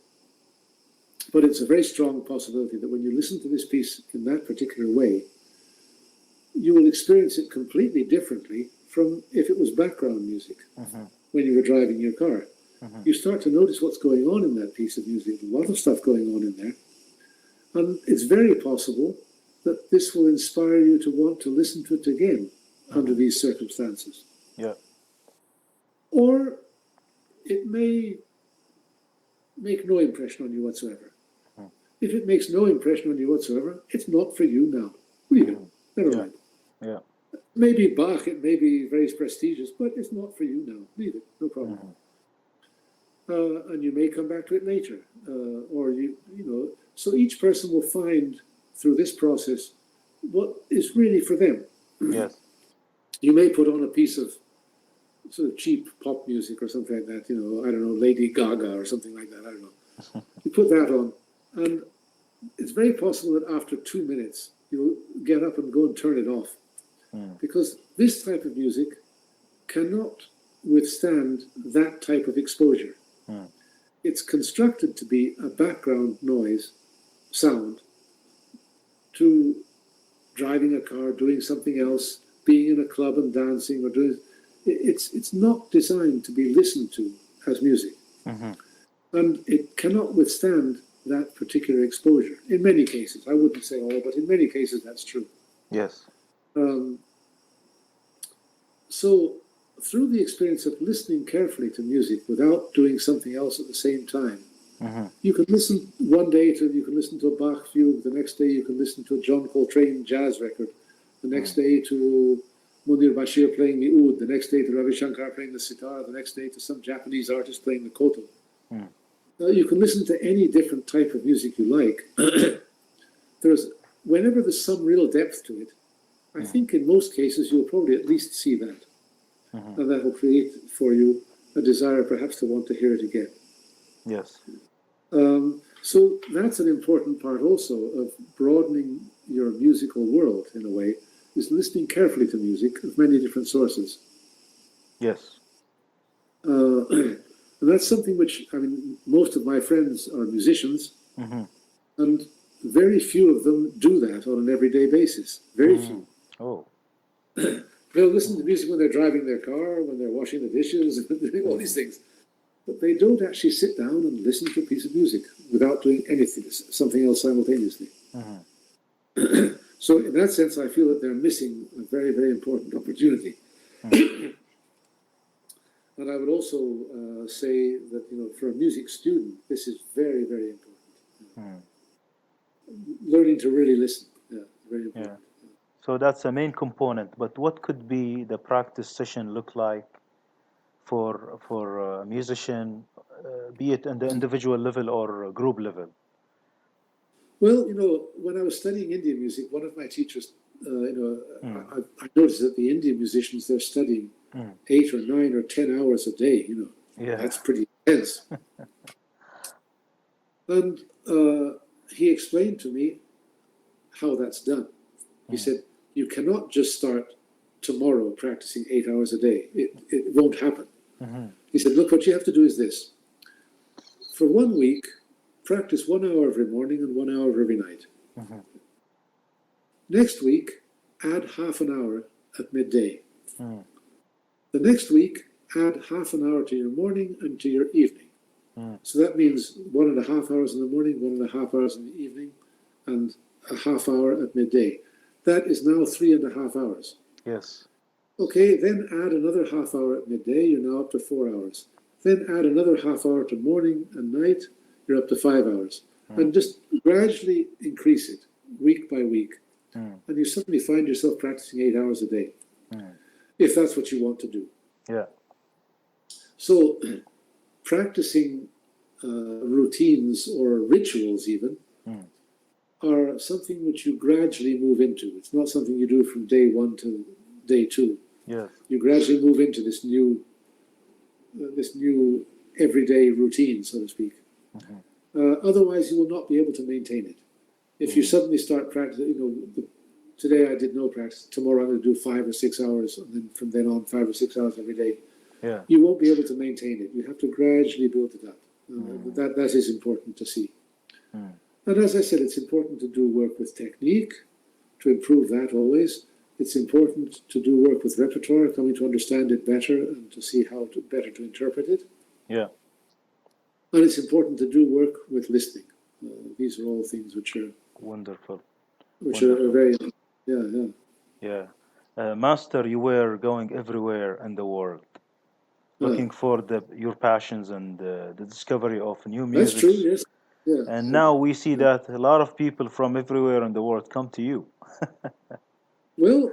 but it's a very strong possibility that when you listen to this piece in that particular way, you will experience it completely differently from if it was background music when you were driving your car. You start to notice what's going on in that piece of music, a lot of stuff going on in there. And it's very possible that this will inspire you to want to listen to it again under these circumstances. Yeah. Or it may make no impression on you whatsoever. If it makes no impression on you whatsoever, it's not for you now. Leave it. Never mind. Yeah. Maybe Bach, it may be very prestigious, but it's not for you now. Leave it. No problem. And you may come back to it later. So each person will find through this process what is really for them. Yes. You may put on a piece of sort of cheap pop music or something like that, I don't know, Lady Gaga or something like that, I don't know. You put that on, and it's very possible that after 2 minutes, you'll get up and go and turn it off. Because this type of music cannot withstand that type of exposure. It's constructed to be a background noise, sound, to driving a car, doing something else, being in a club and dancing, or doing. It's not designed to be listened to as music, and it cannot withstand that particular exposure. In many cases, I wouldn't say all, but in many cases that's true. Yes. So through the experience of listening carefully to music without doing something else at the same time, you can listen one day you can listen to a Bach fugue, the next day you can listen to a John Coltrane jazz record, the next day to Munir Bashir playing the oud, the next day to Ravi Shankar playing the sitar, the next day to some Japanese artist playing the koto. You can listen to any different type of music you like. Whenever there's some real depth to it, I think in most cases you'll probably at least see that. And that will create for you a desire perhaps to want to hear it again. Yes. So that's an important part also of broadening your musical world in a way, is listening carefully to music of many different sources. Yes. And that's something which, most of my friends are musicians, and very few of them do that on an everyday basis. Very few. Oh. They'll listen to music when they're driving their car, when they're washing the dishes, doing all these things. But they don't actually sit down and listen to a piece of music without doing anything, something else simultaneously. So in that sense, I feel that they're missing a very, very important opportunity. And I would also say that, for a music student, this is very, very important. Learning to really listen, very important. So that's a main component. But what could be the practice session look like for a musician, be it in the individual level or group level? Well, when I was studying Indian music, one of my teachers, I noticed that the Indian musicians, they're studying 8 or 9 or 10 hours a day. That's pretty intense. And he explained to me how that's done. He said, you cannot just start tomorrow practicing 8 hours a day. It won't happen. He said, look, what you have to do is this. For 1 week, practice 1 hour every morning and 1 hour every night. Next week, add half an hour at midday. The next week, add half an hour to your morning and to your evening. So that means 1.5 hours in the morning, 1.5 hours in the evening, and a half hour at midday. That is now 3.5 hours. Yes. Okay, then add another half hour at midday, you're now up to 4 hours. Then add another half hour to morning and night, you're up to 5 hours. And just gradually increase it week by week. And you suddenly find yourself practicing 8 hours a day, if that's what you want to do. Yeah. So practicing routines or rituals even are something which you gradually move into. It's not something you do from day one to day two. Yes. You gradually move into this new everyday routine, so to speak. Otherwise, you will not be able to maintain it. If you suddenly start practicing, today I did no practice, tomorrow I'm going to do 5 or 6 hours, and then from then on 5 or 6 hours every day. Yeah. You won't be able to maintain it. You have to gradually build it up. That is important to see. And as I said, it's important to do work with technique, to improve that always. It's important to do work with repertoire, coming to understand it better and to see how better to interpret it. Yeah. And it's important to do work with listening. These are all things which are wonderful. Are very, Yeah. Master, you were going everywhere in the world, looking for your passions and the discovery of new music. That's true, yes. Yeah. And now we see that a lot of people from everywhere in the world come to you. Well,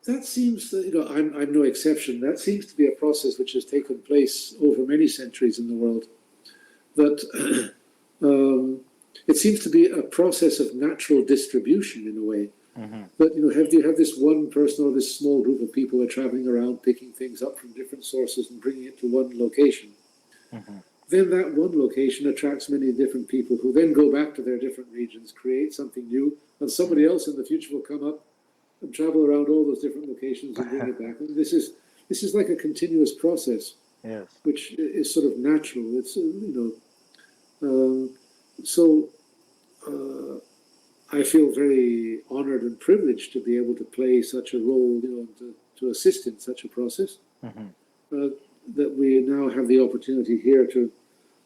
that seems, I'm no exception. That seems to be a process which has taken place over many centuries in the world. That it seems to be a process of natural distribution in a way. But you have this one person or this small group of people are traveling around, picking things up from different sources and bringing it to one location. Then that one location attracts many different people who then go back to their different regions, create something new, and somebody else in the future will come up and travel around all those different locations and bring it back. And this is like a continuous process, yes, which is sort of natural. It's so I feel very honored and privileged to be able to play such a role, and to assist in such a process. That we now have the opportunity here to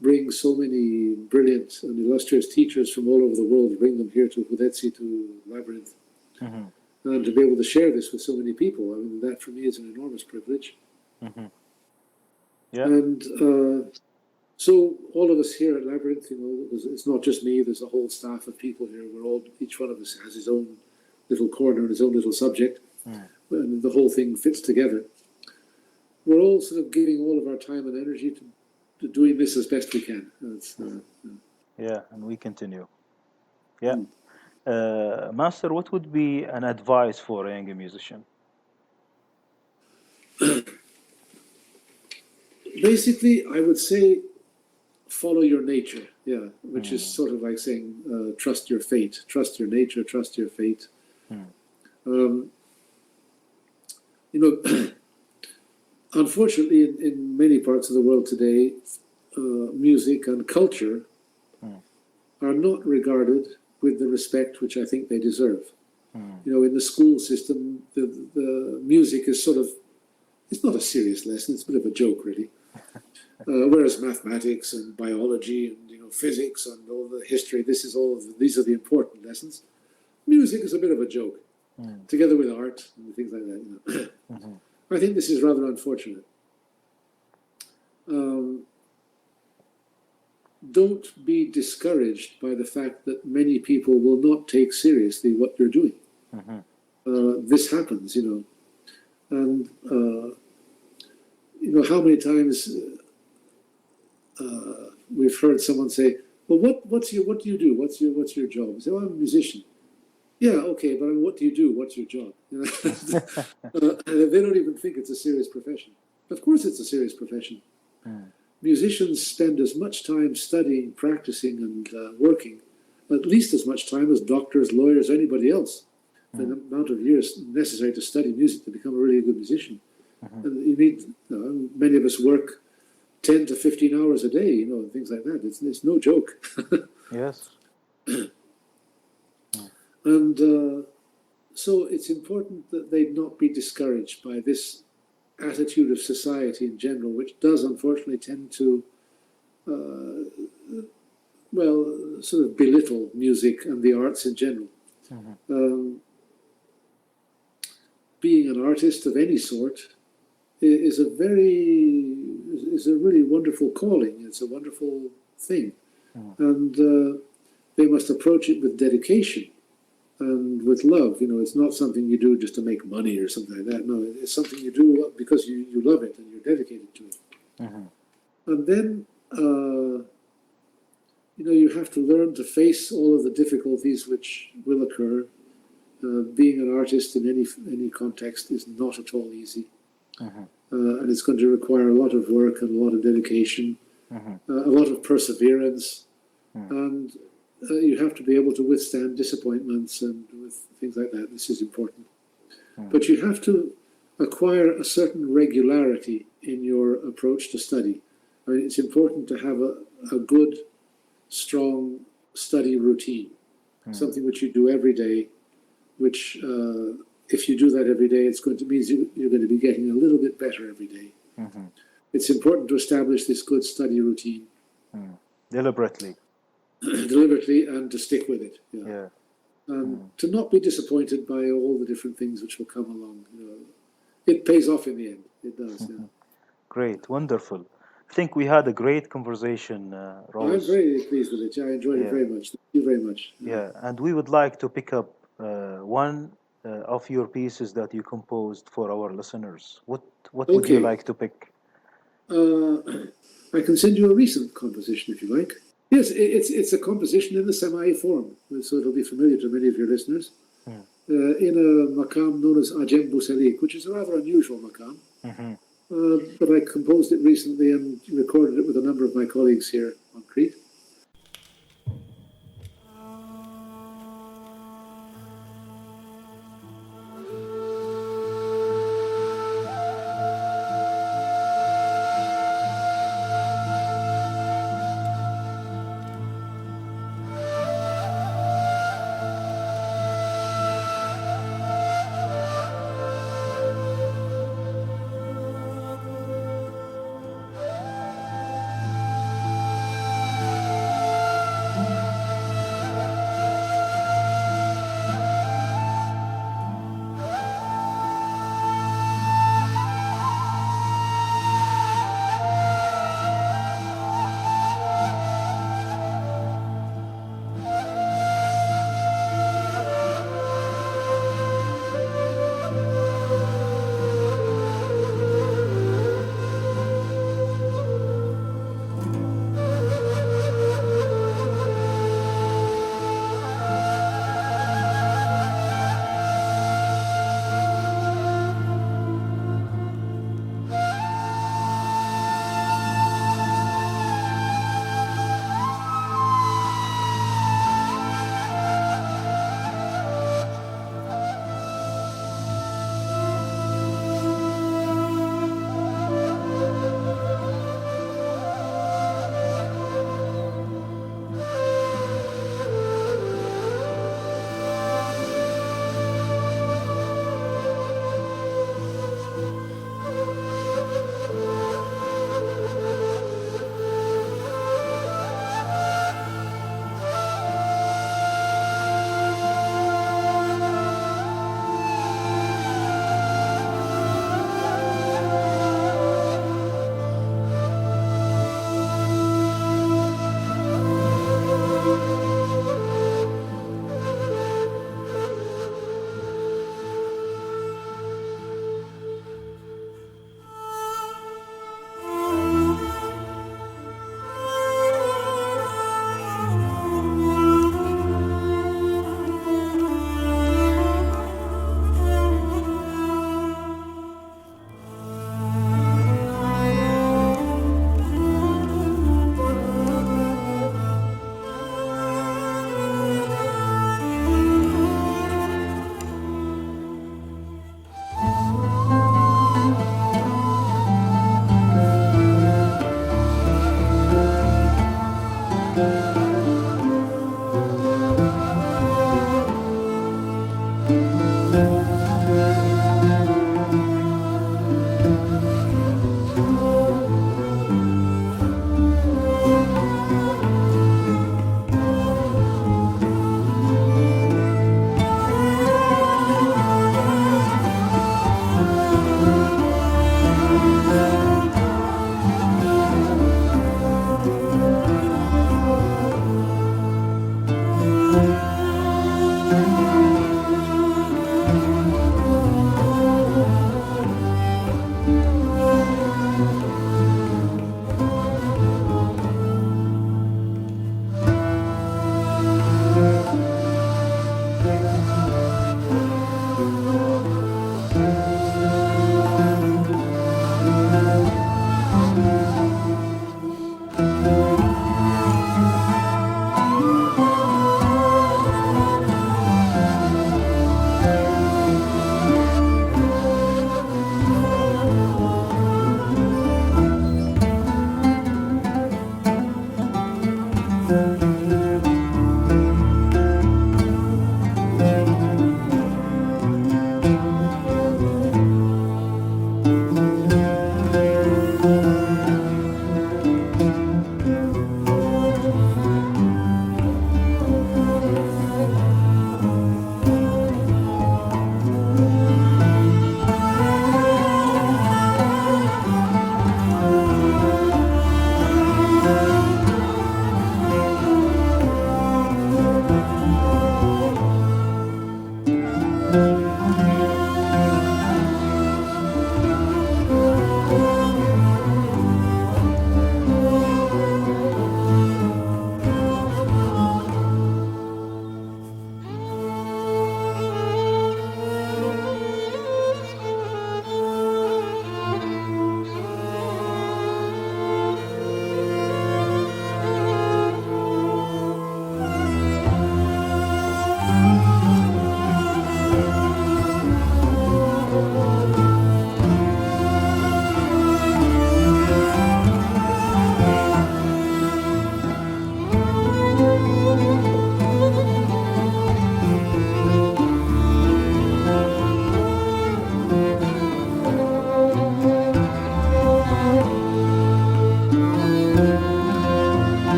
bring so many brilliant and illustrious teachers from all over the world, bring them here to Hudetsi, to Labyrinth, and to be able to share this with so many people. I mean, that for me is an enormous privilege. Yeah. And so all of us here at Labyrinth, it's not just me, there's a whole staff of people here. Each one of us has his own little corner and his own little subject, and the whole thing fits together. We're all sort of giving all of our time and energy to doing this as best we can. Yeah, and we continue. Yeah. Master, what would be an advice for a young musician? Basically, I would say follow your nature, which is sort of like saying trust your fate, trust your nature, trust your fate. Unfortunately, in many parts of the world today, music and culture are not regarded with the respect which I think they deserve. In the school system, the music is sort of, it's not a serious lesson, it's a bit of a joke, really. Whereas mathematics and biology and physics and all the history, these are the important lessons. Music is a bit of a joke, together with art and things like that. I think this is rather unfortunate. Don't be discouraged by the fact that many people will not take seriously what you're doing. This happens, and how many times we've heard someone say, "Well, what do you do? What's your job?" You say, "Oh, I'm a musician." Yeah, okay, but what do you do? What's your job? They don't even think it's a serious profession. Of course it's a serious profession. Musicians spend as much time studying, practicing, and working, at least as much time as doctors, lawyers, anybody else. The amount of years necessary to study music to become a really good musician. And you need, many of us work 10 to 15 hours a day, and things like that. It's no joke. Yes. And so it's important that they not be discouraged by this attitude of society in general, which does unfortunately tend to, sort of belittle music and the arts in general. Being an artist of any sort is a really wonderful calling. It's a wonderful thing, and they must approach it with dedication and with love. It's not something you do just to make money or something like that. No, it's something you do because you love it and you're dedicated to it. And then you have to learn to face all of the difficulties which will occur. Being an artist in any context is not at all easy, and it's going to require a lot of work and a lot of dedication, a lot of perseverance, and you have to be able to withstand disappointments and with things like that. This is important, but you have to acquire a certain regularity in your approach to study. I mean, it's important to have a good, strong study routine, something which you do every day, which if you do that every day, it's going to mean you're going to be getting a little bit better every day. It's important to establish this good study routine. Deliberately, and to stick with it. And to not be disappointed by all the different things which will come along. It pays off in the end. It does. Great, wonderful. I think we had a great conversation, Ross. I'm very pleased with it. I enjoyed it very much. Thank you very much. Yeah, and we would like to pick up one of your pieces that you composed for our listeners. What would you like to pick? I can send you a recent composition if you like. Yes, it's a composition in the semi form, so it'll be familiar to many of your listeners. In a maqam known as Ajem Busalik, which is a rather unusual maqam. But I composed it recently and recorded it with a number of my colleagues here on Crete.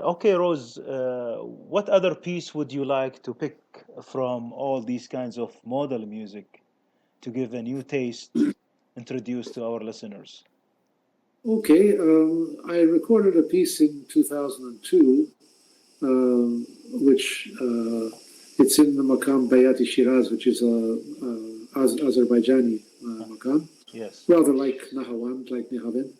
Okay, Rose, what other piece would you like to pick from all these kinds of modal music to give a new taste introduced to our listeners? Okay, I recorded a piece in 2002, which it's in the Makam Bayati Shiraz, which is a Azerbaijani Makam, Yes. rather like Nahawand, like Nihavend.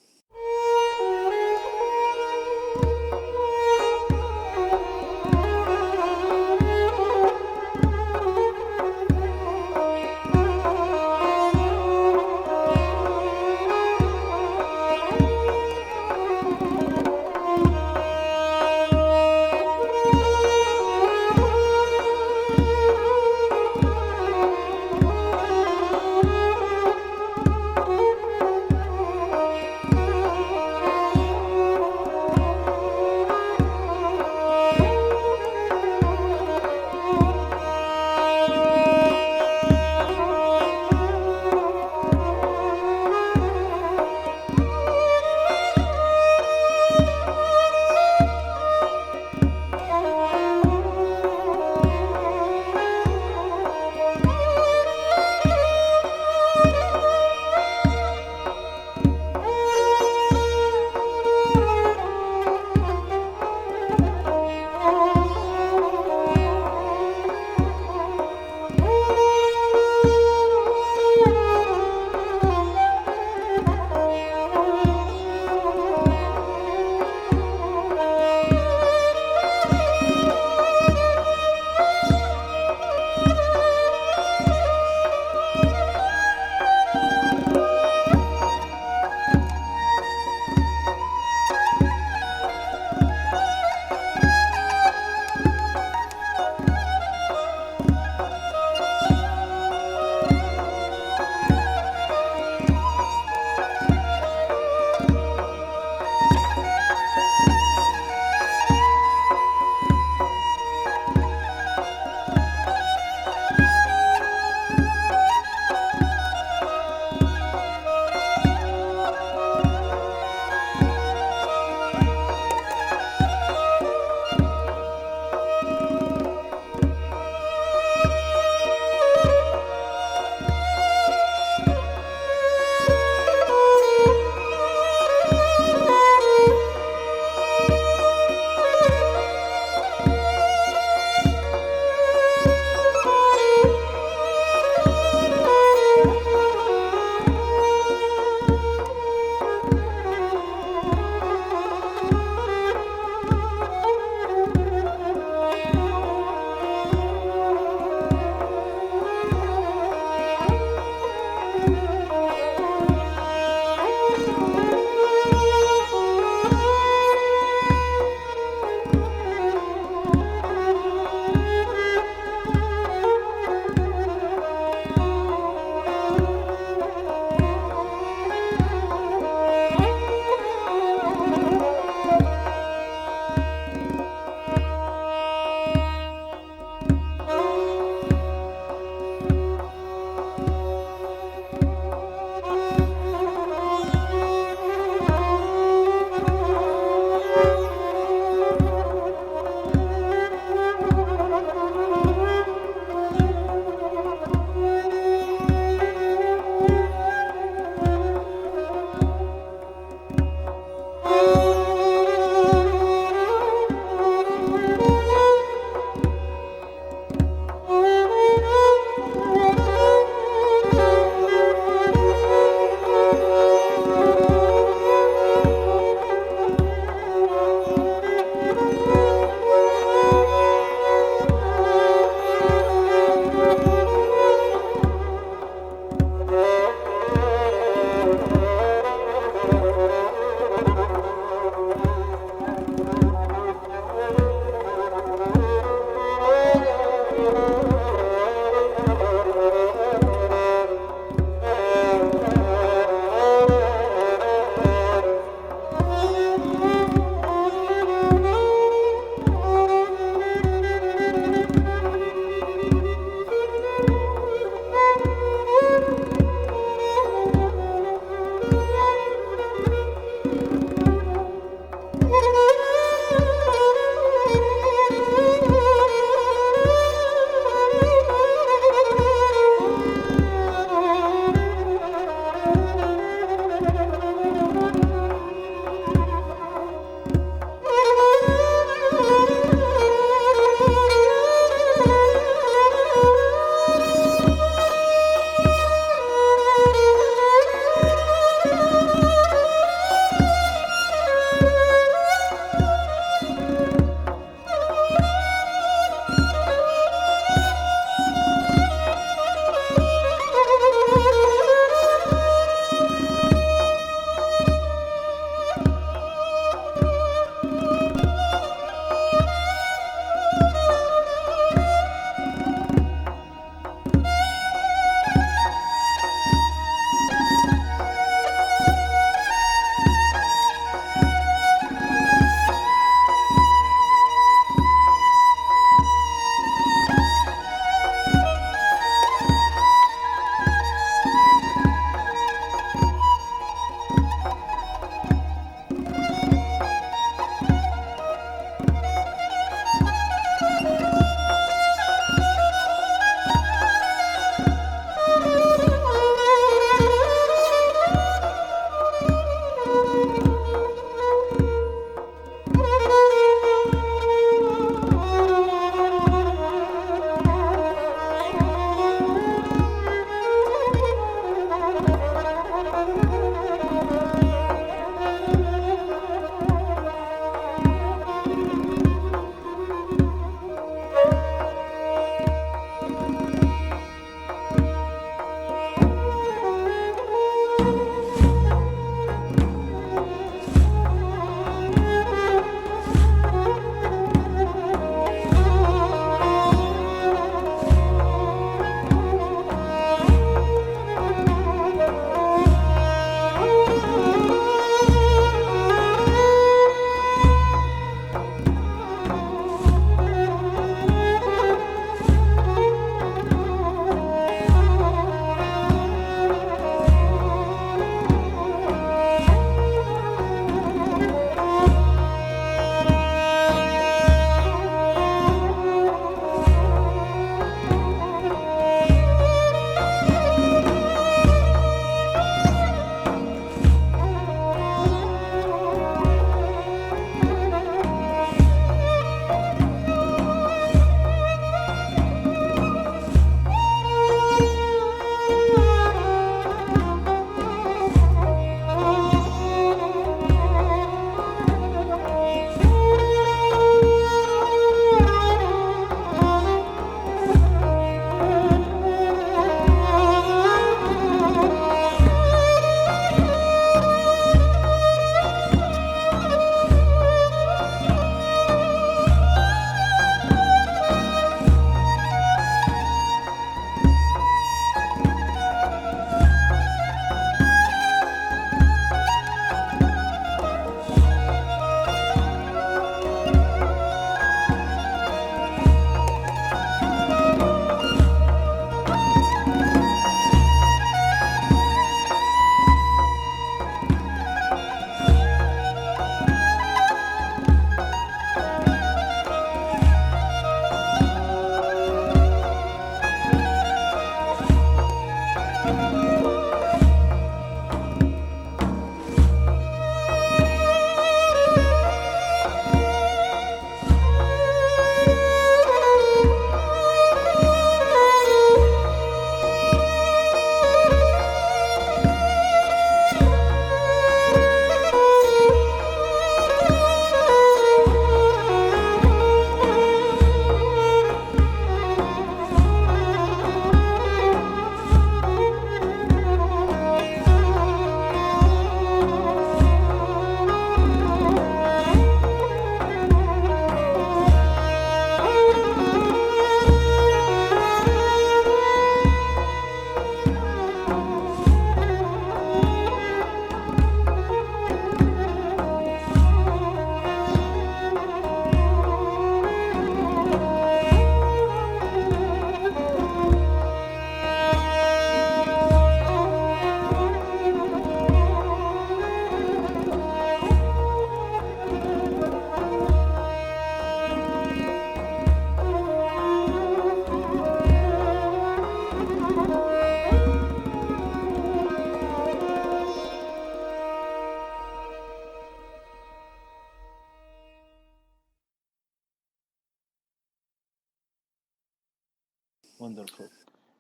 Wonderful.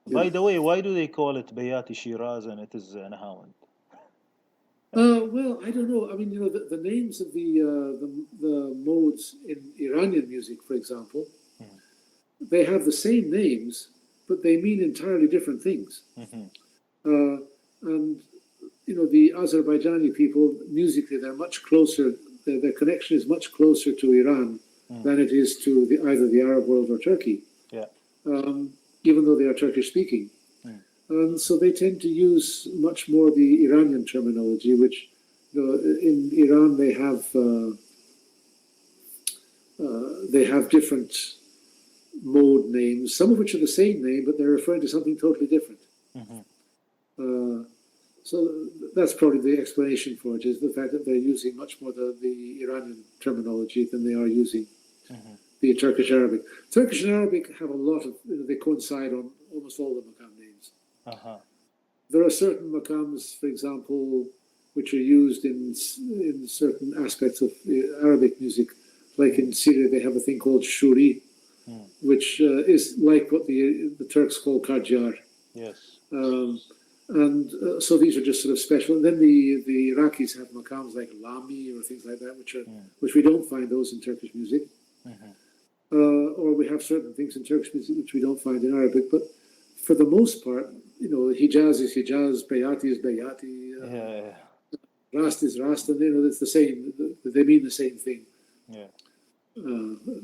Yeah. By the way, why do they call it Bayati Shiraz and it is Nahawand? Well, I don't know. I mean, the names of the modes in Iranian music, for example, Mhm. they have the same names, but they mean entirely different things. Mhm. And the Azerbaijani people, musically, they're much closer. Their connection is much closer to Iran than it is to either the Arab world or Turkey. Yeah. Even though they are Turkish speaking. And so they tend to use much more the Iranian terminology, which in Iran they have different mode names, some of which are the same name, but they're referring to something totally different. So that's probably the explanation for it, is the fact that they're using much more the Iranian terminology than they are using the Turkish Arabic. Turkish and Arabic have a lot of, they coincide on almost all the maqam names. There are certain maqams, for example, which are used in certain aspects of Arabic music. Like in Syria, they have a thing called shuri, which is like what the Turks call karjar. Yes. And so these are just sort of special. And then the Iraqis have maqams like lami or things like that, which we don't find those in Turkish music. Or we have certain things in Turkish music which we don't find in Arabic. But for the most part, Hijaz is Hijaz, Bayati is Bayati, Rast is Rast, and it's the same. They mean the same thing. Yeah.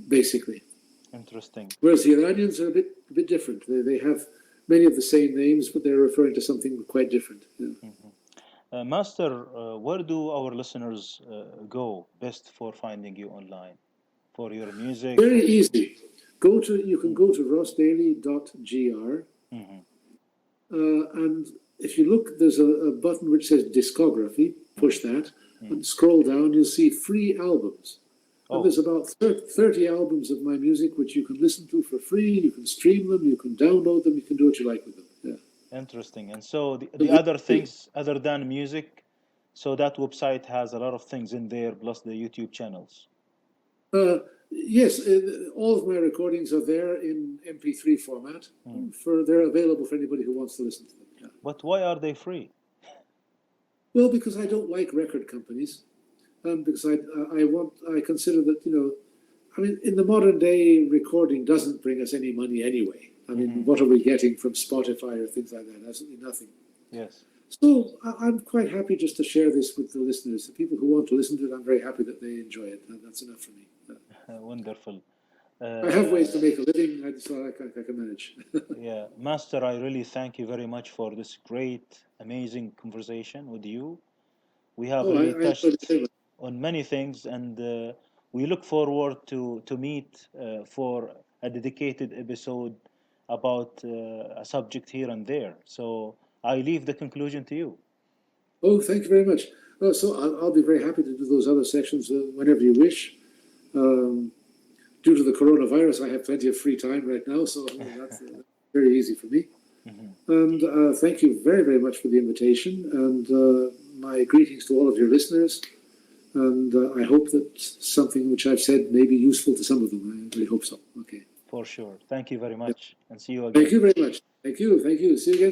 Basically. Interesting. Whereas the Iranians are a bit different. They have many of the same names, but they're referring to something quite different. Yeah. Master, where do our listeners go best for finding you online? For your music? Very easy. You can go to rossdaly.gr, and if you look, there's a button which says discography. Push that and scroll down. You'll see free albums. And there's about 30 albums of my music which you can listen to for free. You can stream them. You can download them. You can do what you like with them. Yeah. Interesting. And so the other things other than music, so that website has a lot of things in there, plus the YouTube channels. Yes, all of my recordings are there in MP3 format. They're available for anybody who wants to listen to them. Yeah. But why are they free? Well, because I don't like record companies, and because I consider that in the modern day, recording doesn't bring us any money anyway. I mean, what are we getting from Spotify or things like that? Absolutely nothing. Yes. So I'm quite happy just to share this with the listeners. The people who want to listen to it, I'm very happy that they enjoy it. That's enough for me. Wonderful. I have ways to make a living, so I can manage. Yeah, Master, I really thank you very much for this great, amazing conversation with you. We have really touched on many things, and we look forward to meet for a dedicated episode about a subject here and there. So I leave the conclusion to you. Oh, thank you very much. So I'll be very happy to do those other sessions whenever you wish. Due to the coronavirus, I have plenty of free time right now, so that's very easy for me. And thank you very, very much for the invitation, and my greetings to all of your listeners. And I hope that something which I've said may be useful to some of them. I really hope so. Okay. For sure. Thank you very much, and see you again. Thank you very much. Thank you. See you again.